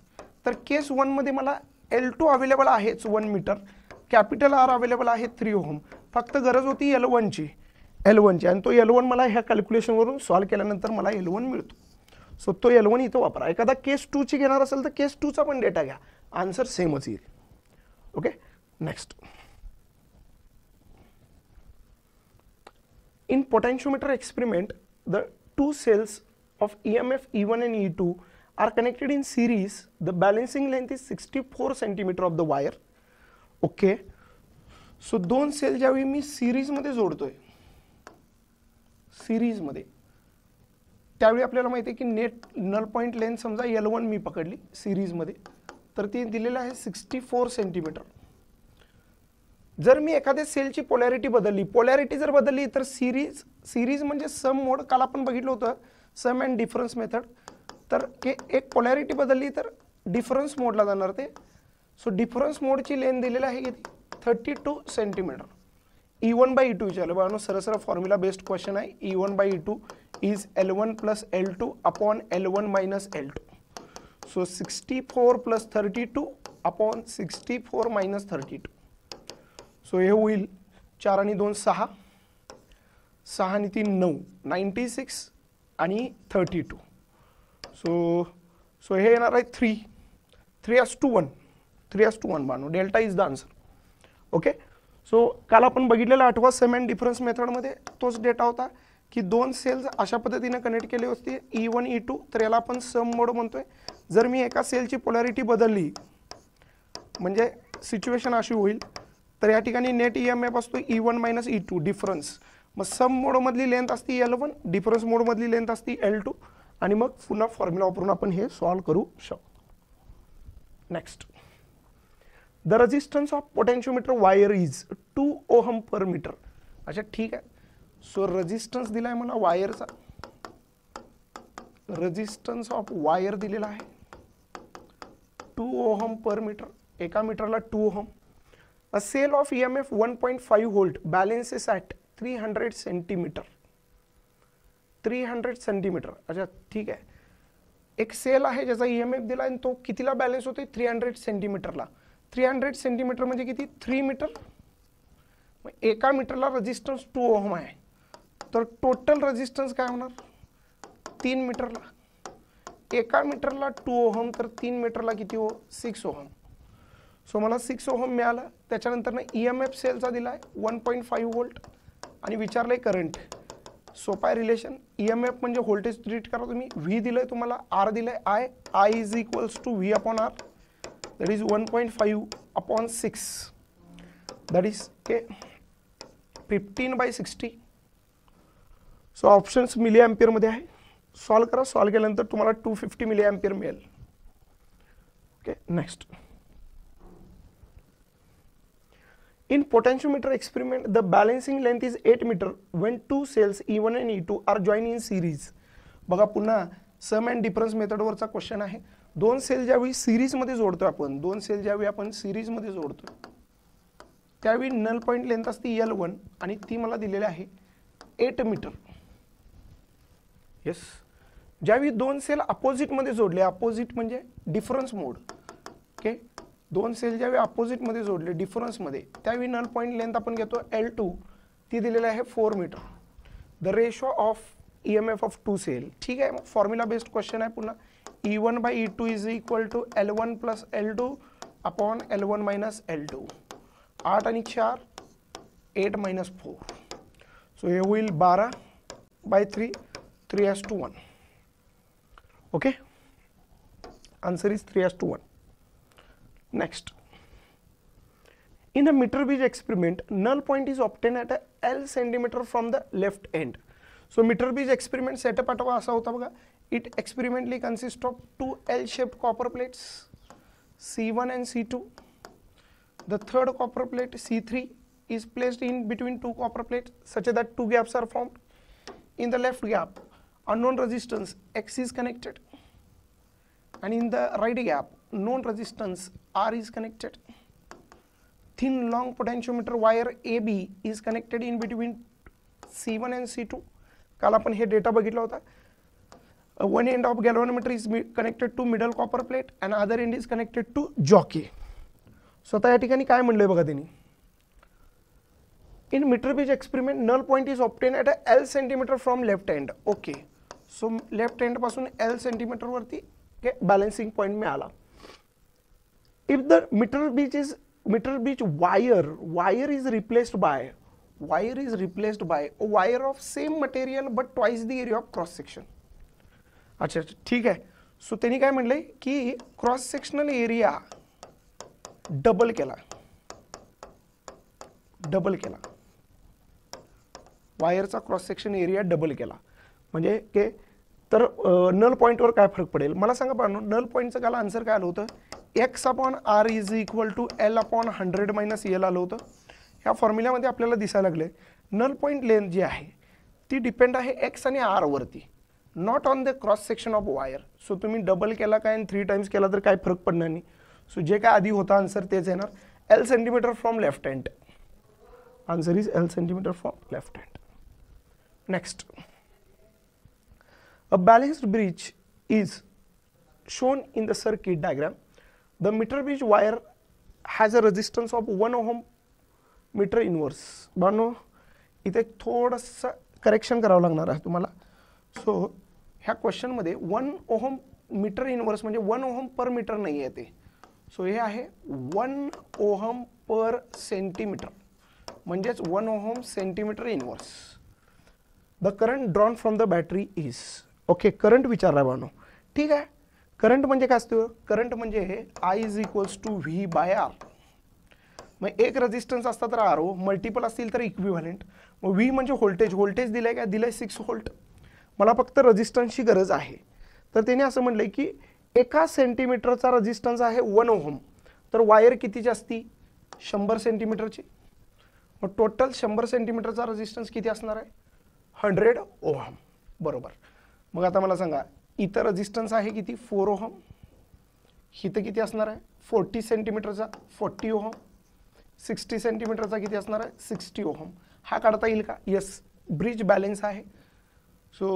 तर केस 1 मध्ये मला L2 अवेलेबल आहेच 1 मीटर, कॅपिटल आर अवेलेबल आहे 3 ओहम. फक्त गरज होती L1 ची, आणि तो L1 मला ह्या कॅल्क्युलेशनवरून सॉल्व केल्यानंतर मला L1 मिळतो. सो तो L1 इथं वापरा. एखादा केस 2 ची घेणार असेल तर केस 2 चा पण डेटा घ्या, आन्सर सेमच येईल. Okay, next. In potentiometer experiment, the two cells of EMF E1 and E2 are connected in series. The balancing length is 64 centimeter of the wire. Okay. So दोन सेल ज्यावेळी मी सिरीज मध्ये जोडतोय, series मध्ये, त्यावेळी आपल्याला माहिती आहे की नेट नल पॉइंट लेंथ समजा L1 मी पकडली सिरीज मध्ये, तर ती दिलेलं आहे 64 सेंटीमीटर. जर मी एखाद्या सेलची पोलॅरिटी बदलली, पोलॅरिटी जर बदलली तर सिरीज म्हणजे सम मोड, काल आपण बघितलं होतं सम अँड डिफरन्स मेथड. तर एक पोलॅरिटी बदलली तर डिफरन्स मोडला जाणार ते. सो डिफरन्स मोडची लेंथ दिलेली आहे किती, 32 सेंटीमीटर. E1 बाय E2 विचारलं बघा, सरळ फॉर्म्युला बेस्ड क्वेश्चन आहे. E1 by E2 is L1 plus L2 upon L1 minus L2. So 64 plus 32 upon 64 minus 32. So हे होईल 4 आणि 2 6, 6 आणि 3 9, 96 आणि 32. सो हे येणार आहे 3:1 Bano. Delta is the answer. Okay. So काल आपण बघितलेला आठवा सम अँड डिफरन्स मेथडमध्ये तोच डेटा होता की दोन सेल्स अशा पद्धतीने कनेक्ट केले असते E1 E2, तर याला आपण सम मोड म्हणतोय. जर मी एका सेलची पोलॅरिटी बदलली म्हणजे सिच्युएशन अशी होईल, तर या ठिकाणी नेट EMF असतो E1 मायनस E2 डिफरन्स. मग सम मोडमधली लेंथ असते L1, डिफरन्स मोडमधली लेंथ असते L2, आणि मग पुन्हा फॉर्म्युला वापरून आपण हे सॉल्व करू शकतो. Next. The resistance of potentiometer wire is 2 ohm per metre. अच्छा ठीक आहे. सो रेजिस्टन्स दिलाय मला वायरचा, रेजिस्टन्स ऑफ वायर दिलेला आहे 2 ओहम पर मीटर, एका मीटरला 2 ohm. A cell of EMF 1.5 volt balances at 300 centimetre. 300 centimetre. अच्छा ठीक आहे. एक सेल आहे ज्याचा EMF दिला आणि तो कितीला बॅलन्स होते, 300 सेंटीमीटरला. 300 सेंटीमीटर म्हणजे किती, 3 मीटर. एका मीटरला रेजिस्टन्स 2 ओहम आहे, तर टोटल रेजिस्टन्स काय होणार 3 मीटरला. एका मीटरला 2 ओहम, तर 3 मीटरला किती हो 6 ओहम. सो मला 6 ओहम मिळालं. त्याच्यानंतर EMF सेलचा दिला आहे 1.5 व्होल्ट आणि विचारलंय करंट. सोपा आहे रिलेशन. EMF म्हणजे व्होल्टेज ट्रीट करा तुम्ही. V दिलंय तुम्हाला, R दिलंय I is equals to V upon R, that is 1.5 upon 6, that is 15/60. So options milli ampere मध्ये आहे. सॉल्व करा. सॉल्व केल्यानंतर तुम्हाला 250 मिली एम्पियर मिळेल. Okay, next. In potentiometer experiment, the balancing length is 8 meter when two cells E1 and E2 are joined in series. बघा पुन्हा सम and difference मेथडवरचा question आहे. दोन सेल ज्यावेळी सिरीजमध्ये जोडतो आपण, सिरीजमध्ये जोडतो त्यावेळी नल पॉईंट लेंथ असते L1 आणि ती मला दिलेली आहे 8 मीटर. येस. ज्यावेळी दोन सेल अपोजिटमध्ये जोडले, अपोजिट म्हणजे डिफरन्स मोड. ओके, दोन सेल ज्यावेळी अपोजिटमध्ये जोडले डिफरन्समध्ये, त्यावेळी नल पॉईंट लेंथ आपण घेतो L2, ती दिलेली आहे 4 metre. The ratio of EMF of two cell. ठीक आहे, फॉर्म्युला बेस्ड क्वेश्चन आहे. पुन्हा E1/E2 is equal to L1 plus L2 upon L1 minus L2. 8 आणि 4 8 मायनस 4. सो हे होईल 12/3, 3:1. Okay, answer is 3:1. Next, in a meter bridge experiment, null point is obtained at a L centimeter from the left end. So meter bridge experiment setup आठवा असा होता बघा. It experimentally consists of two L-shaped copper plates, C1 and C2. The third copper plate C3 is placed in between two copper plates such that two gaps are formed. In the left gap, unknown resistance X is connected, and in the right gap, known resistance R is connected. Thin long potentiometer wire AB is connected in between C1 and C2. काल आपण हे data बघितला होता. One end of galvanometer is connected to middle copper plate and other end is connected to jockey. स्वतः या ठिकाणी काय म्हणलंय बघा त्यांनी. In meter bridge experiment, null point is obtained at a L centimeter from left end. Okay, so left end पासून L centimeter वरती balancing point मिळाला. If the meter bridge wire is replaced by a wire of same material but twice the area of cross section. अच्छा ठीक आहे. So त्यांनी काय म्हणलंय की cross sectional area double केला, वायरचा क्रॉस सेक्शन एरिया डबल केला म्हणजे के तर नल पॉईंटवर काय फरक पडेल मला सांगा. पाहणं नल पॉईंटचं काल आन्सर काय आलं होतं. X upon R is equal to L upon 100 minus L आलं होतं. ह्या फॉर्म्युल्यामध्ये आपल्याला दिसायला लागले नल पॉईंट लेंथ जी आहे ती डिपेंड आहे X आणि R वरती, not on the cross section of wire. So तुम्ही डबल केला काय आणि 3 टाइम्स केला तर काय फरक पडणार नाही. सो जे काय आधी होता आन्सर तेच येणार. L centimetre from left hand. Answer is L centimetre from left hand. Next, a balanced bridge is shown in the circuit diagram. The meter bridge wire has a resistance of 1 ohm meter inverse. Bano इथे थोडंसं correction करावं लागणार आहे तुम्हाला. So ह्या क्वेश्चनमध्ये 1 ohm metre inverse म्हणजे 1 ohm per metre नाही आहे ते. सो हे आहे 1 ओहम पर सेंटीमीटर म्हणजेच 1 ohm centimetre inverse. The current drawn from the battery is. Okay, current विचारला बानो. ठीक आहे, करंट म्हणजे काय असतं. करंट म्हणजे I is equals to V by R. मग एक रेजिस्टन्स असता तर R हो, मल्टिपल असतील तर इक्विव्हॅलेंट. मग V म्हणजे व्होल्टेज दिलंय काय, दिलंय 6 व्होल्ट. मला फक्त रेजिस्टन्सची गरज आहे. तर त्याने असं म्हणलंय की 1 सेंटीमीटरचा रेजिस्टन्स आहे 1 ओहम, तर वायर कितीची असती 100 सेंटीमीटरची. मग टोटल 100 सेंटीमीटरचा रेजिस्टन्स किती असणार आहे 100 ओहम. बरोबर. मग आता मला सांगा इतर रेजिस्टन्स आहे किती 4 ओहम. इथं किती असणार आहे 40 सेंटीमीटरचा 40 ओहम. 60 सेंटीमीटरचा किती असणार आहे 60 ओहम. हा काढता येईल का. येस, ब्रिज बॅलन्स आहे. So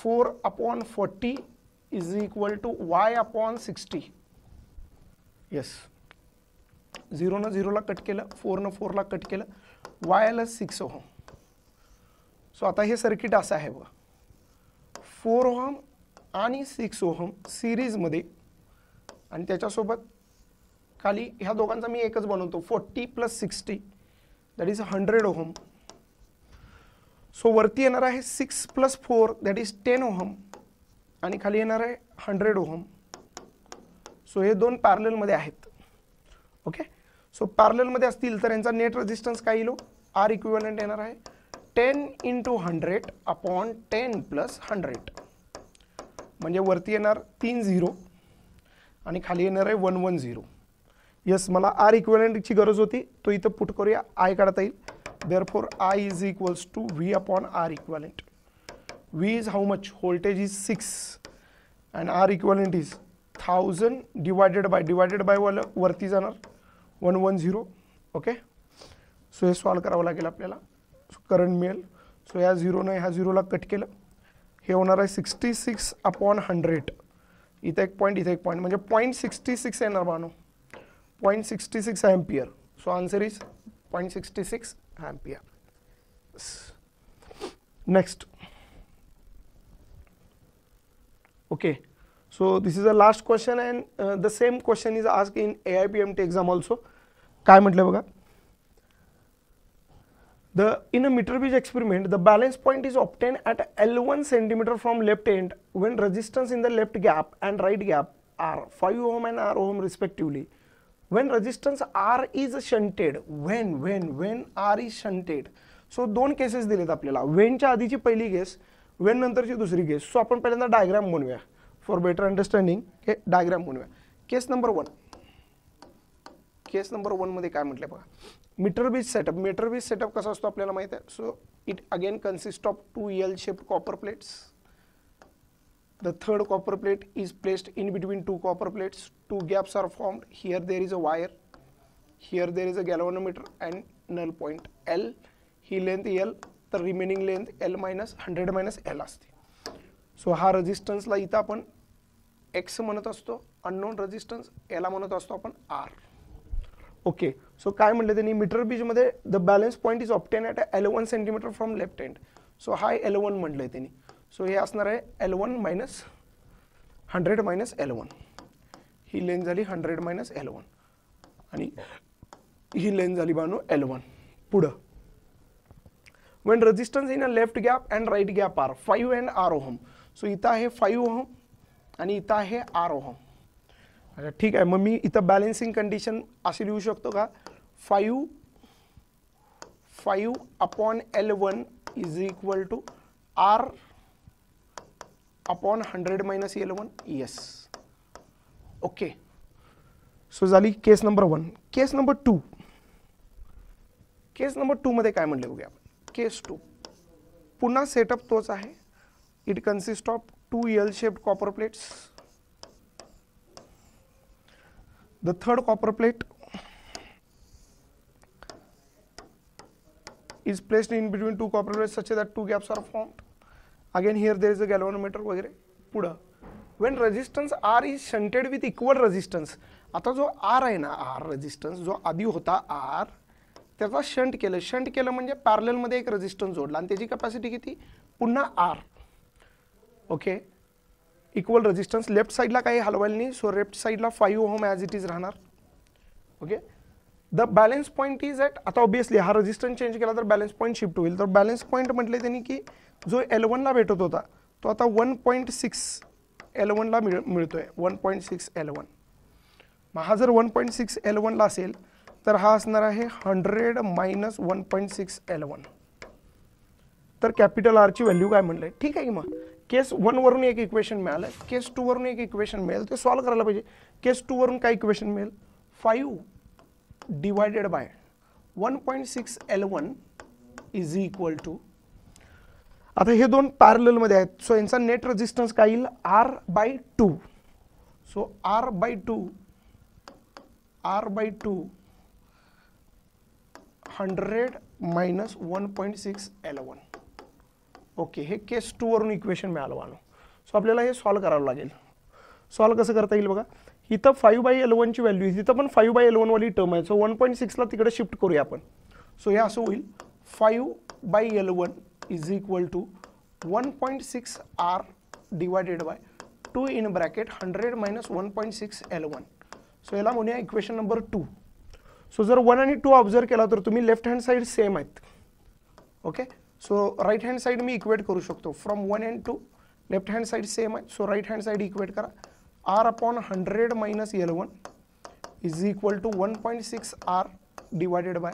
4/40 is equal to Y upon 60. Yes, 0 ने 0 ला कट केलं, 4 ने 4 ला कट केलं, Y आलं 6 ओहम. सो आता हे सर्किट असं आहे बघा, 4 ओहम आणि 6 ओहम सिरीजमध्ये आणि त्याच्यासोबत खाली ह्या दोघांचा मी एकच बनवतो 40 + 60 दॅट इज 100 ओहम. सो वरती येणार आहे 6 + 4 दॅट इज 10 ओहम आणि खाली येणार आहे 100 ओहम. सो हे दोन पॅरलल मध्ये आहेत. ओके, सो पॅरलल मध्ये असतील तर यांचा नेट रेजिस्टन्स काय येईल? आर इक्विव्हॅलेंट येणार आहे 10 × 100 अपॉन 10 + 100 म्हणजे वरती येणार 3 0 आणि खाली येणार आहे 1 1 0. यस, मला आर इक्विव्हॅलेंटची गरज होती, तो इथं पुट करूया. आय काढता येईल. Therefore I is equals to V upon R equivalent. V is how much? Voltage is 6 and R equivalent is 1000 divided by वरती जाणार 1 1 0. ओके, सो हे सॉल्व करावं लागेल आपल्याला. करंट मिळेल. सो ह्या 0ने ह्या 0ला कट केलं. हे होणार आहे 66 अपॉन 100. इथे एक पॉईंट, इथे एक पॉईंट, म्हणजे 0.66 येणार Bano. 0.66 ampere. So answer is 0.66 ampere. Next. Okay, so this is the last question and the same question is asked in AIPMT exam also. काय म्हटलं बघा? In a meter bridge experiment, the balance point is obtained at L1 centimeter from left end when resistance in the left gap and right gap are 5 ohm and R ohm respectively. When resistance R is shunted, when R is shunted. So दोन cases दिलेत आपल्याला. वेनच्या आधीची पहिली केस, Wien नंतरची दुसरी केस. So आपण पहिल्यांदा diagram बनवूया फॉर बेटर अंडरस्टँडिंग. हे डायग्राम बनवूया. केस नंबर 1. केस नंबर 1 मध्ये काय म्हटलंय बघा? Metre bridge setup. Metre bridge setup कसा असतो आपल्याला माहिती आहे. So it again consist of 2 L shaped copper plates. The third copper plate is placed in between 2 copper plates. 2 gaps are formed. Here there is a wire. Here there is a galvanometer and null point L. He length L, तर remaining length L minus 100 minus L असते. So हा रेजिस्टन्सला इथं आपण X म्हणत असतो. Unknown resistance याला म्हणत असतो आपण R. ओके, सो काय म्हटलं त्यांनी? मीटर ब्रिजमध्ये the balance point is obtain at L1 centimetre from left hand. सो हा L1 म्हटलंय त्यांनी. सो हे असणार आहे L1 मायनस 100 मायनस L1. ही लेंथ झाली 100 मायनस L1 आणि ही लेंथ झाली बानो L1. पुढं when resistance in a left gap and right gap are 5 and R ohm. So इथं आहे 5 ओहम आणि इथं आहे R ओहम. अच्छा, ठीक आहे. मग मी इथं बॅलन्सिंग कंडिशन अशी लिहू शकतो का? 5 upon L1 is equal to R upon 100 minus L1. Yes. Okay, so झाली case number 1. Case number 2. Case number 2 मध्ये काय म्हणले बघूया आपण? केस 2 पुन्हा सेटअप तोच आहे. It consist of 2 L shaped copper plates. The third copper plate is placed in between 2 copper plates such that 2 gaps are formed. Again here there is a galvanometer वगैरे. पुढं when resistance R is shunted with equal resistance. आता जो R आहे ना, R resistance जो आधी होता R, त्याचा शंट केलं. शंट केलं म्हणजे पॅरलल मध्ये एक रेजिस्टन्स जोडला आणि त्याची कॅपॅसिटी किती? पुन्हा R. Okay, equal resistance. Left साईडला काही हलवायला नाही. सो लेफ्ट साईडला 5 ओहम ॲज इट इज राहणार. Okay, the balance point is at. आता ऑब्विसली हा रेजिस्टन्स चेंज केला तर बॅलन्स पॉईंट शिफ्ट होईल. तर बॅलन्स पॉईंट म्हटले त्यांनी की जो L1ला भेटत होता तो आता 1.6 L1ला मिळतोय. 1.6 L1. मग हा जर 1.6 L1ला असेल तर हा असणार आहे 100 मायनस 1.6 L1. तर कॅपिटल आर ची व्हॅल्यू काय म्हणलंय? ठीक आहे की मग केस 1 वरून एक इक्वेशन मिळालं, केस 2 वरून एक इक्वेशन मिळेल, ते सॉल्व करायला पाहिजे. केस 2 वरून काय इक्वेशन मिळेल? 5 divided by 1.6 L1 is equal to. आता हे दोन पॅरलल मध्ये आहेत. सो यांचा नेट रेजिस्टन्स काय येईल? R/2. So R/2 100 minus 1.6 L1. Okay, हे केस 2 वरून इक्वेशन मिळालं वानो. सो आपल्याला हे सॉल्व करावं लागेल. सॉल्व कसं करता येईल बघा? इथं 5/L1 ची व्हॅल्यू, इथं पण 5/L1 वाली टर्म आहे. सो 1.6 ला तिकडे शिफ्ट करूया आपण. सो हे असं होईल 5/L1 is equal to 1.6 R divided by 2 in bracket 100 minus 1.6 L1. सो याला म्हणूया इक्वेशन नंबर 2. सो जर 1 आणि 2 ऑब्झर्व केला तर तुम्ही लेफ्ट हँड साइड सेम आहेत. Okay, so right hand side मी इक्वेट करू शकतो from 1 and 2. Left hand side same आहे, so right hand side equate करा. R/100 minus L1 is equal to 1.6 R divided by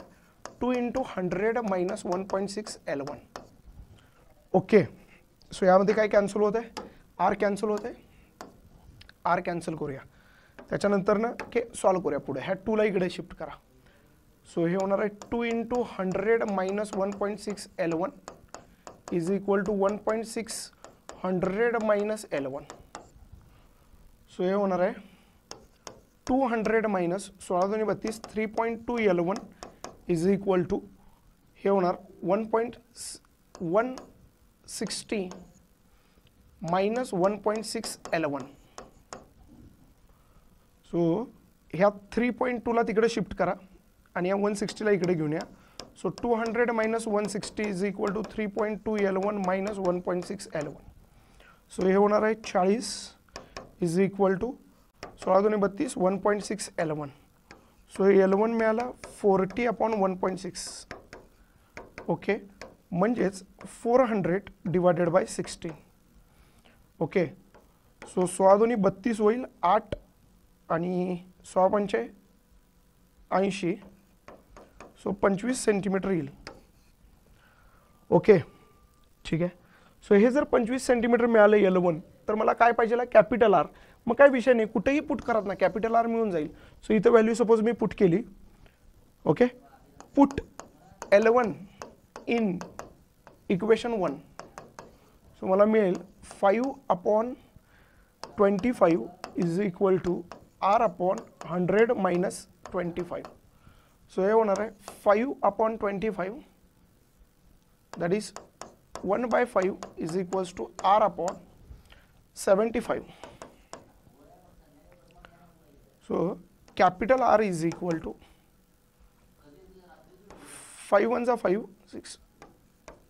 2 into 100 minus 1.6 L1. Okay, so यामध्ये काय cancel होत आहे, R cancel होत आहे, आर कॅन्सल करूया. त्याच्यानंतर ना के सॉल्व करूया पुढे. ह्या 2ला इकडे शिफ्ट करा. सो हे होणार आहे 2 into 100 minus 1.6 L1 is equal to 1.6 100 minus L1. So हे होणार आहे 200 minus 16 × 32 3.2 L1 is equal to हे होणार 1.160 minus 1.6 L1. सो ह्या 3.2ला तिकडे शिफ्ट करा आणि या 160ला इकडे घेऊन या. So 200 minus 160 is equal to 3.2 L1 minus 1.6 L1. So हे होणार आहे 40 is equal to 16 × 32 1.6 L1. So L1 मिळाला 40/1.6. ओके, म्हणजेच 400 डिवायडेड बाय 16. ओके, सो 16 × 32 होईल 8 आणि 6 × 80, सो 25 सेंटीमीटर येईल. ओके, ठीक आहे. सो हे जर 25 सेंटीमीटर मिळालं L1 तर मला काय पाहिजे, कॅपिटल आर. मग काय विषय नाही, कुठेही पुट करत ना कॅपिटल आर मिळून जाईल. सो इथं व्हॅल्यू सपोज मी पुट केली. ओके, put L1 in equation 1. So मला मिळेल 5/25 is equal to R/100 minus 25. So हे होणार आहे 5/25 that is 1/5 is equals to R/75. So capital R is equal to 5 1s are 5 6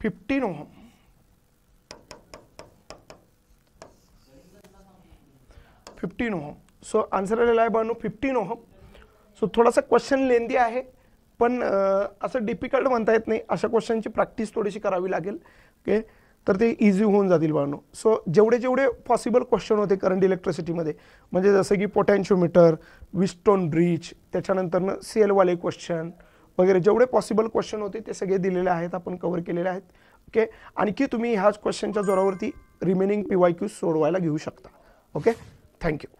15 ohm. 15 ohm. So answer आलेला आहे बानो 15 ohm. सो थोडासा question लेंदी आहे पण असं डिफिकल्ट म्हणता येत नाही. अशा क्वेश्चनची प्रॅक्टिस थोडीशी करावी लागेल. ओके, तर ते इझी होऊन जातील बानो. सो जेवढे पॉसिबल क्वेश्चन होते करंट इलेक्ट्रिसिटीमध्ये, म्हणजे जसं की पोटॅन्शिओमीटर, विस्टोन ब्रिज, त्याच्यानंतरनं सेलवाले क्वेश्चन वगैरे जेवढे पॉसिबल क्वेश्चन होते ते सगळे दिलेले आहेत, आपण कव्हर केलेले आहेत. ओके, आणखी तुम्ही ह्याच क्वेश्चनच्या जोरावरती रिमेनिंग PYQ सोडवायला घेऊ शकता. Okay, thank you.